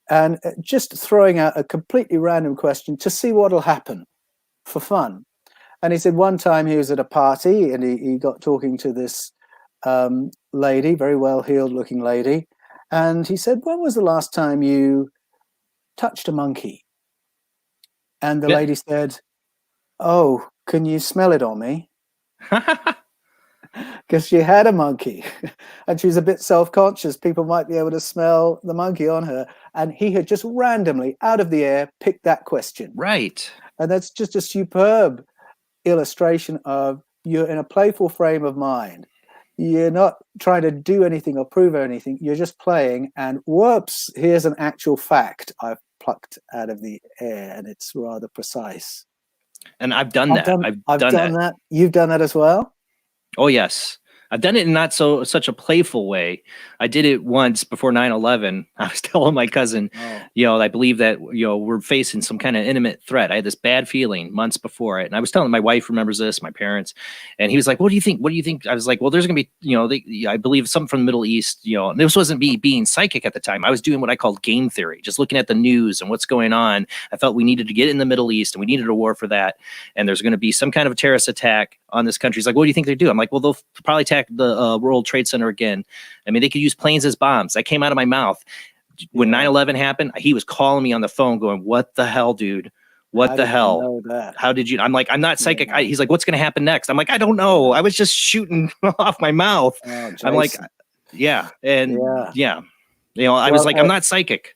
[SPEAKER 12] And just throwing out a completely random question to see what'll happen for fun. And he said one time he was at a party and he got talking to this lady, very well-heeled looking lady. And he said, when was the last time you touched a monkey? And the lady said, oh, can you smell it on me? Because she had a monkey and she was a bit self-conscious. People might be able to smell the monkey on her. And he had just randomly, out of the air, picked that question.
[SPEAKER 1] Right.
[SPEAKER 12] And that's just a superb illustration of you're in a playful frame of mind. You're not trying to do anything or prove anything. You're just playing. And whoops, here's an actual fact I've plucked out of the air. And it's rather precise.
[SPEAKER 1] And I've done that.
[SPEAKER 12] I've done that. You've done that as well?
[SPEAKER 1] Oh, yes. I've done it in not such a playful way. I did it once before 9/11. I was telling my cousin, I believe that, we're facing some kind of intimate threat. I had this bad feeling months before it. And I was telling my wife remembers this, my parents, and he was like, what do you think? What do you think? I was like, well, there's going to be, I believe something from the Middle East, and this wasn't me being psychic at the time. I was doing what I called game theory, just looking at the news and what's going on. I felt we needed to get in the Middle East and we needed a war for that. And there's going to be some kind of a terrorist attack on this country. He's like, what do you think they do? I'm like, well, they'll probably attack the World Trade Center again. I mean, they could use planes as bombs. That came out of my mouth. When 9/11 happened, he was calling me on the phone going, what the hell, dude? What the hell? How did you? I'm like, I'm not psychic. He's like, what's going to happen next? I'm like, I don't know. I was just shooting off my mouth. I'm like, yeah. And yeah. I was like, I'm not psychic.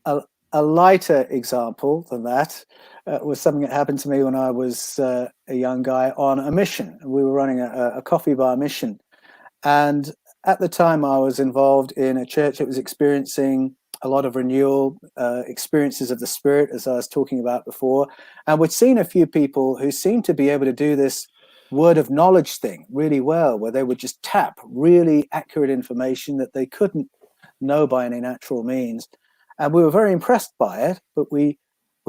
[SPEAKER 12] A lighter example than that was something that happened to me when I was a young guy on a mission. We were running a coffee bar mission. And at the time I was involved in a church that was experiencing a lot of renewal, experiences of the spirit, as I was talking about before. And we'd seen a few people who seemed to be able to do this word of knowledge thing really well, where they would just tap really accurate information that they couldn't know by any natural means. And we were very impressed by it, but we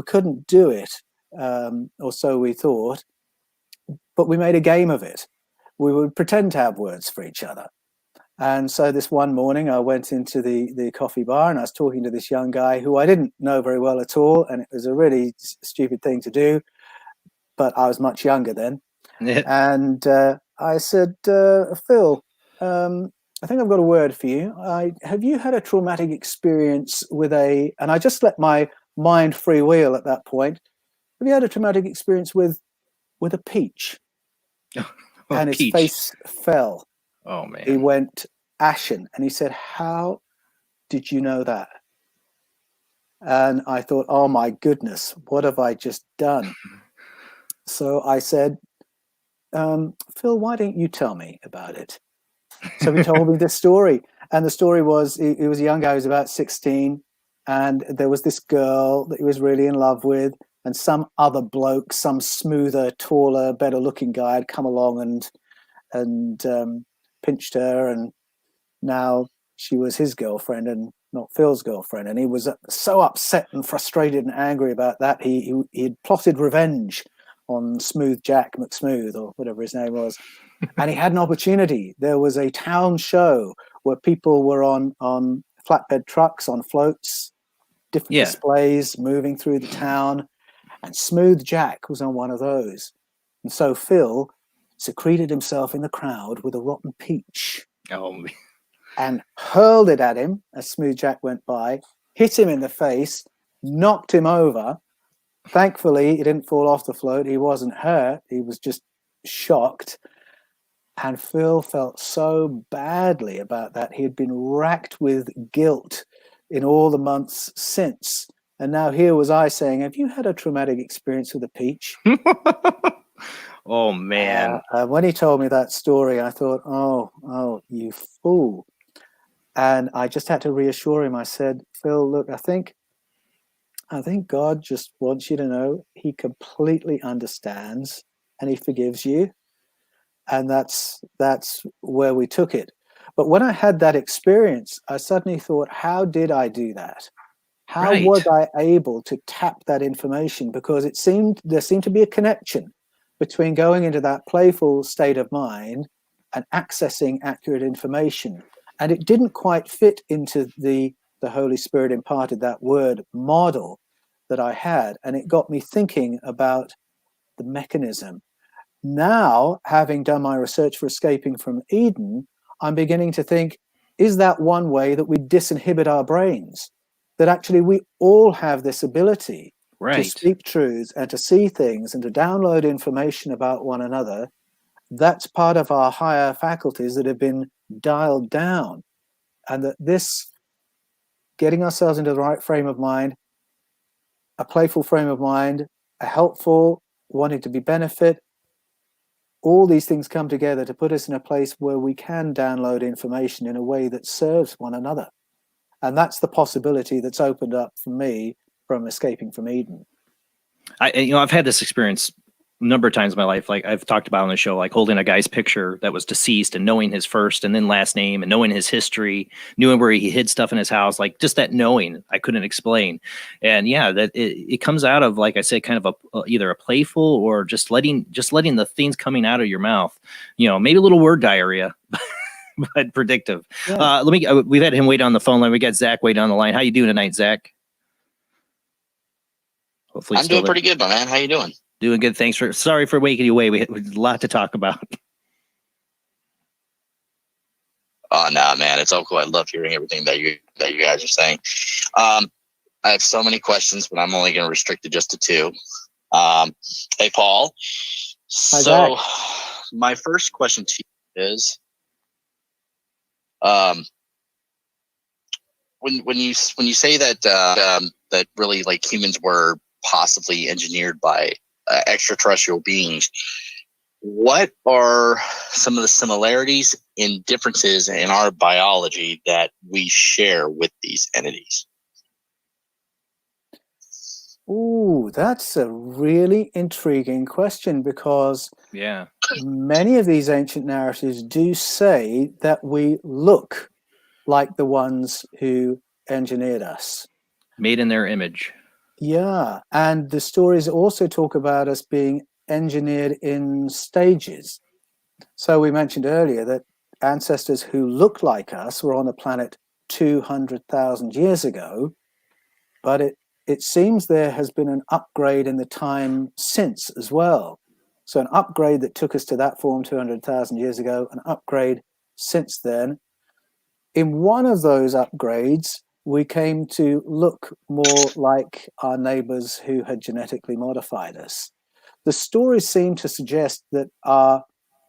[SPEAKER 12] couldn't do it, or so we thought. But we made a game of it. We would pretend to have words for each other. And so this one morning, I went into the coffee bar and I was talking to this young guy who I didn't know very well at all. And it was a really stupid thing to do, but I was much younger then. And I said, Phil, I think I've got a word for you. Have you had a traumatic experience with and I just let my mind free wheel at that point. Have you had a traumatic experience with a peach? And his face fell.
[SPEAKER 1] Oh, man.
[SPEAKER 12] He went ashen. And he said, how did you know that? And I thought, oh, my goodness, what have I just done? So I said, Phil, why don't you tell me about it? So he told me this story. And the story was, he was a young guy, he was about 16. And there was this girl that he was really in love with. And some other bloke, some smoother, taller, better looking guy had come along and pinched her and now she was his girlfriend and not Phil's girlfriend. And he was so upset and frustrated and angry about that. He had plotted revenge on Smooth Jack McSmooth, or whatever his name was. And he had an opportunity. There was a town show where people were on flatbed trucks, on floats, different displays moving through the town. And Smooth Jack was on one of those. And so Phil secreted himself in the crowd with a rotten peach.
[SPEAKER 1] Oh,
[SPEAKER 12] and hurled it at him as Smooth Jack went by, hit him in the face, knocked him over. Thankfully, he didn't fall off the float. He wasn't hurt. He was just shocked. And Phil felt so badly about that. He had been racked with guilt in all the months since. And now here was I saying, have you had a traumatic experience with a peach?
[SPEAKER 1] Oh, man.
[SPEAKER 12] When he told me that story, I thought, oh, you fool. And I just had to reassure him. I said, Phil, look, I think God just wants you to know he completely understands and he forgives you. And that's where we took it. But when I had that experience, I suddenly thought, how did I do that? How was I able to tap that information? Because there seemed to be a connection between going into that playful state of mind and accessing accurate information. And it didn't quite fit into the Holy Spirit imparted that word model that I had. And it got me thinking about the mechanism. Now, having done my research for Escaping from Eden, I'm beginning to think, is that one way that we disinhibit our brains? That actually we all have this ability to speak truths and to see things and to download information about one another. That's part of our higher faculties that have been dialed down. And that this, getting ourselves into the right frame of mind, a playful frame of mind, a helpful, wanting to be benefit, all these things come together to put us in a place where we can download information in a way that serves one another. And that's the possibility that's opened up for me from Escaping from Eden.
[SPEAKER 1] I've had this experience a number of times in my life. Like I've talked about on the show, like holding a guy's picture that was deceased and knowing his first and then last name and knowing his history, knowing where he hid stuff in his house, like just that knowing I couldn't explain. And yeah, that it comes out of, like I said, kind of either a playful or just letting the things coming out of your mouth, maybe a little word diarrhea, but predictive. Yeah. We've had him wait on the phone line. We got Zach wait on the line. How you doing tonight, Zach? Hopefully
[SPEAKER 2] I'm doing pretty good, my man. How you doing?
[SPEAKER 1] Doing good. Thanks sorry for waking you away. We had a lot to talk about.
[SPEAKER 2] Oh no, man, it's all cool. I love hearing everything that you guys are saying. I have so many questions, but I'm only going to restrict it just to two. Hey, Paul.
[SPEAKER 12] Hi,
[SPEAKER 2] so,
[SPEAKER 12] Zach.
[SPEAKER 2] My first question to you is, when you say that that really like humans were possibly engineered by extraterrestrial beings, what are some of the similarities and differences in our biology that we share with these entities?
[SPEAKER 12] Ooh, that's a really intriguing question, because many of these ancient narratives do say that we look like the ones who engineered us.
[SPEAKER 1] Made in their image.
[SPEAKER 12] Yeah, and the stories also talk about us being engineered in stages. So we mentioned earlier that ancestors who look like us were on the planet 200,000 years ago, but it seems there has been an upgrade in the time since as well. So an upgrade that took us to that form 200,000 years ago, an upgrade since then. In one of those upgrades, we came to look more like our neighbors who had genetically modified us. The stories seem to suggest that our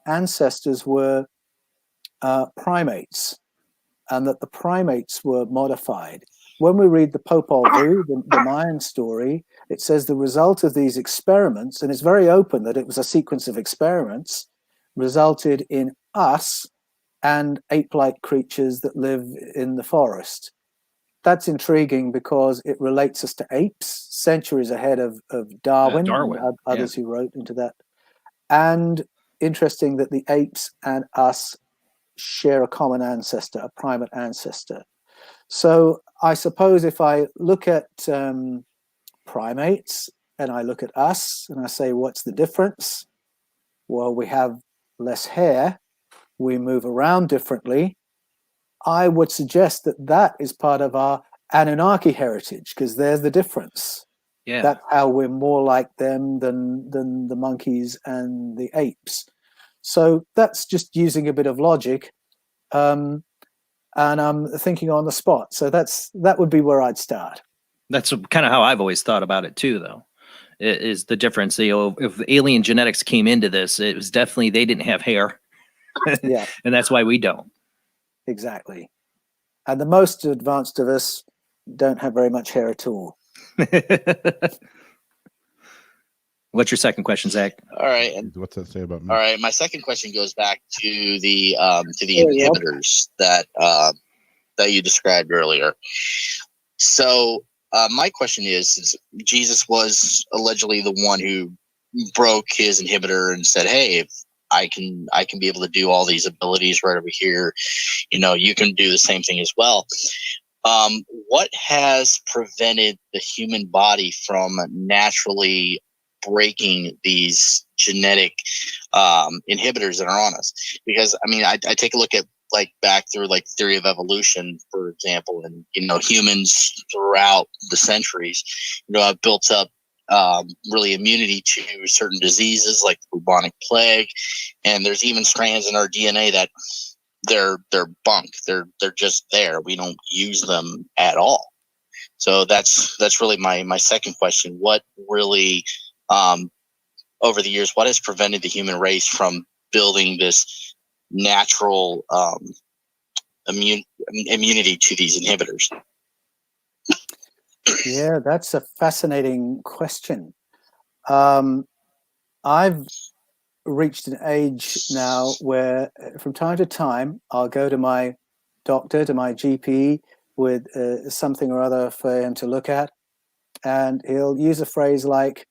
[SPEAKER 12] ancestors were primates, and that the primates were modified. When we read the Popol Vuh, the Mayan story, it says the result of these experiments, and it's very open that it was a sequence of experiments, resulted in us and ape-like creatures that live in the forest. That's intriguing because it relates us to apes, centuries ahead of Darwin and others who wrote into that. And interesting that the apes and us share a common ancestor, a primate ancestor. So I suppose if I look at primates and I look at us and I say, what's the difference? Well, we have less hair, we move around differently. I would suggest that that is part of our Anunnaki heritage, because there's the difference.
[SPEAKER 1] Yeah.
[SPEAKER 12] That's how we're more like them than the monkeys and the apes. So that's just using a bit of logic, and I'm thinking on the spot. So that would be where I'd start.
[SPEAKER 1] That's kind of how I've always thought about it too, though. Is the difference? If alien genetics came into this, it was definitely they didn't have hair,
[SPEAKER 12] Yeah,
[SPEAKER 1] and that's why we don't.
[SPEAKER 12] exactly. And the most advanced of us don't have very much hair at all.
[SPEAKER 1] What's your second question, Zach?
[SPEAKER 2] All right. And,
[SPEAKER 3] What's that say about me?
[SPEAKER 2] all right. My second question goes back to the inhibitors that you described earlier. So my question is, since Jesus was allegedly the one who broke his inhibitor and said, "Hey, if I can be able to do all these abilities right over here, you can do the same thing as well." What has prevented the human body from naturally breaking these genetic inhibitors that are on us? Because I take a look at back through theory of evolution, for example, and humans throughout the centuries, have built up really immunity to certain diseases like the bubonic plague, and there's even strands in our DNA that they're bunk. They're just there. We don't use them at all. So that's really my second question. What really over the years, what has prevented the human race from building this natural immunity to these inhibitors?
[SPEAKER 12] Yeah, that's a fascinating question. I've reached an age now where from time to time I'll go to my doctor, to my GP, with something or other for him to look at, and he'll use a phrase like,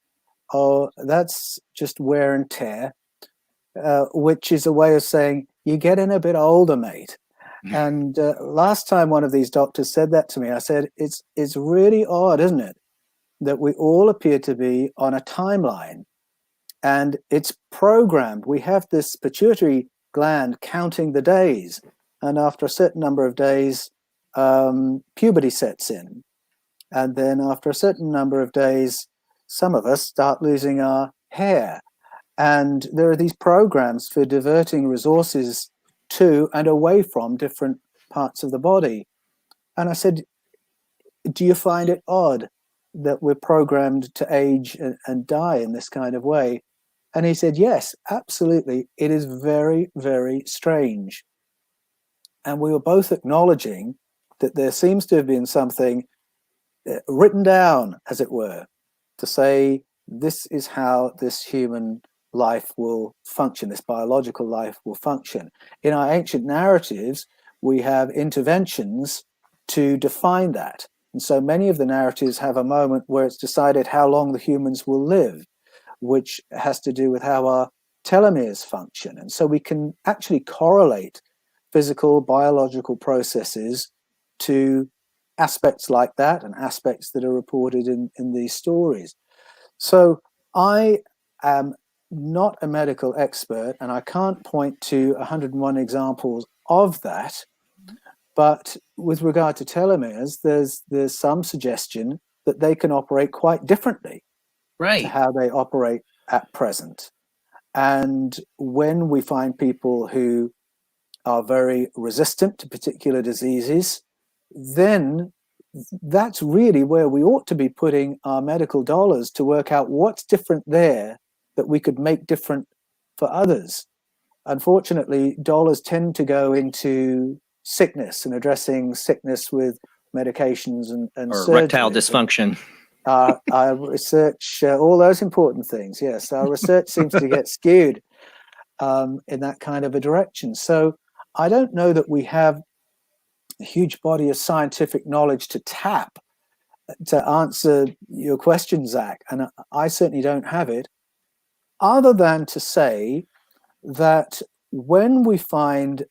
[SPEAKER 12] "Oh, that's just wear and tear," which is a way of saying you're getting a bit older, mate. And last time one of these doctors said that to me, I said, it's really odd, isn't it, that we all appear to be on a timeline, and it's programmed. We have this pituitary gland counting the days, and after a certain number of days, puberty sets in. And then after a certain number of days, some of us start losing our hair. And there are these programs for diverting resources to and away from different parts of the body. And I said, do you find it odd that we're programmed to age and die in this kind of way? And he said, yes, absolutely. It is very, very strange. And we were both acknowledging that there seems to have been something written down, as it were, to say this is how this human life will function, this biological life will function. In our ancient narratives, we have interventions to define that. And so many of the narratives have a moment where it's decided how long the humans will live, which has to do with how our telomeres function. And so we can actually correlate physical, biological processes to aspects like that and aspects that are reported in these stories. So I am not a medical expert, and I can't point to 101 examples of that. But with regard to telomeres, there's some suggestion that they can operate quite differently to how they operate at present. And when we find people who are very resistant to particular diseases, then that's really where we ought to be putting our medical dollars to work out what's different there that we could make different for others. Unfortunately, dollars tend to go into sickness and addressing sickness with medications and
[SPEAKER 1] or erectile dysfunction.
[SPEAKER 12] Our research, all those important things, yes, our research seems to get skewed in that kind of a direction. So I don't know that we have a huge body of scientific knowledge to tap to answer your question, Zach, and I certainly don't have it, other than to say that when we find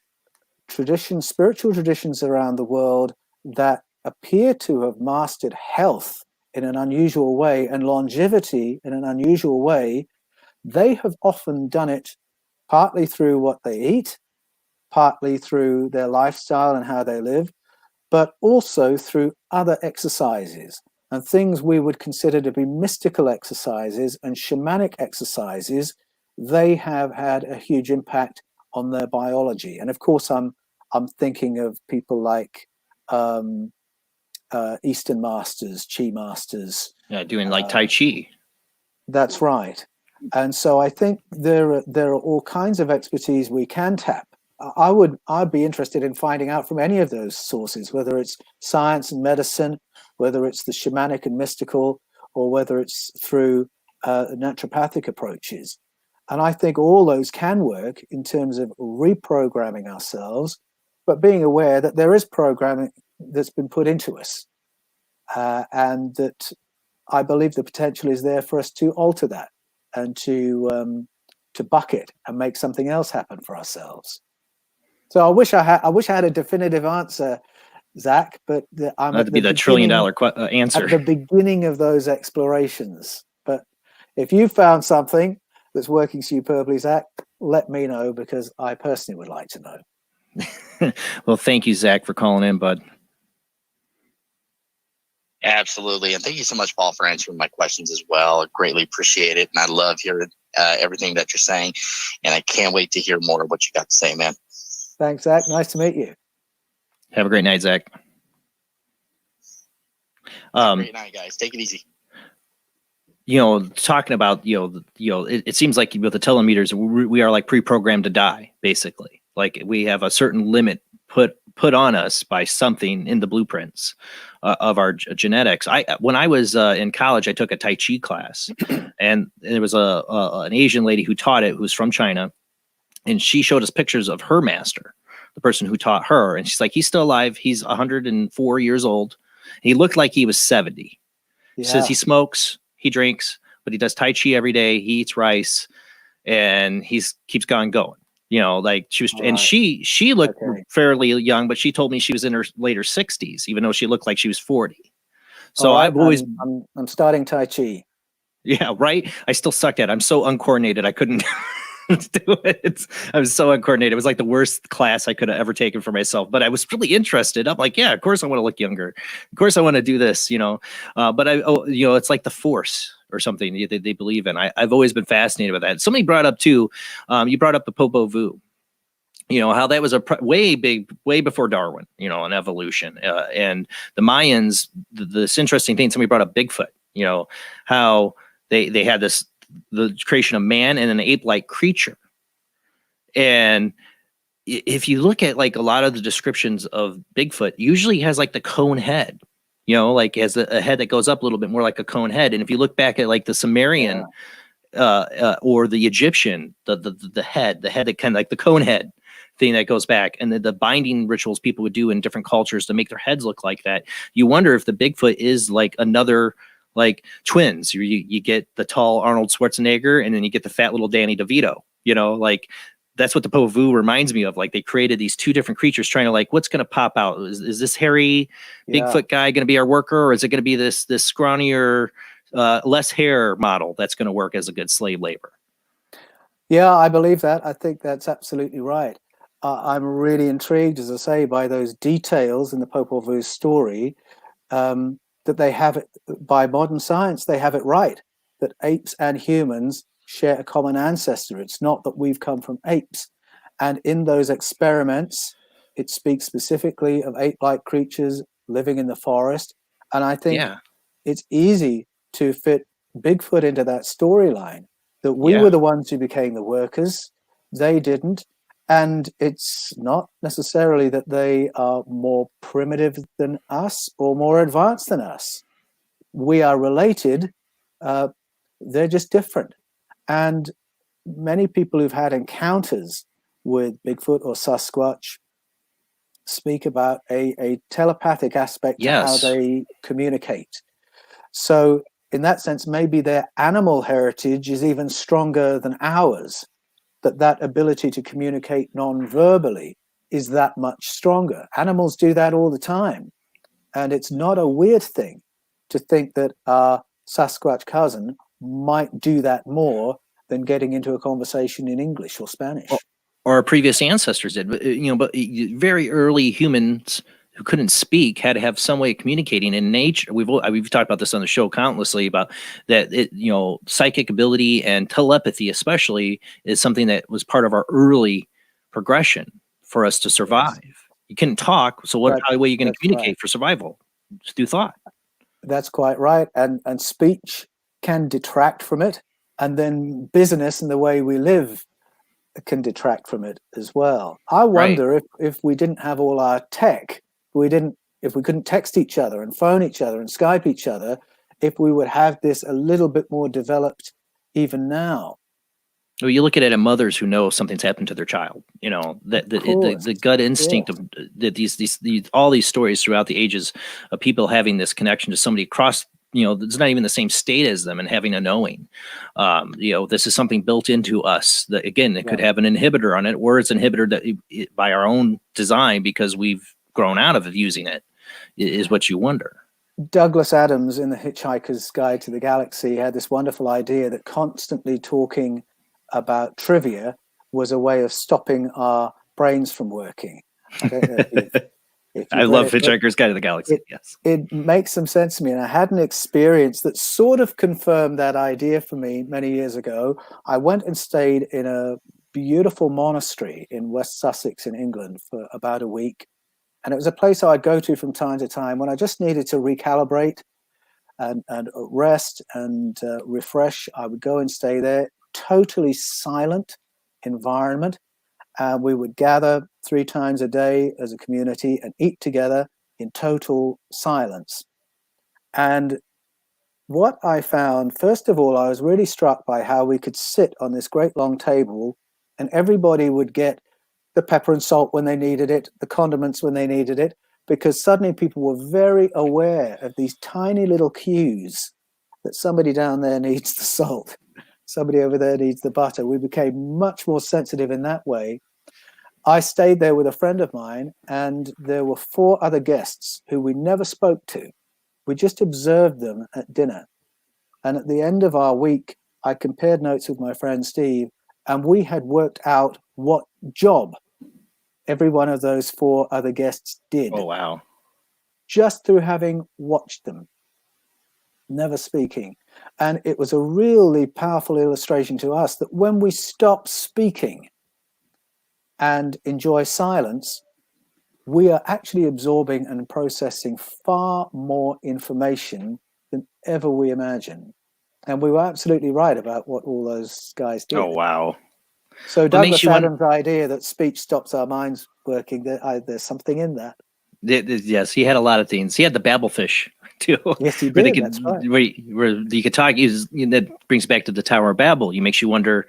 [SPEAKER 12] traditions, spiritual traditions around the world that appear to have mastered health in an unusual way and longevity in an unusual way, they have often done it partly through what they eat, partly through their lifestyle and how they live, but also through other exercises and things we would consider to be mystical exercises and shamanic exercises. They have had a huge impact on their biology. And of course, I'm thinking of people like Eastern masters, chi masters.
[SPEAKER 1] Yeah, doing like Tai Chi.
[SPEAKER 12] That's right. And so I think there are all kinds of expertise we can tap. I'd be interested in finding out from any of those sources, whether it's science and medicine, whether it's the shamanic and mystical, or whether it's through naturopathic approaches. And I think all those can work in terms of reprogramming ourselves, but being aware that there is programming that's been put into us, and that I believe the potential is there for us to alter that and to buck it and make something else happen for ourselves. So I wish I had a definitive answer, Zach, but I'm
[SPEAKER 1] That'd be the $1 trillion answer
[SPEAKER 12] at the beginning of those explorations. But if you found something that's working superbly, Zach, let me know, because I personally would like to know.
[SPEAKER 1] Well, thank you, Zach, for calling in, bud.
[SPEAKER 2] Absolutely. And thank you so much, Paul, for answering my questions as well. I greatly appreciate it. And I love hearing everything that you're saying. And I can't wait to hear more of what you got to say, man.
[SPEAKER 12] Thanks, Zach. Nice to meet you.
[SPEAKER 1] Have a great night, Zach.
[SPEAKER 2] Great night, guys. Take it easy.
[SPEAKER 1] Talking about, it seems like with the telemeters, we are like pre-programmed to die, basically. Like we have a certain limit put on us by something in the blueprints of our genetics. When I was in college, I took a Tai Chi class, and there was an Asian lady who taught it, who's from China, and she showed us pictures of her master, the person who taught her, and she's like, he's still alive. He's 104 years old. He looked like he was 70.
[SPEAKER 12] Yeah.
[SPEAKER 1] Says he smokes, he drinks, but he does Tai Chi every day. He eats rice, and keeps going. Like she was, and she looked fairly young, but she told me she was in her later 60s, even though she looked like she was 40. So I'm
[SPEAKER 12] starting Tai Chi.
[SPEAKER 1] Yeah, right. I still sucked at it. I'm so uncoordinated. I couldn't do it. I was so uncoordinated. It was like the worst class I could have ever taken for myself, but I was really interested. I'm like, yeah, of course I want to look younger. Of course I want to do this, but it's like the Force or something they believe in. I've always been fascinated with that. Somebody brought up too, you brought up the Popol Vuh, how that was way before Darwin, and evolution, and the Mayans, this interesting thing, somebody brought up Bigfoot, how they had the creation of man and an ape-like creature. And if you look at like a lot of the descriptions of Bigfoot, usually has like the cone head, like has a head that goes up a little bit more like a cone head. And if you look back at like the Sumerian or the Egyptian, the head that kind of like the cone head thing that goes back, and the binding rituals people would do in different cultures to make their heads look like that. You wonder if the Bigfoot is like another, like twins. You get the tall Arnold Schwarzenegger, and then you get the fat little Danny DeVito, like that's what the Popol Vuh reminds me of. Like they created these two different creatures trying to like, what's going to pop out? Is this hairy Bigfoot guy going to be our worker? Or is it going to be this scrawnier, less hair model that's going to work as a good slave labor?
[SPEAKER 12] Yeah, I believe that. I think that's absolutely right. I'm really intrigued, as I say, by those details in the Popol Vuh story, that they have it, by modern science, they have it right, that apes and humans share a common ancestor. It's not that we've come from apes. And in those experiments, it speaks specifically of ape-like creatures living in the forest. And I think it's easy to fit Bigfoot into that storyline, that we were the ones who became the workers, they didn't. And it's not necessarily that they are more primitive than us or more advanced than us. We are related, they're just different. And many people who've had encounters with Bigfoot or Sasquatch speak about a telepathic aspect to how they communicate. So in that sense, maybe their animal heritage is even stronger than ours, that ability to communicate non-verbally is that much stronger. Animals do that all the time. And it's not a weird thing to think that our Sasquatch cousin might do that more than getting into a conversation in English or Spanish.
[SPEAKER 1] Or our previous ancestors did. But, but very early humans who couldn't speak had to have some way of communicating in nature. We've talked about this on the show countlessly about that. Psychic ability and telepathy, especially, is something that was part of our early progression for us to survive. Yes. You couldn't talk, so how way are you going to communicate for survival? Just through thought.
[SPEAKER 12] That's quite right. And speech can detract from it, and then business and the way we live can detract from it as well. I wonder if we didn't have all our tech, if we couldn't text each other and phone each other and Skype each other, if we would have this a little bit more developed even now.
[SPEAKER 1] Well, you look at it at mothers who know something's happened to their child. The gut instinct of that these all these stories throughout the ages of people having this connection to somebody across, that's not even the same state as them and having a knowing. This is something built into us that, again, it could have an inhibitor on it, or it's an inhibitor that by our own design, because we've grown out of using it, is what you wonder.
[SPEAKER 12] Douglas Adams in The Hitchhiker's Guide to the Galaxy had this wonderful idea that constantly talking about trivia was a way of stopping our brains from working. I don't know if
[SPEAKER 1] I love Hitchhiker's Guide to the Galaxy. Yes,
[SPEAKER 12] it makes some sense to me, and I had an experience that sort of confirmed that idea for me many years ago. I went and stayed in a beautiful monastery in West Sussex in England for about a week, and it was a place I'd go to from time to time when I just needed to recalibrate and rest and refresh. I would go and stay there. Totally silent environment. We would gather 3 times a day as a community and eat together in total silence. And what I found, first of all, I was really struck by how we could sit on this great long table and everybody would get the pepper and salt when they needed it, the condiments when they needed it, because suddenly people were very aware of these tiny little cues that somebody down there needs the salt. Somebody over there needs the butter. We became much more sensitive in that way. I stayed there with a friend of mine, and there were 4 other guests who we never spoke to. We just observed them at dinner. And at the end of our week, I compared notes with my friend Steve, and we had worked out what job every one of those 4 other guests did.
[SPEAKER 1] Oh, wow.
[SPEAKER 12] Just through having watched them, never speaking. And it was a really powerful illustration to us that when we stop speaking and enjoy silence, we are actually absorbing and processing far more information than ever we imagine. And we were absolutely right about what all those guys did.
[SPEAKER 1] Oh, wow.
[SPEAKER 12] So Douglas Adams' idea that speech stops our minds working, there's something in that.
[SPEAKER 1] Yes, he had a lot of things. He had the babblefish too.
[SPEAKER 12] Yes, he did. That's right.
[SPEAKER 1] Where you could talk. That brings back to the Tower of Babel. It makes you wonder,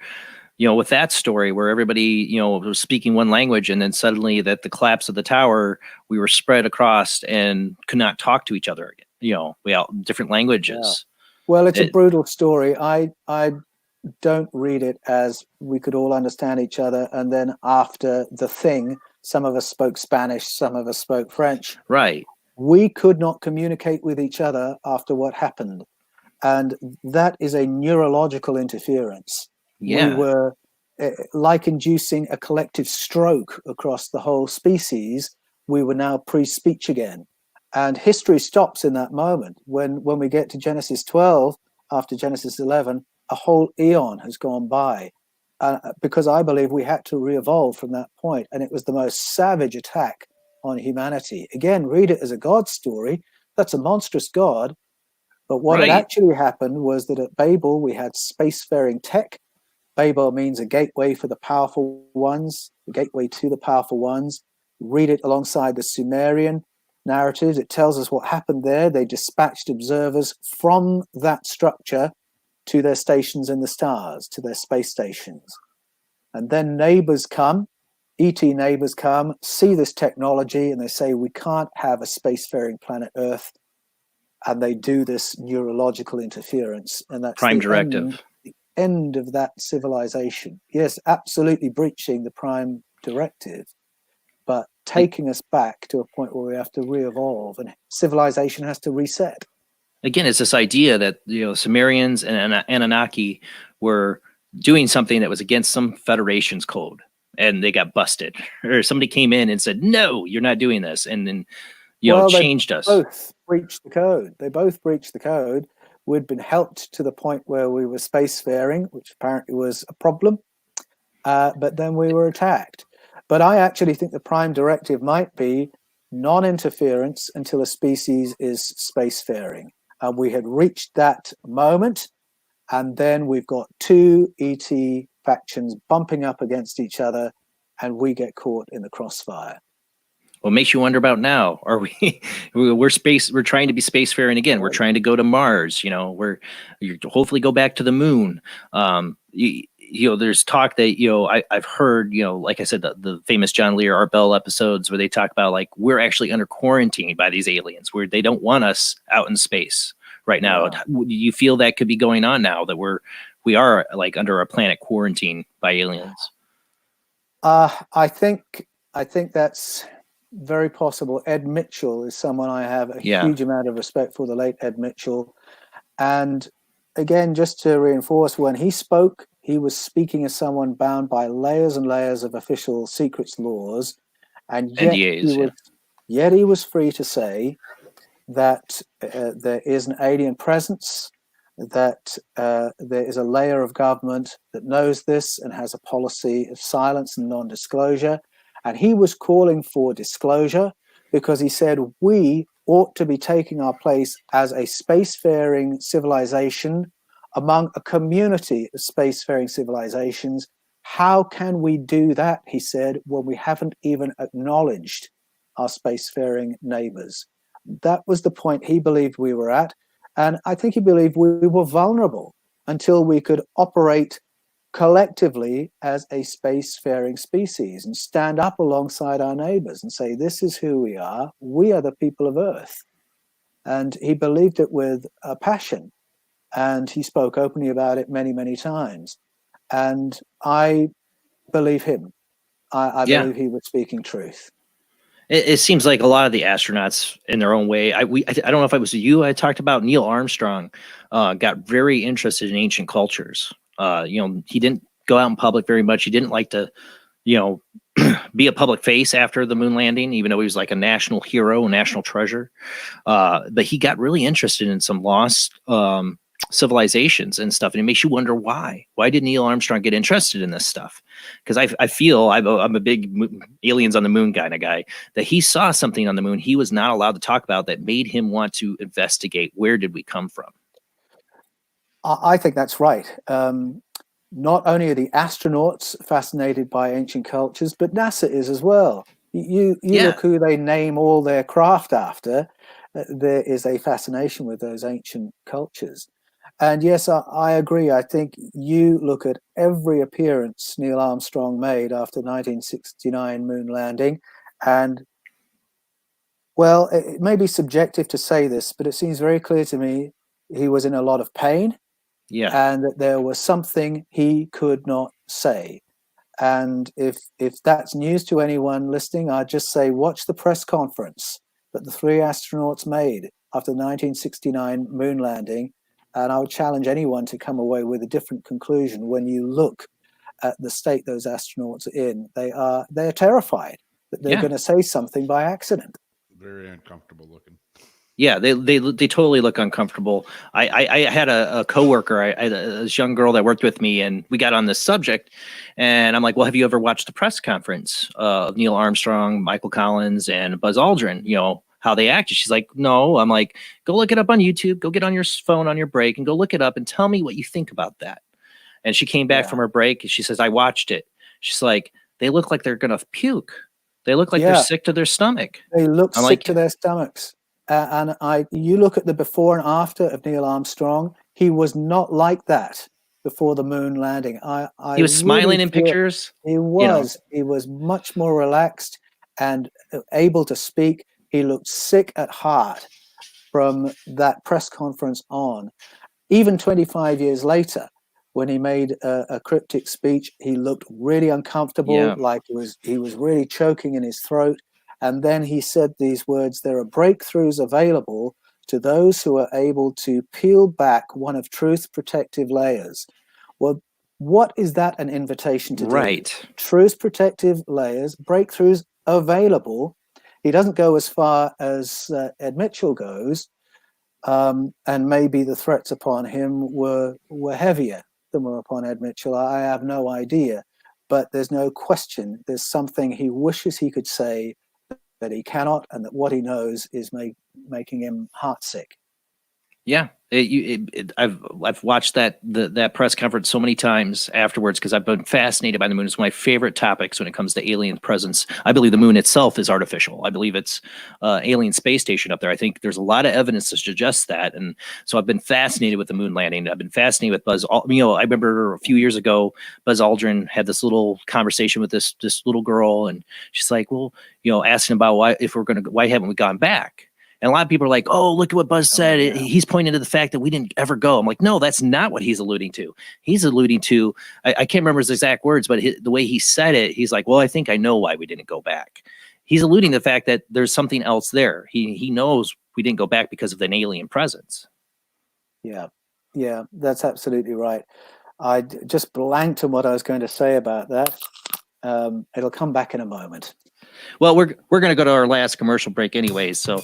[SPEAKER 1] with that story where everybody, was speaking one language, and then suddenly that the collapse of the tower, we were spread across and could not talk to each other again. We all different languages.
[SPEAKER 12] Yeah. Well, it's a brutal story. I don't read it as we could all understand each other, and then after the thing, some of us spoke Spanish, some of us spoke French.
[SPEAKER 1] Right.
[SPEAKER 12] We could not communicate with each other after what happened. And that is a neurological interference.
[SPEAKER 1] Yeah.
[SPEAKER 12] We were like inducing a collective stroke across the whole species. We were now pre-speech again. And history stops in that moment. When we get to Genesis 12, after Genesis 11, a whole eon has gone by. Because I believe we had to re-evolve from that point. And it was the most savage attack on humanity. Again, read it as a God story. That's a monstrous God. But what had actually happened was that at Babel, we had spacefaring tech. Babel means a gateway for the powerful ones, a gateway to the powerful ones. Read it alongside the Sumerian narratives. It tells us what happened there. They dispatched observers from that structure to their stations in the stars, to their space stations. And then neighbors come, ET neighbors come, see this technology, and they say, we can't have a spacefaring planet Earth. And they do this neurological interference. And that's
[SPEAKER 1] Prime Directive.
[SPEAKER 12] The end of that civilization. Yes, absolutely breaching the Prime Directive. but taking us back to a point where we have to re-evolve and civilization has to reset.
[SPEAKER 1] Again, it's this idea that Sumerians and Anunnaki were doing something that was against some Federation's code, and they got busted, or somebody came in and said, "No, you're not doing this," and then changed us.
[SPEAKER 12] Both breached the code. They both breached the code. We'd been helped to the point where we were spacefaring, which apparently was a problem, but then we were attacked. But I actually think the prime directive might be non-interference until a species is spacefaring. We had reached that moment, and then we've got two ET factions bumping up against each other, and we get caught in the crossfire.
[SPEAKER 1] What makes you wonder about now? Are we're trying to be spacefaring again. We're trying to go to Mars. We're hopefully go back to the moon. There's talk that I've heard, like I said, the famous John Lear, Art Bell episodes where they talk about like we're actually under quarantine by these aliens, where they don't want us out in space right now. Do you feel that could be going on now, that we are like under a planet quarantine by aliens?
[SPEAKER 12] I think that's very possible. Ed Mitchell is someone I have a huge amount of respect for, the late Ed Mitchell. And again, just to reinforce, when he spoke, he was speaking as someone bound by layers and layers of official secrets laws, and yet NDAs, yet he was free to say that there is an alien presence, that there is a layer of government that knows this and has a policy of silence and non-disclosure. And he was calling for disclosure because he said we ought to be taking our place as a spacefaring civilization among a community of spacefaring civilizations. How can we do that, he said, when we haven't even acknowledged our spacefaring neighbors? That was the point he believed we were at. And I think he believed we were vulnerable until we could operate collectively as a spacefaring species and stand up alongside our neighbors and say, this is who we are the people of Earth. And he believed it with a passion, and he spoke openly about it many, many times. And I believe him. I believe he was speaking truth.
[SPEAKER 1] It seems like a lot of the astronauts, in their own way, I don't know if it was you I talked about, Neil Armstrong got very interested in ancient cultures. He didn't go out in public very much. He didn't like to, be a public face after the moon landing, even though he was like a national hero, a national treasure. But he got really interested in some lost civilizations and stuff. And it makes you wonder why. Why did Neil Armstrong get interested in this stuff? Because I feel I'm a big aliens on the moon kind of guy, that he saw something on the moon he was not allowed to talk about that made him want to investigate where did we come from.
[SPEAKER 12] I think that's right. Not only are the astronauts fascinated by ancient cultures, but NASA is as well. You look who they name all their craft after. There is a fascination with those ancient cultures. And yes, I agree. I think you look at every appearance Neil Armstrong made after 1969 moon landing, and well, it may be subjective to say this, but it seems very clear to me he was in a lot of pain. And that there was something he could not say. And if that's news to anyone listening, I'd just say watch the press conference that the three astronauts made after the 1969 moon landing. And I would challenge anyone to come away with a different conclusion when you look at the state those astronauts are in. They're terrified that they're going to say something by accident.
[SPEAKER 3] Very uncomfortable looking.
[SPEAKER 1] Yeah, they totally look uncomfortable. I had a coworker, this young girl that worked with me, and we got on this subject, and I'm like, well, have you ever watched the press conference of Neil Armstrong, Michael Collins, and Buzz Aldrin, how they acted? She's like, no. I'm like, go look it up on YouTube, go get on your phone on your break and go look it up and tell me what you think about that. And she came back from her break and she says, I watched it. She's like, they look like they're going to puke. They look like they're sick to their stomach.
[SPEAKER 12] They look sick to their stomachs. And you look at the before and after of Neil Armstrong, he was not like that before the moon landing.
[SPEAKER 1] He was smiling in pictures.
[SPEAKER 12] He was. He was much more relaxed and able to speak. He looked sick at heart from that press conference on. Even 25 years later, when he made a cryptic speech, he looked really uncomfortable, like he was really choking in his throat. And then he said these words: "There are breakthroughs available to those who are able to peel back one of truth's protective layers." Well, what is that an invitation to do?
[SPEAKER 1] Right.
[SPEAKER 12] Truth's protective layers, breakthroughs available. He doesn't go as far as Ed Mitchell goes, and maybe the threats upon him were heavier than were upon Ed Mitchell. I have no idea, but there's no question there's something he wishes he could say that he cannot, and that what he knows is making him heartsick.
[SPEAKER 1] Yeah, I've watched that press conference so many times afterwards because I've been fascinated by the moon. It's one of my favorite topics when it comes to alien presence. I believe the moon itself is artificial. I believe it's alien space station up there. I think there's a lot of evidence to suggest that, and so I've been fascinated with the moon landing. I've been fascinated with Buzz. I remember a few years ago, Buzz Aldrin had this little conversation with this little girl, and she's like, "Well, asking about why haven't we gone back?" And a lot of people are like, "Oh, look at what Buzz said.
[SPEAKER 12] Yeah.
[SPEAKER 1] He's pointing to the fact that we didn't ever go." I'm like, no, that's not what he's alluding to. He's alluding to, I can't remember his exact words, but the way he said it, he's like, "Well, I think I know why we didn't go back." He's alluding to the fact that there's something else there. He knows we didn't go back because of an alien presence.
[SPEAKER 12] Yeah, that's absolutely right. I just blanked on what I was going to say about that. It'll come back in a moment.
[SPEAKER 1] Well, we're going to go to our last commercial break anyways, so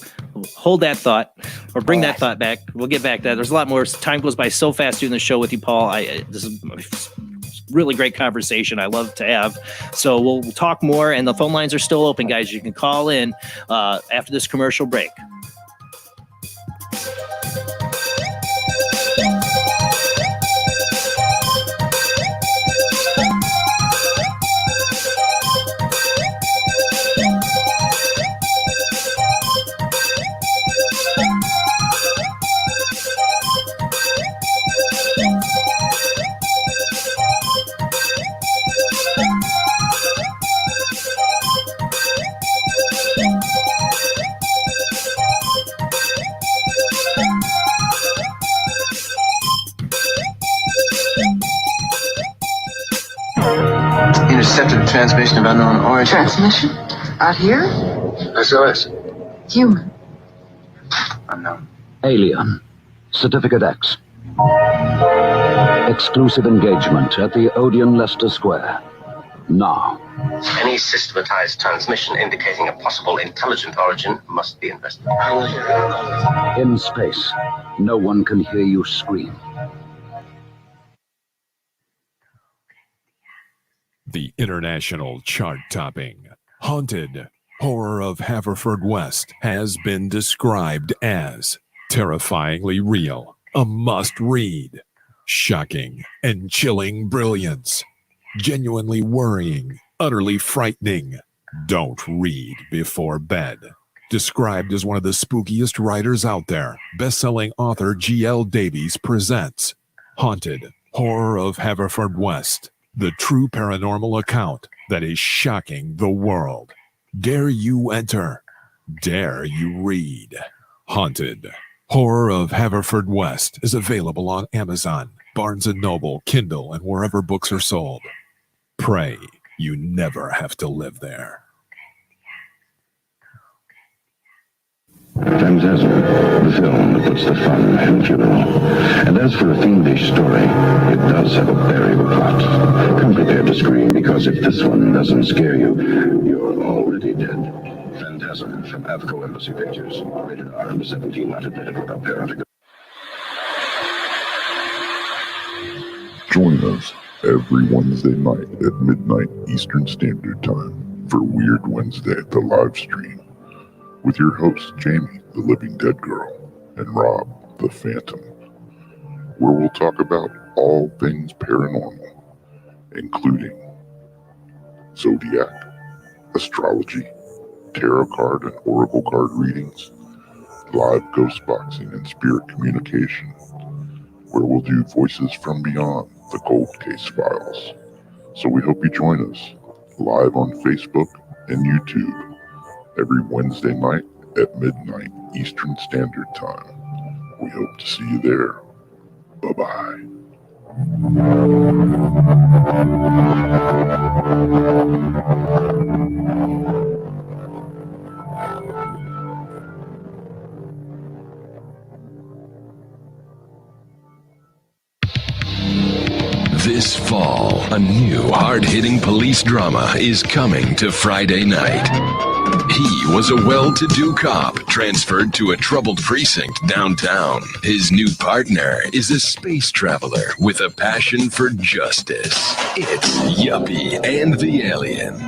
[SPEAKER 1] hold that thought, or bring that thought back. We'll get back to that. There's a lot more. Time goes by so fast doing the show with you, Paul. This is a really great conversation I love to have. So we'll talk more, and the phone lines are still open, guys. You can call in after this commercial break.
[SPEAKER 6] Intercepted transmission of unknown origin.
[SPEAKER 22] Transmission? Out here?
[SPEAKER 6] SOS.
[SPEAKER 22] Human.
[SPEAKER 6] Unknown.
[SPEAKER 23] Alien. Certificate X. Exclusive engagement at the Odeon Leicester Square. Now.
[SPEAKER 6] Any systematized transmission indicating a possible intelligent origin must be investigated.
[SPEAKER 23] In space, no one can hear you scream.
[SPEAKER 7] The international chart-topping, haunted horror of Haverfordwest has been described as terrifyingly real, a must-read, shocking and chilling brilliance, genuinely worrying, utterly frightening. Don't read before bed. Described as one of the spookiest writers out there, best-selling author G.L. Davies presents Haunted Horror of Haverfordwest, the true paranormal account that is shocking the world. Dare you enter? Dare you read? Haunted Horror of Haverfordwest is available on Amazon, Barnes & Noble, Kindle, and wherever books are sold. Pray you never have to live there.
[SPEAKER 5] Phantasm, the film that puts the fun in the funeral. And as for a fiendish story, it does have a burial plot. Come prepared to scream, because if this one doesn't scare you, you're already dead. Phantasm from Avco Embassy Pictures. Rated R under 17, not admitted without parent.
[SPEAKER 4] Join us every Wednesday night at midnight Eastern Standard Time for Weird Wednesday, the live stream, with your hosts Jamie, the Living Dead Girl, and Rob, the Phantom, where we'll talk about all things paranormal, including zodiac, astrology, tarot card and oracle card readings, live ghost boxing and spirit communication, where we'll do voices from beyond the cold case files. So we hope you join us live on Facebook and YouTube every Wednesday night at midnight Eastern Standard Time. We hope to see you there. Bye-bye.
[SPEAKER 8] This fall, a new hard-hitting police drama is coming to Friday night. He was a well-to-do cop transferred to a troubled precinct downtown. His new partner is a space traveler with a passion for justice. It's Yuppie and the Alien.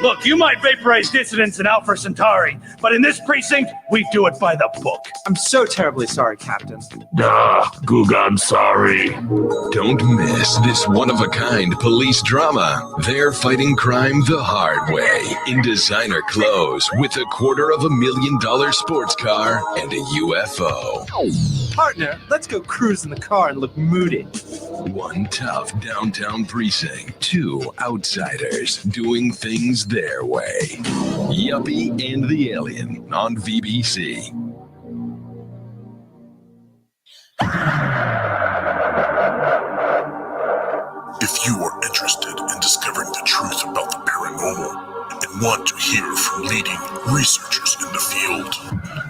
[SPEAKER 10] Look, you might vaporize dissidents in Alpha Centauri, but in this precinct, we do it by the book.
[SPEAKER 11] I'm so terribly sorry, Captain.
[SPEAKER 8] Goog, I'm sorry. Don't miss this one-of-a-kind police drama. They're fighting crime the hard way, in designer clothes, with $250,000 sports car and a UFO.
[SPEAKER 11] Partner, let's go cruise in the car and look moody.
[SPEAKER 8] One tough downtown precinct, two outsiders doing things their way. Yuppie and the Alien on VBC.
[SPEAKER 24] If you are interested in discovering the truth about the paranormal and want to hear from leading researchers in the field,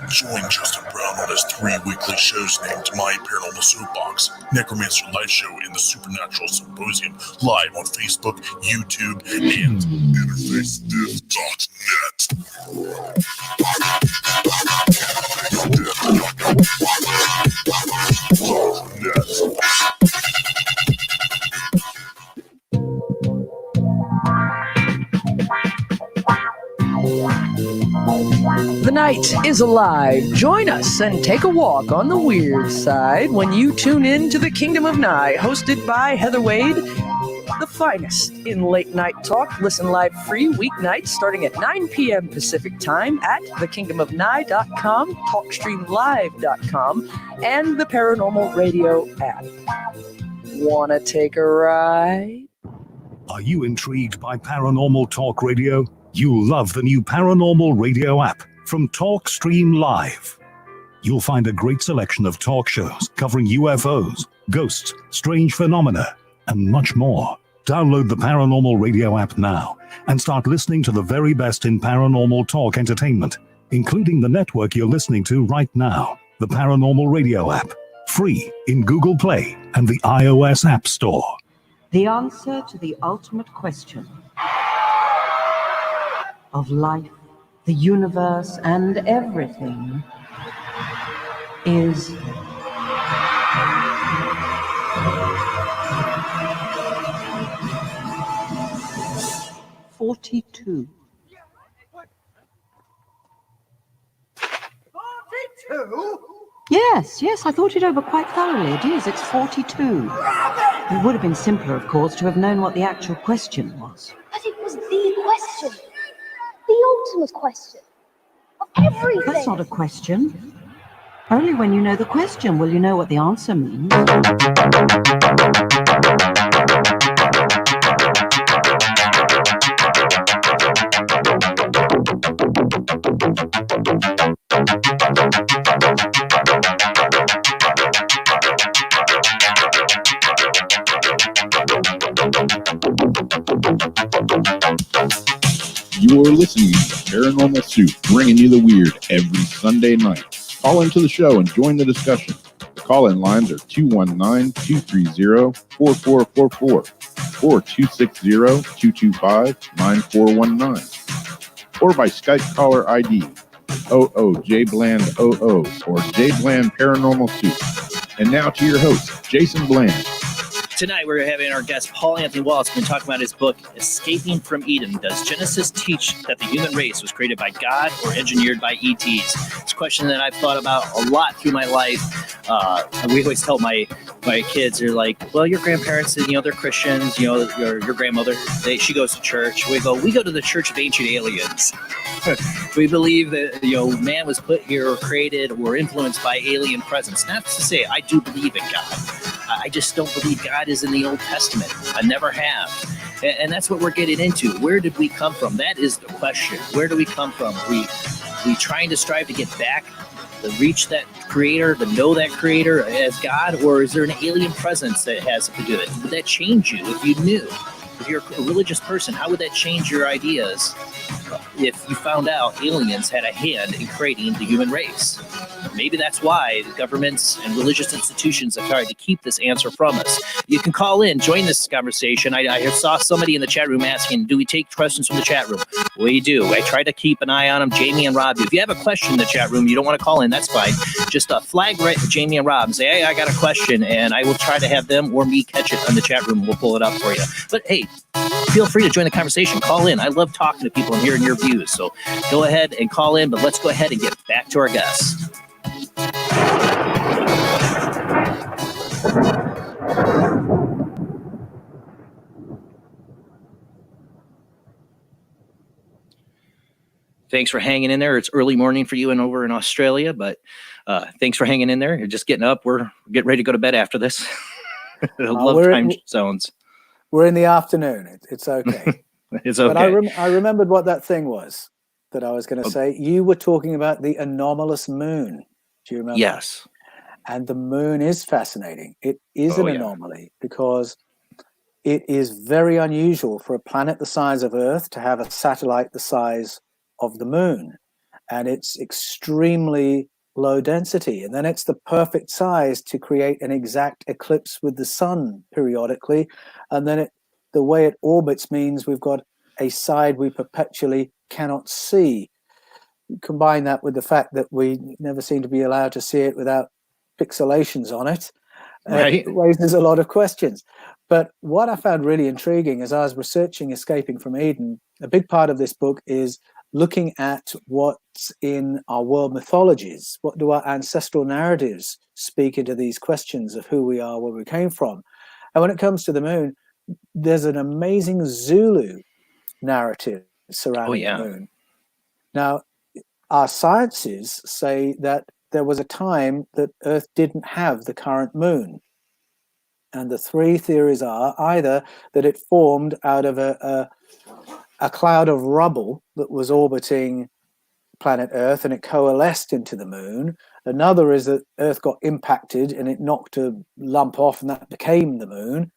[SPEAKER 24] join Justin Brown on his 3 weekly shows named My Paranormal Soapbox, Necromancer Live Show, and the Supernatural Symposium, live on Facebook, YouTube, and
[SPEAKER 9] The night is alive. Join us and take a walk on the weird side when you tune in to the Kingdom of Nye, hosted by Heather Wade, the finest in late night talk. Listen live free weeknights starting at 9 p.m. Pacific time at thekingdomofnye.com, talkstreamlive.com, and the Paranormal Radio app. Wanna take a ride?
[SPEAKER 20] Are you intrigued by Paranormal Talk Radio? You'll love the new Paranormal Radio app from Talkstream Live. You'll find a great selection of talk shows covering UFOs, ghosts, strange phenomena, and much more. Download the Paranormal Radio app now and start listening to the very best in paranormal talk entertainment, including the network you're listening to right now, the Paranormal Radio app, free in Google Play and the iOS App Store.
[SPEAKER 25] The answer to the ultimate question of life, the universe, and everything is $42.
[SPEAKER 11] 42?
[SPEAKER 25] Yes, I thought it over quite thoroughly. It is, it's 42. It would have been simpler, of course, to have known what the actual question was.
[SPEAKER 26] But it was the question. The ultimate question. Of everything.
[SPEAKER 25] That's not a question. Only when you know the question will you know what the answer means.
[SPEAKER 3] You're listening to Paranormal Soup, bringing you the weird every Sunday night. Call into the show and join the discussion. The call-in lines are 219-230-4444 or 260-225-9419 or by Skype caller ID OOJBland00 or JBland Paranormal Soup. And now to your host, Jason Bland.
[SPEAKER 1] Tonight, we're having our guest, Paul Anthony Wallis, been talking about his book, Escaping from Eden. Does Genesis teach that the human race was created by God or engineered by ETs? It's a question that I've thought about a lot through my life. We always tell my kids, they're like, well, your grandparents, they're Christians, your grandmother, she goes to church. We go to the Church of Ancient Aliens. We believe that, man was put here or created or influenced by alien presence. Not to say I do believe in God. I just don't believe God is in the Old Testament. I never have. And that's what we're getting into. Where did we come from? That is the question. Where do we come from? We trying to strive to get back to reach that creator, to know that creator as God, or is there an alien presence that has to do it? Would that change you if you knew? If you're a religious person, how would that change your ideas if you found out aliens had a hand in creating the human race? Maybe that's why the governments and religious institutions have tried to keep this answer from us. You can call in, join this conversation. I saw somebody in the chat room asking, do we take questions from the chat room? We do. I try to keep an eye on them. Jamie and Rob, if you have a question in the chat room, you don't want to call in, that's fine. Just flag right Jamie and Rob and say, hey, I got a question, and I will try to have them or me catch it on the chat room. We'll pull it up for you. But hey, feel free to join the conversation. Call in. I love talking to people and hearing your views. So go ahead and call in, but let's go ahead and get back to our guests. Thanks for hanging in there. It's early morning for you and over in Australia, but thanks for hanging in there. You're just getting up. We're getting ready to go to bed after this. I love time zones.
[SPEAKER 12] We're in the afternoon. It's okay.
[SPEAKER 1] It's okay.
[SPEAKER 12] But I remembered what that thing was that I was going to say. You were talking about the anomalous moon. Do you remember?
[SPEAKER 1] Yes.
[SPEAKER 12] And the moon is fascinating. It is an anomaly because it is very unusual for a planet the size of Earth to have a satellite the size of the moon. And it's extremely low density. And then it's the perfect size to create an exact eclipse with the sun periodically. And then the way it orbits means we've got a side we perpetually cannot see. Combine that with the fact that we never seem to be allowed to see it without pixelations on it.
[SPEAKER 1] Right.
[SPEAKER 12] It raises a lot of questions. But what I found really intriguing as I was researching Escaping from Eden, a big part of this book is looking at what's in our world mythologies. What do our ancestral narratives speak into these questions of who we are, where we came from? And when it comes to the moon, there's an amazing Zulu narrative surrounding the moon. Now, our sciences say that there was a time that Earth didn't have the current moon. And the three theories are either that it formed out of a cloud of rubble that was orbiting planet Earth and it coalesced into the moon. Another is that Earth got impacted and it knocked a lump off and that became the moon.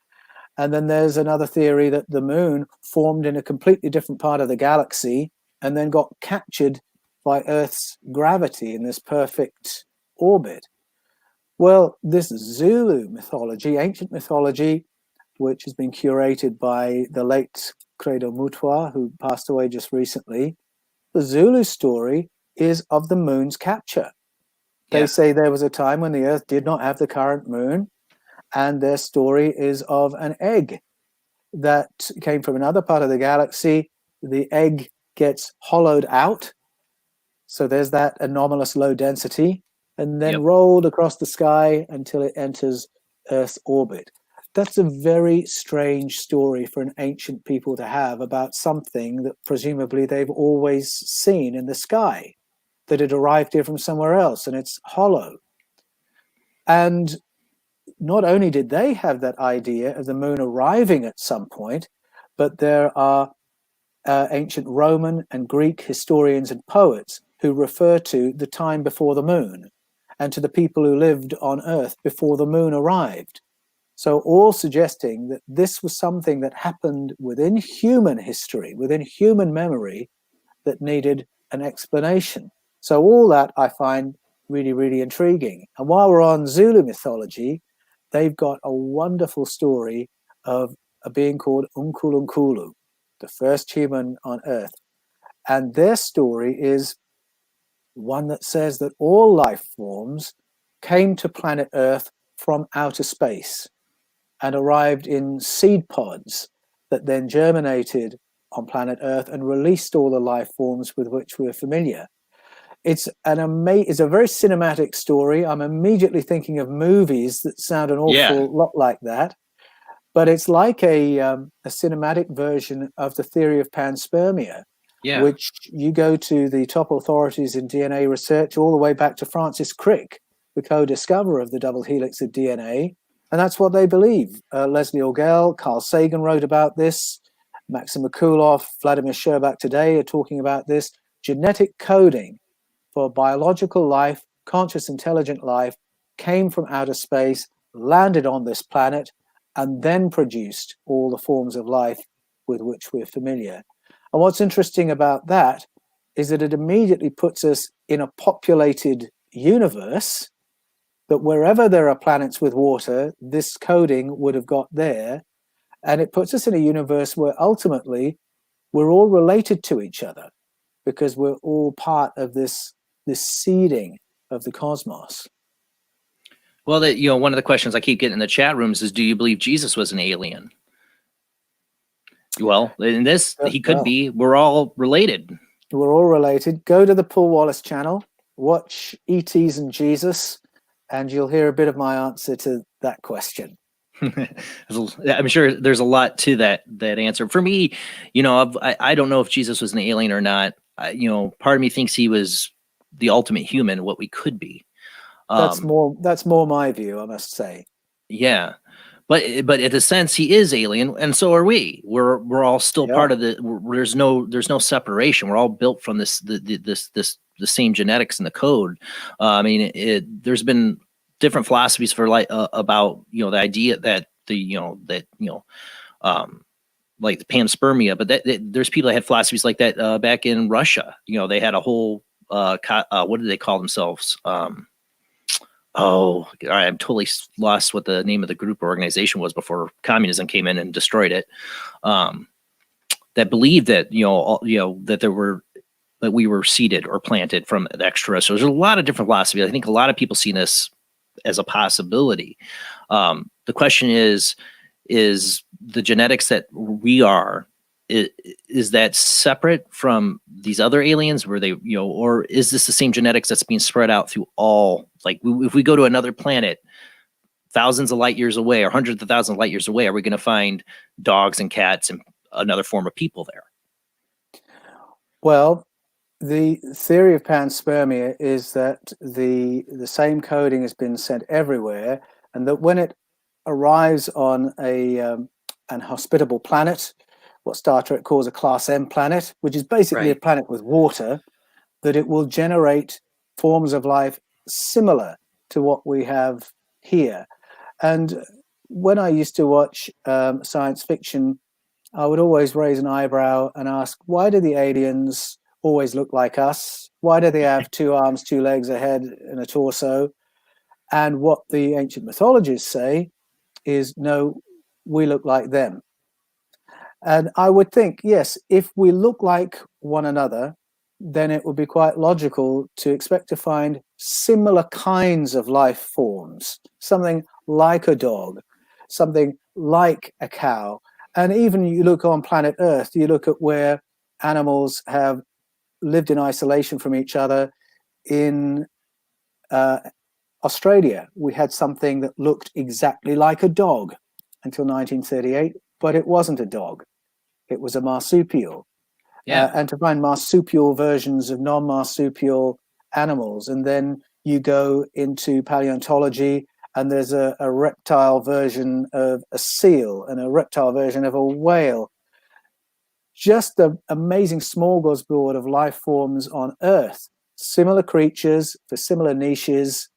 [SPEAKER 12] And then there's another theory that the moon formed in a completely different part of the galaxy and then got captured by Earth's gravity in this perfect orbit. Well, this Zulu mythology, ancient mythology, which has been curated by the late Credo Mutwa, who passed away just recently, the Zulu story is of the moon's capture. They say there was a time when the Earth did not have the current moon, and their story is of an egg that came from another part of the galaxy. The egg gets hollowed out, so there's that anomalous low density, and then rolled across the sky until it enters Earth's orbit. That's a very strange story for an ancient people to have about something that presumably they've always seen in the sky, that it arrived here from somewhere else and it's hollow. And not only did they have that idea of the moon arriving at some point, but there are ancient Roman and Greek historians and poets who refer to the time before the moon and to the people who lived on Earth before the moon arrived. So all suggesting that this was something that happened within human history, within human memory, that needed an explanation. So all that I find really, really intriguing. And while we're on Zulu mythology, they've got a wonderful story of a being called Unkulunkulu, the first human on Earth. And their story is one that says that all life forms came to planet Earth from outer space and arrived in seed pods that then germinated on planet Earth and released all the life forms with which we're familiar. It's a very cinematic story. I'm immediately thinking of movies that sound an awful lot like that. But it's like a cinematic version of the theory of panspermia, which you go to the top authorities in DNA research all the way back to Francis Crick, the co-discoverer of the double helix of DNA. And that's what they believe. Leslie Orgel, Carl Sagan wrote about this. Maxim Mikulov, Vladimir Sherbak today are talking about this. Genetic coding for biological life conscious, intelligent life came from outer space, landed on this planet, and then produced all the forms of life with which we're familiar. And what's interesting about that is that it immediately puts us in a populated universe, that wherever there are planets with water, this coding would have got there. And it puts us in a universe where ultimately we're all related to each other because we're all part of this seeding of the cosmos.
[SPEAKER 1] Well, one of the questions I keep getting in the chat rooms is, do you believe Jesus was an alien? Well, in this, he could be. We're all related.
[SPEAKER 12] We're all related. Go to the Paul Wallis channel, watch E.T.s and Jesus, and you'll hear a bit of my answer to that question.
[SPEAKER 1] I'm sure there's a lot to that answer. For me, I don't know if Jesus was an alien or not. Part of me thinks he was the ultimate human, what we could be.
[SPEAKER 12] That's more my view, I must say.
[SPEAKER 1] Yeah, but in a sense, he is alien, and so are we. We're all still part of there's no separation. We're all built from the same genetics and the code. There's been different philosophies for about the idea that like the panspermia, but there's people that had philosophies like that back in Russia. They had a whole what did they call themselves? All right, I'm totally lost what the name of the group or organization was before communism came in and destroyed it. That believed that that we were seeded or planted from the extraterrestrials. There's a lot of different philosophies. I think a lot of people see this as a possibility. The question is the genetics that we are, is that separate from these other aliens? Were they, or is this the same genetics that's being spread out through all? Like, if we go to another planet, thousands of light years away or hundreds of thousands of light years away, are we going to find dogs and cats and another form of people there?
[SPEAKER 12] Well, the theory of panspermia is that the same coding has been sent everywhere, and that when it arrives on an hospitable planet, what Star Trek calls a Class M planet, which is basically a planet with water, that it will generate forms of life similar to what we have here. And when I used to watch science fiction, I would always raise an eyebrow and ask, why do the aliens always look like us? Why do they have 2 arms, 2 legs, a head, and a torso? And what the ancient mythologies say is, no, we look like them. And I would think, yes, if we look like one another, then it would be quite logical to expect to find similar kinds of life forms, something like a dog, something like a cow. And even you look on planet Earth, you look at where animals have lived in isolation from each other. In Australia, we had something that looked exactly like a dog until 1938, but it wasn't a dog. It was a marsupial. And to find marsupial versions of non-marsupial animals. And then you go into paleontology and there's a reptile version of a seal and a reptile version of a whale. Just the amazing smorgasbord of life forms on Earth, similar creatures for similar niches.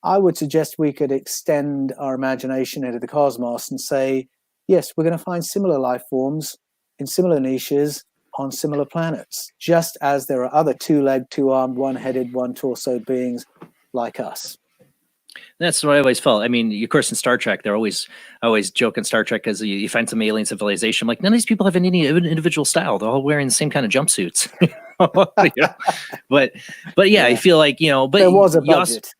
[SPEAKER 12] I would suggest we could extend our imagination into the cosmos and say, yes, we're going to find similar life forms in similar niches on similar planets, just as there are other 2-legged, 2-armed, 1-headed, 1-torso beings like us.
[SPEAKER 1] That's what I always felt. I mean, of course, in Star Trek, I always joke in Star Trek because you find some alien civilization. I'm like, none of these people have any individual style. They're all wearing the same kind of jumpsuits. But yeah, I feel like, but
[SPEAKER 12] there was a budget.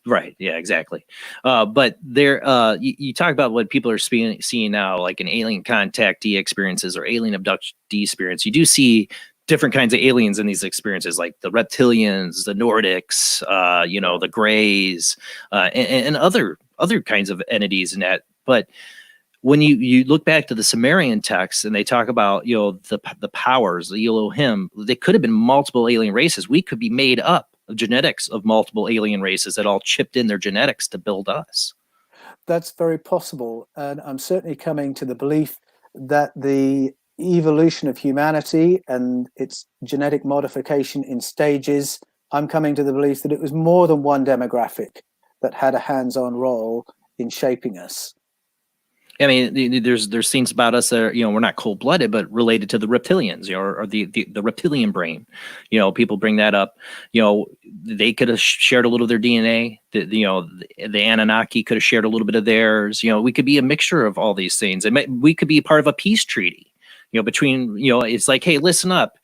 [SPEAKER 1] Right. Yeah, exactly. But there, you talk about what people are seeing now, like an alien contactee experiences or alien abductee experience. You do see different kinds of aliens in these experiences, like the reptilians, the Nordics, the Greys, and other kinds of entities in that. But when you look back to the Sumerian texts and they talk about, the powers, the Elohim, they could have been multiple alien races. We could be made up of genetics of multiple alien races that all chipped in their genetics to build us.
[SPEAKER 12] That's very possible. And I'm certainly coming to the belief that the evolution of humanity and its genetic modification in stages I'm coming to the belief that it was more than one demographic that had a hands-on role in shaping us.
[SPEAKER 1] I mean, there's things about us that are, we're not cold-blooded, but related to the reptilians, or the reptilian brain. People bring that up. They could have shared a little of their DNA. The Anunnaki could have shared a little bit of theirs. We could be a mixture of all these things. We could be part of a peace treaty. Between it's like, hey, listen up.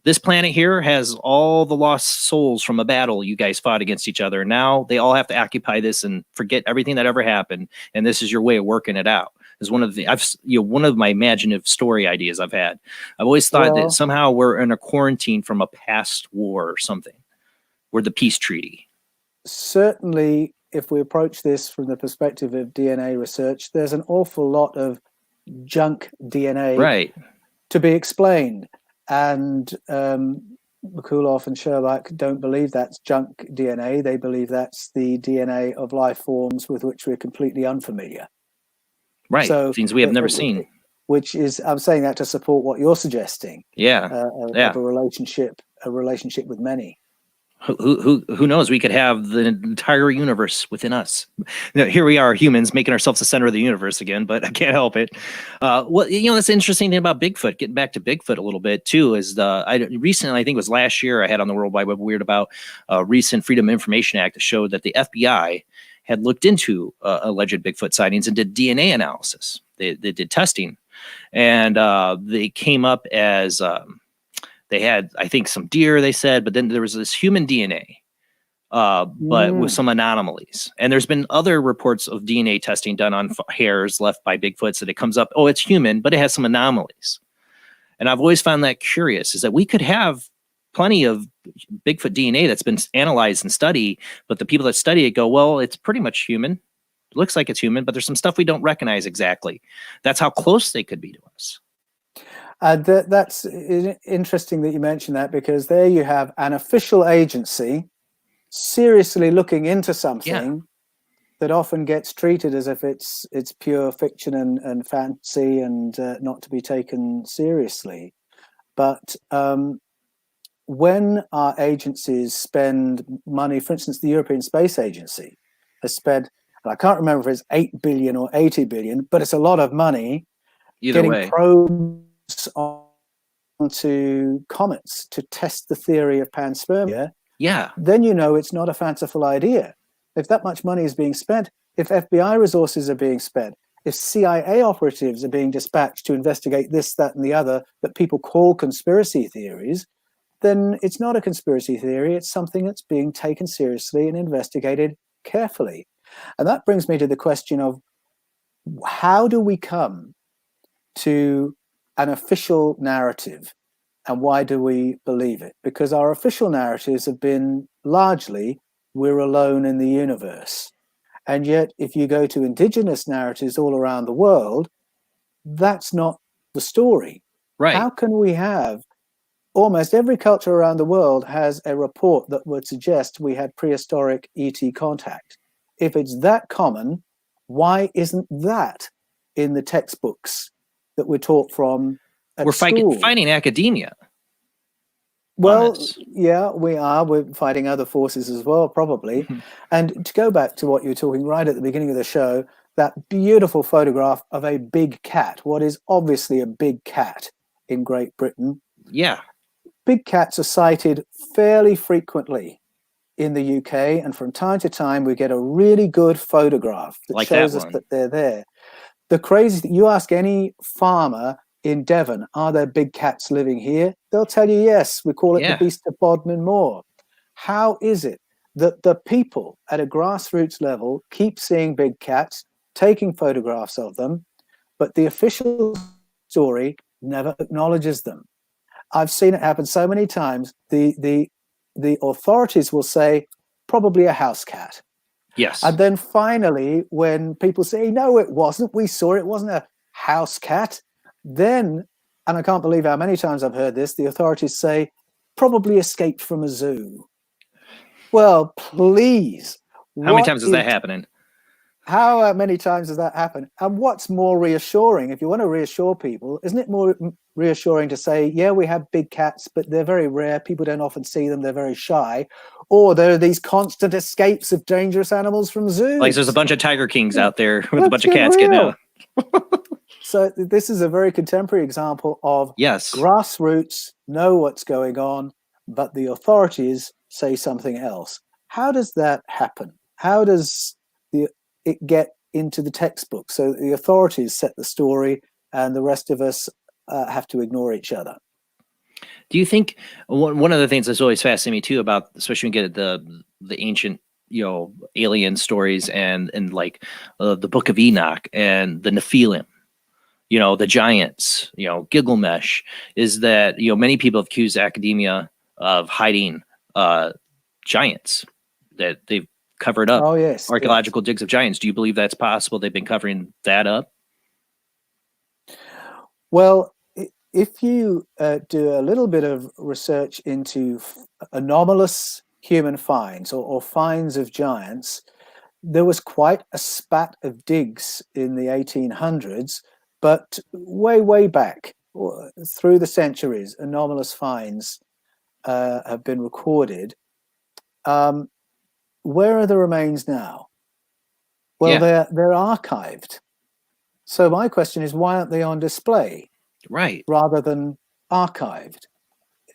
[SPEAKER 1] This planet here has all the lost souls from a battle you guys fought against each other. Now they all have to occupy this and forget everything that ever happened. And this is your way of working it out. Is one of one of my imaginative story ideas I've had. I've always thought that somehow we're in a quarantine from a past war or something. We're the peace treaty.
[SPEAKER 12] Certainly, if we approach this from the perspective of DNA research, there's an awful lot of junk DNA to be explained. And Mikulov and Sherlock don't believe that's junk DNA. They believe that's the DNA of life forms with which we're completely unfamiliar.
[SPEAKER 1] Right, so things we have never seen.
[SPEAKER 12] Which is, I'm saying that to support what you're suggesting. Of a relationship with many.
[SPEAKER 1] Who knows? We could have the entire universe within us. Here we are, humans, making ourselves the center of the universe again, but I can't help it. That's the interesting thing about Bigfoot. Getting back to Bigfoot a little bit too is recently, I think it was last year, I had on the World Wide Web Weird about a recent Freedom of Information Act that showed that the FBI had looked into alleged Bigfoot sightings and did DNA analysis. They did testing, and they came up as they had, I think, some deer, they said, but then there was this human DNA, but with some anomalies. And there's been other reports of DNA testing done on hairs left by Bigfoots that it comes up, it's human, but it has some anomalies. And I've always found that curious, is that we could have plenty of Bigfoot DNA that's been analyzed and studied, but the people that study it go, it's pretty much human. It looks like it's human, but there's some stuff we don't recognize exactly. That's how close they could be to us.
[SPEAKER 12] That's interesting that you mentioned that, because there you have an official agency seriously looking into something that often gets treated as if it's pure fiction and fancy and not to be taken seriously. But when our agencies spend money, for instance, the European Space Agency has spent, and I can't remember if it's 8 billion or 80 billion, but it's a lot of money getting probes onto comets to test the theory of panspermia. Then it's not a fanciful idea. If that much money is being spent, if FBI resources are being spent, if CIA operatives are being dispatched to investigate this, that, and the other that people call conspiracy theories, then it's not a conspiracy theory. It's something that's being taken seriously and investigated carefully. And that brings me to the question of, how do we come to an official narrative, and why do we believe it? Because our official narratives have been largely, we're alone in the universe. And yet, if you go to indigenous narratives all around the world, that's not the story. How can we have, almost every culture around the world has a report that would suggest we had prehistoric ET contact. If it's that common, why isn't that in the textbooks that we're taught from at school?
[SPEAKER 1] We're fighting academia.
[SPEAKER 12] Well, yeah, we are. We're fighting other forces as well, probably. And to go back to what you were talking right at the beginning of the show, that beautiful photograph of a big cat, what is obviously a big cat in Great Britain. Big cats are sighted fairly frequently in the UK, and from time to time we get a really good photograph that shows us that they're there. The crazy thing, you ask any farmer in Devon, are there big cats living here? They'll tell you yes. We call it the beast of Bodmin Moor. How is it that the people at a grassroots level keep seeing big cats, taking photographs of them, but the official story never acknowledges them? I've seen it happen so many times. The authorities will say, probably a house cat. And then finally, when people say, no, it wasn't, we saw it wasn't a house cat, then, and I can't believe how many times I've heard this, the authorities say, probably escaped from a zoo. Well, please.
[SPEAKER 1] How many times is that happening?
[SPEAKER 12] How many times has that happened? And what's more reassuring, if you want to reassure people, isn't it more reassuring to say, yeah, we have big cats, but they're very rare. People don't often see them. They're very shy. Or there are these constant escapes of dangerous animals from zoos.
[SPEAKER 1] Like there's a bunch of Tiger Kings out there with a bunch of
[SPEAKER 12] Let's get
[SPEAKER 1] cats getting
[SPEAKER 12] real.
[SPEAKER 1] out.
[SPEAKER 12] So this is a very contemporary example of
[SPEAKER 1] Yes.
[SPEAKER 12] grassroots know what's going on, but the authorities say something else. How does that happen? How does it get into the textbook? So the authorities set the story and the rest of us have to ignore each other.
[SPEAKER 1] Do you think one of the things that's always fascinating me too about, especially when you get at the ancient, alien stories and like the Book of Enoch and the Nephilim, the giants, Gilgamesh, is that, many people have accused academia of hiding giants, that they've covered up archaeological digs of giants. Do you believe that's possible? They've been covering that up?
[SPEAKER 12] Well, if you do a little bit of research into anomalous human finds or finds of giants, there was quite a spat of digs in the 1800s, but way back through the centuries, anomalous finds have been recorded. Where are the remains now? Well, they're archived. So my question is, why aren't they on display?
[SPEAKER 1] Right.
[SPEAKER 12] Rather than archived.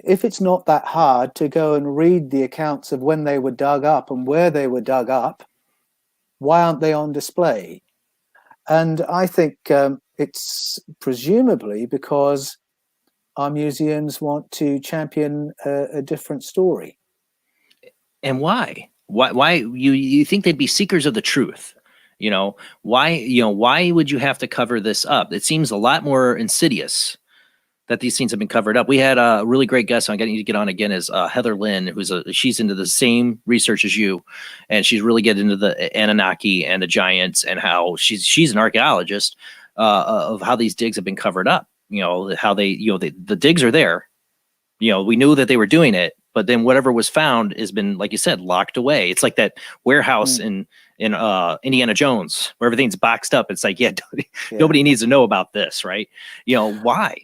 [SPEAKER 12] If it's not that hard to go and read the accounts of when they were dug up and where they were dug up, why aren't they on display? And I think it's presumably because our museums want to champion a different story.
[SPEAKER 1] And why? Why you think they'd be seekers of the truth? Why would you have to cover this up? It seems a lot more insidious that these things have been covered up. We had a really great guest on, getting to get on again, is Heather Lynn, she's into the same research as you, and she's really getting into the Anunnaki and the giants and how she's an archaeologist of how these digs have been covered up. How the digs are there. We knew that they were doing it, but then whatever was found has been, like you said, locked away. It's like that warehouse in Indiana Jones where everything's boxed up. It's like, nobody needs to know about this, right? Why?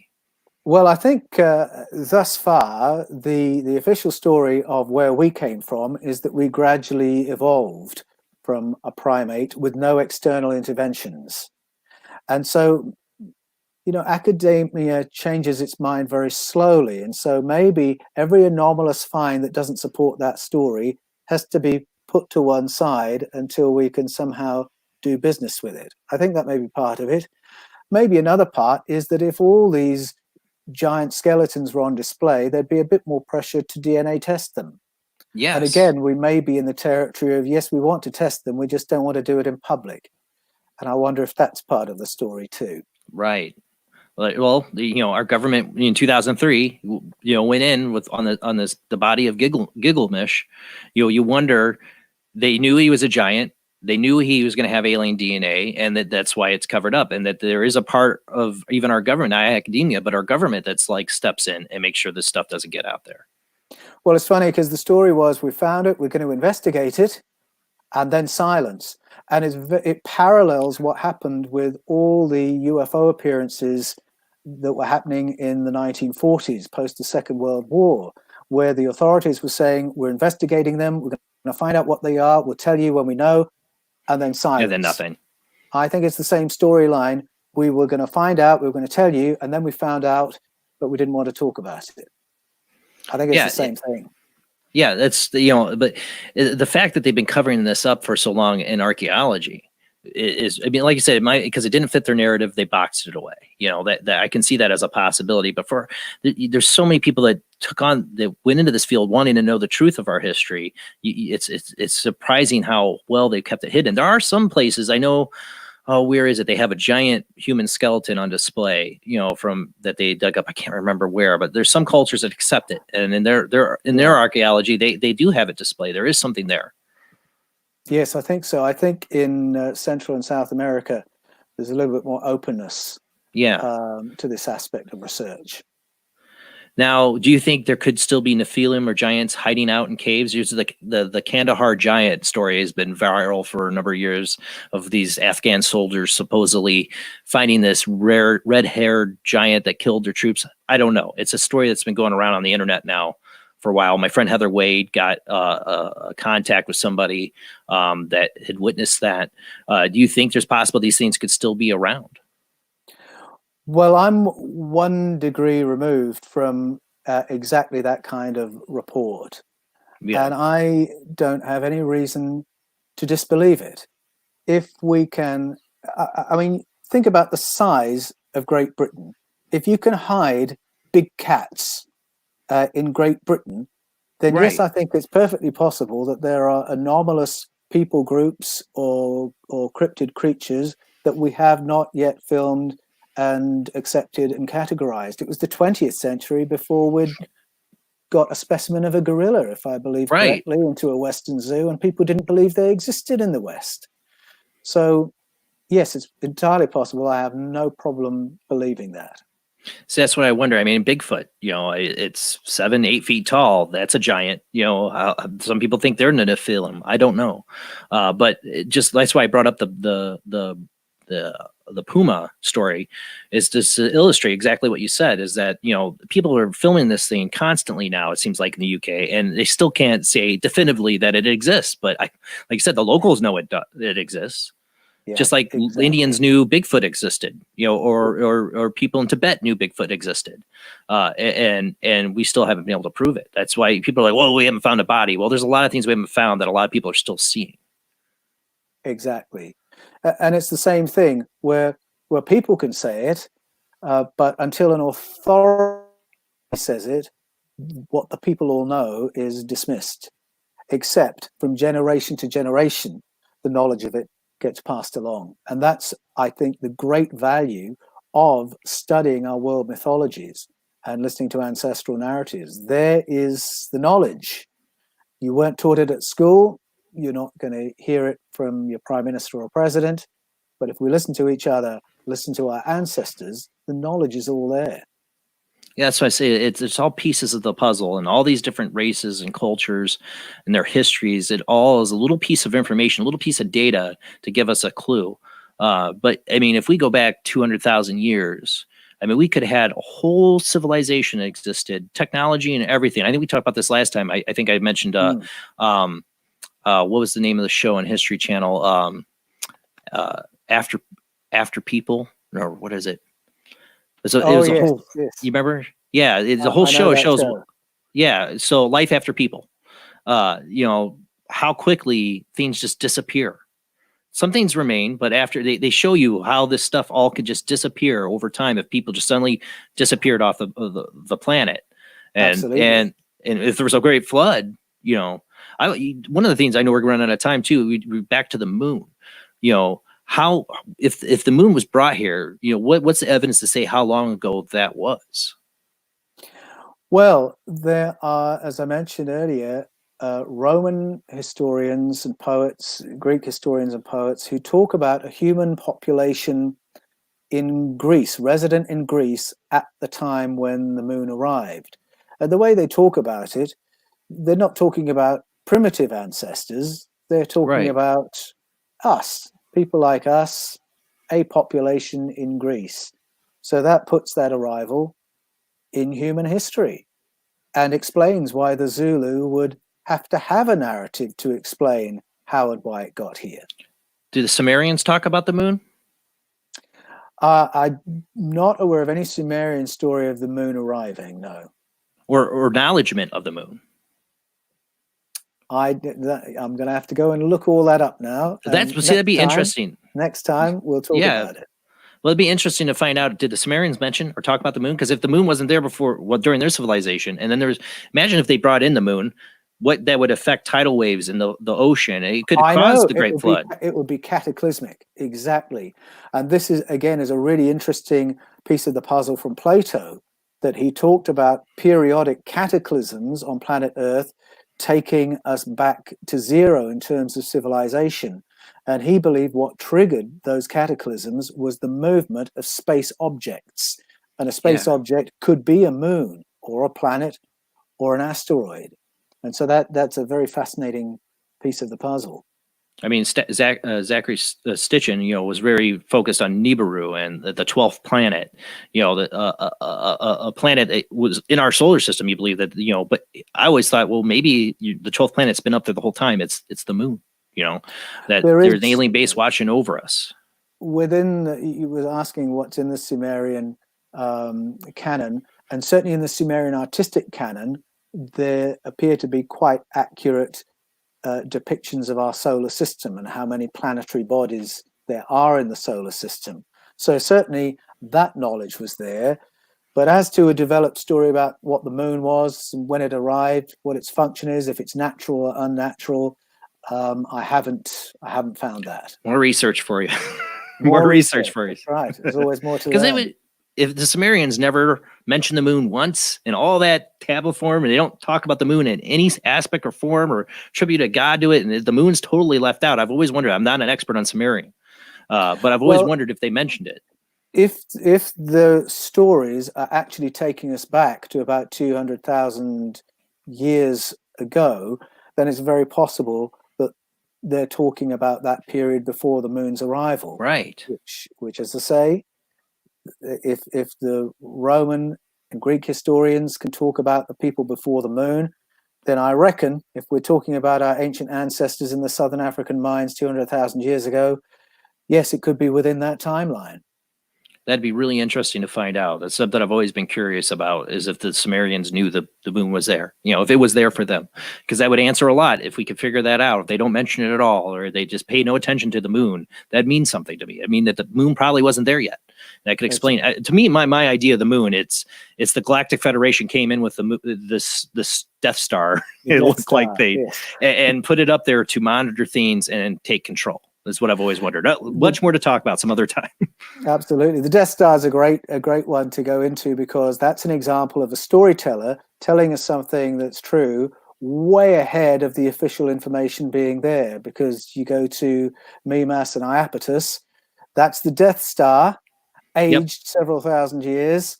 [SPEAKER 12] Well, I think thus far, the official story of where we came from is that we gradually evolved from a primate with no external interventions. And so, academia changes its mind very slowly. And so maybe every anomalous find that doesn't support that story has to be put to one side until we can somehow do business with it. I think that may be part of it. Maybe another part is that if all these giant skeletons were on display, there'd be a bit more pressure to DNA test them.
[SPEAKER 1] Yes.
[SPEAKER 12] And again, we may be in the territory of, yes, we want to test them, we just don't want to do it in public. And I wonder if that's part of the story too.
[SPEAKER 1] Right. Well, our government in 2003, went in with on the body of Gilgamesh. You wonder, they knew he was a giant. They knew he was going to have alien DNA, and that's why it's covered up. And that there is a part of even our government, not academia, but our government that's like steps in and makes sure this stuff doesn't get out there.
[SPEAKER 12] Well, it's funny because the story was, we found it, we're going to investigate it, and then silence. And it parallels what happened with all the UFO appearances that were happening in the 1940s, post the Second World War, where the authorities were saying, we're investigating them, we're going to find out what they are, we'll tell you when we know, and then silence.
[SPEAKER 1] And then nothing.
[SPEAKER 12] I think it's the same storyline. We were going to find out, we were going to tell you, and then we found out, but we didn't want to talk about it. I think it's the same thing.
[SPEAKER 1] Yeah, that's but the fact that they've been covering this up for so long in archaeology is, like you said, because it didn't fit their narrative, they boxed it away. That I can see that as a possibility. But there's so many people that went into this field wanting to know the truth of our history. It's surprising how well they've kept it hidden. There are some places I know. Where is it? They have a giant human skeleton on display, from that they dug up. I can't remember where, but there's some cultures that accept it, and in their archaeology, they do have it displayed. There is something there.
[SPEAKER 12] Yes, I think so. I think in Central and South America, there's a little bit more openness.
[SPEAKER 1] To
[SPEAKER 12] this aspect of research.
[SPEAKER 1] Now, do you think there could still be Nephilim or giants hiding out in caves? There's the Kandahar giant story has been viral for a number of years, of these Afghan soldiers supposedly finding this rare red-haired giant that killed their troops. I don't know. It's a story that's been going around on the internet now for a while. My friend Heather Wade got a contact with somebody that had witnessed that. Do you think there's possible these things could still be around?
[SPEAKER 12] Well, I'm 1 degree removed from exactly that kind of report.
[SPEAKER 1] Yeah.
[SPEAKER 12] And I don't have any reason to disbelieve it. If we can, I mean, think about the size of Great Britain. If you can hide big cats in Great Britain, then yes, I think it's perfectly possible that there are anomalous people groups or cryptid creatures that we have not yet filmed and accepted and categorized. It was the 20th century before we'd got a specimen of a gorilla, if I believe correctly, into a Western zoo, and people didn't believe they existed in the West. So yes, it's entirely possible. I have no problem believing that.
[SPEAKER 1] So that's what I wonder. I mean, Bigfoot, it's 7-8 feet tall. That's a giant. Some people think they're Nephilim. I don't know, but that's why I brought up the Puma story, is just to illustrate exactly what you said, is that, people are filming this thing constantly now, it seems like, in the UK, and they still can't say definitively that it exists. But like you said, the locals know it exists. Yeah, just like Indians knew Bigfoot existed, or people in Tibet knew Bigfoot existed. And we still haven't been able to prove it. That's why people are like, well, we haven't found a body. Well, there's a lot of things we haven't found that a lot of people are still seeing.
[SPEAKER 12] Exactly. And it's the same thing where people can say it, but until an authority says it, what the people all know is dismissed, except from generation to generation, the knowledge of it gets passed along. And that's, I think, the great value of studying our world mythologies and listening to ancestral narratives. There is the knowledge. You weren't taught it at school. You're not going to hear it from your prime minister or president. But if we listen to each other, listen to our ancestors, the knowledge is all there.
[SPEAKER 1] Yeah, that's why I say it's all pieces of the puzzle, and all these different races and cultures and their histories. It all is a little piece of information, a little piece of data to give us a clue. But I mean, if we go back 200,000 years, I mean, we could have had a whole civilization that existed, technology and everything. I think we talked about this last time. I think I mentioned what was the name of the show on History Channel? After People, or what is it? It was a whole. Yes. You remember? Yeah, it's a whole show. It shows. Yeah, so life after people. How quickly things just disappear. Some things remain, but after they show you how this stuff all could just disappear over time if people just suddenly disappeared off the planet. And if there was a great flood, one of the things I know we're running out of time too. We're back to the moon. How if the moon was brought here, what's the evidence to say how long ago that was?
[SPEAKER 12] Well, there are, as I mentioned earlier, Roman historians and poets, Greek historians and poets, who talk about a human population in Greece, resident in Greece at the time when the moon arrived. And the way they talk about it, they're not talking about primitive ancestors. They're talking about us, people like us, a population in Greece. So that puts that arrival in human history and explains why the Zulu would have to have a narrative to explain how and why it got here.
[SPEAKER 1] Do the Sumerians talk about the moon?
[SPEAKER 12] I'm not aware of any Sumerian story of the moon arriving, no.
[SPEAKER 1] Or acknowledgement of the moon?
[SPEAKER 12] I'm going to have to go and look all that up now.
[SPEAKER 1] That'd be interesting.
[SPEAKER 12] Next time we'll talk about it.
[SPEAKER 1] Well, it'd be interesting to find out, did the Sumerians mention or talk about the moon? Because if the moon wasn't there before, during their civilization, and then imagine if they brought in the moon, what that would affect tidal waves in the ocean. It could cause the Great Flood.
[SPEAKER 12] It would be cataclysmic, exactly. And this is a really interesting piece of the puzzle from Plato, that he talked about periodic cataclysms on planet Earth taking us back to zero in terms of civilization. And he believed what triggered those cataclysms was the movement of space objects. And a space object could be a moon. or a planet or an asteroid. And so that's a very fascinating piece of the puzzle.
[SPEAKER 1] I mean, Zachary Stitchin, was very focused on Nibiru and the 12th planet, a planet that was in our solar system. You believe that, but I always thought, well, maybe the 12th planet's been up there the whole time. It's the moon, that there's an alien base watching over us.
[SPEAKER 12] You were asking what's in the Sumerian canon, and certainly in the Sumerian artistic canon, there appear to be quite accurate depictions of our solar system and how many planetary bodies there are in the solar system. So certainly that knowledge was there. But as to a developed story about what the moon was, when it arrived, what its function is, if it's natural or unnatural, I haven't found that.
[SPEAKER 1] More research for you. More research for you.
[SPEAKER 12] That's right. There's always more to learn.
[SPEAKER 1] If the Sumerians never mentioned the moon once in all that tablet form, and they don't talk about the moon in any aspect or form or tribute a god to it, and the moon's totally left out, I've always wondered. I'm not an expert on Sumerian, but I've always wondered if they mentioned it.
[SPEAKER 12] If the stories are actually taking us back to about 200,000 years ago, then it's very possible that they're talking about that period before the moon's arrival.
[SPEAKER 1] Right.
[SPEAKER 12] Which, as I say, if the Roman and Greek historians can talk about the people before the moon, then I reckon if we're talking about our ancient ancestors in the southern African mines 200,000 years ago, yes, it could be within that timeline.
[SPEAKER 1] That'd be really interesting to find out. That's something I've always been curious about, is if the Sumerians knew the moon was there, if it was there for them, because that would answer a lot. If we could figure that out, if they don't mention it at all, or they just pay no attention to the moon, that means something to me. I mean, that the moon probably wasn't there yet. That could explain to me my idea of the moon. It's the Galactic Federation came in with this Death Star. It looked like and put it up there to monitor things and take control. That's what I've always wondered. Much more to talk about some other time.
[SPEAKER 12] Absolutely. The Death Star is a great one to go into, because that's an example of a storyteller telling us something that's true way ahead of the official information being there. Because you go to Mimas and Iapetus, that's the Death Star, aged several thousand years,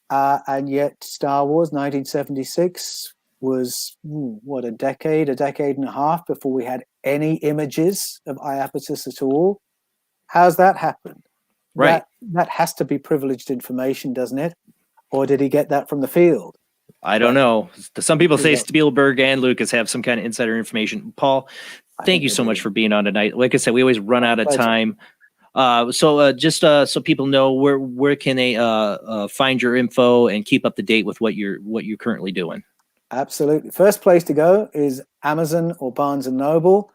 [SPEAKER 12] and yet Star Wars 1976 was a decade and a half before we had any images of Iapetus at all. How's that happen?
[SPEAKER 1] Right.
[SPEAKER 12] That has to be privileged information, doesn't it? Or did he get that from the field?
[SPEAKER 1] I don't know. Some people say Spielberg and Lucas have some kind of insider information. Paul, thank you so much for being on tonight. Like I said, we always run out of time. Just so people know, where can they find your info and keep up to date with what you're currently doing?
[SPEAKER 12] Absolutely. First place to go is Amazon or Barnes & Noble,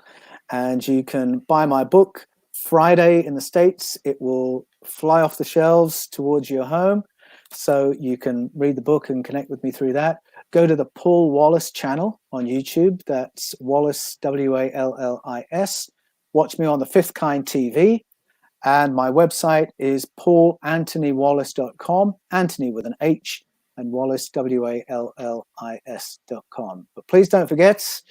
[SPEAKER 12] and you can buy my book Friday in the States. It will fly off the shelves towards your home, so you can read the book and connect with me through that. Go to the Paul Wallis channel on YouTube. That's Wallis, Wallis. Watch me on the Fifth Kind TV, and my website is paulanthonywallis.com, Anthony with an H, and Wallace, Wallis.com. But please don't forget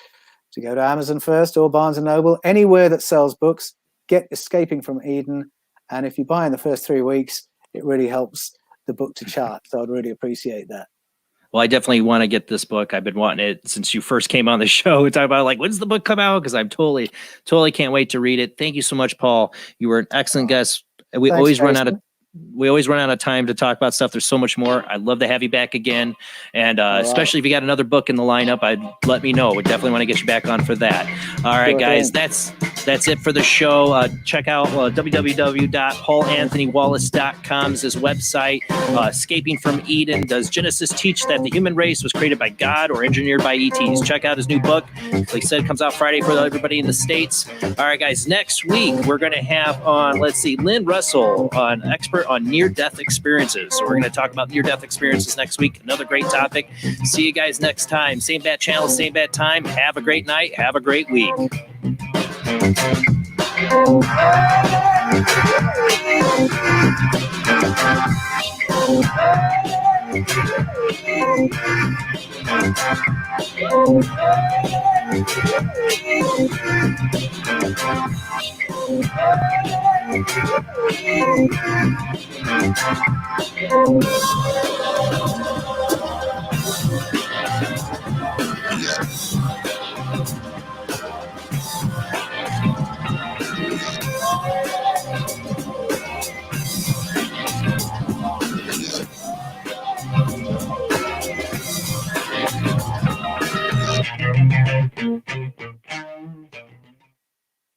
[SPEAKER 12] to go to Amazon first, or Barnes & Noble, anywhere that sells books. Get Escaping from Eden. And if you buy in the first 3 weeks, it really helps the book to chart. So I'd really appreciate that.
[SPEAKER 1] Well, I definitely want to get this book. I've been wanting it since you first came on the show. Talk about when's the book come out? Because I'm totally can't wait to read it. Thank you so much, Paul. You were an excellent guest. We always run out of time to talk about stuff. There's so much more. I'd love to have you back again. And especially if you got another book in the lineup, let me know. We definitely want to get you back on for that. All right, guys, that's it for the show. Check out www.paulanthonywallis.com is his website. Escaping from Eden. Does Genesis teach that the human race was created by God or engineered by ETs? Check out his new book. Like I said, comes out Friday for everybody in the States. All right, guys, next week we're going to have on, Lynn Russell, an expert on near-death experiences. So we're going to talk about near-death experiences next week. Another great topic. See you guys next time. Same bat channel, same bat time. Have a great night. Have a great week.
[SPEAKER 13] Thank you.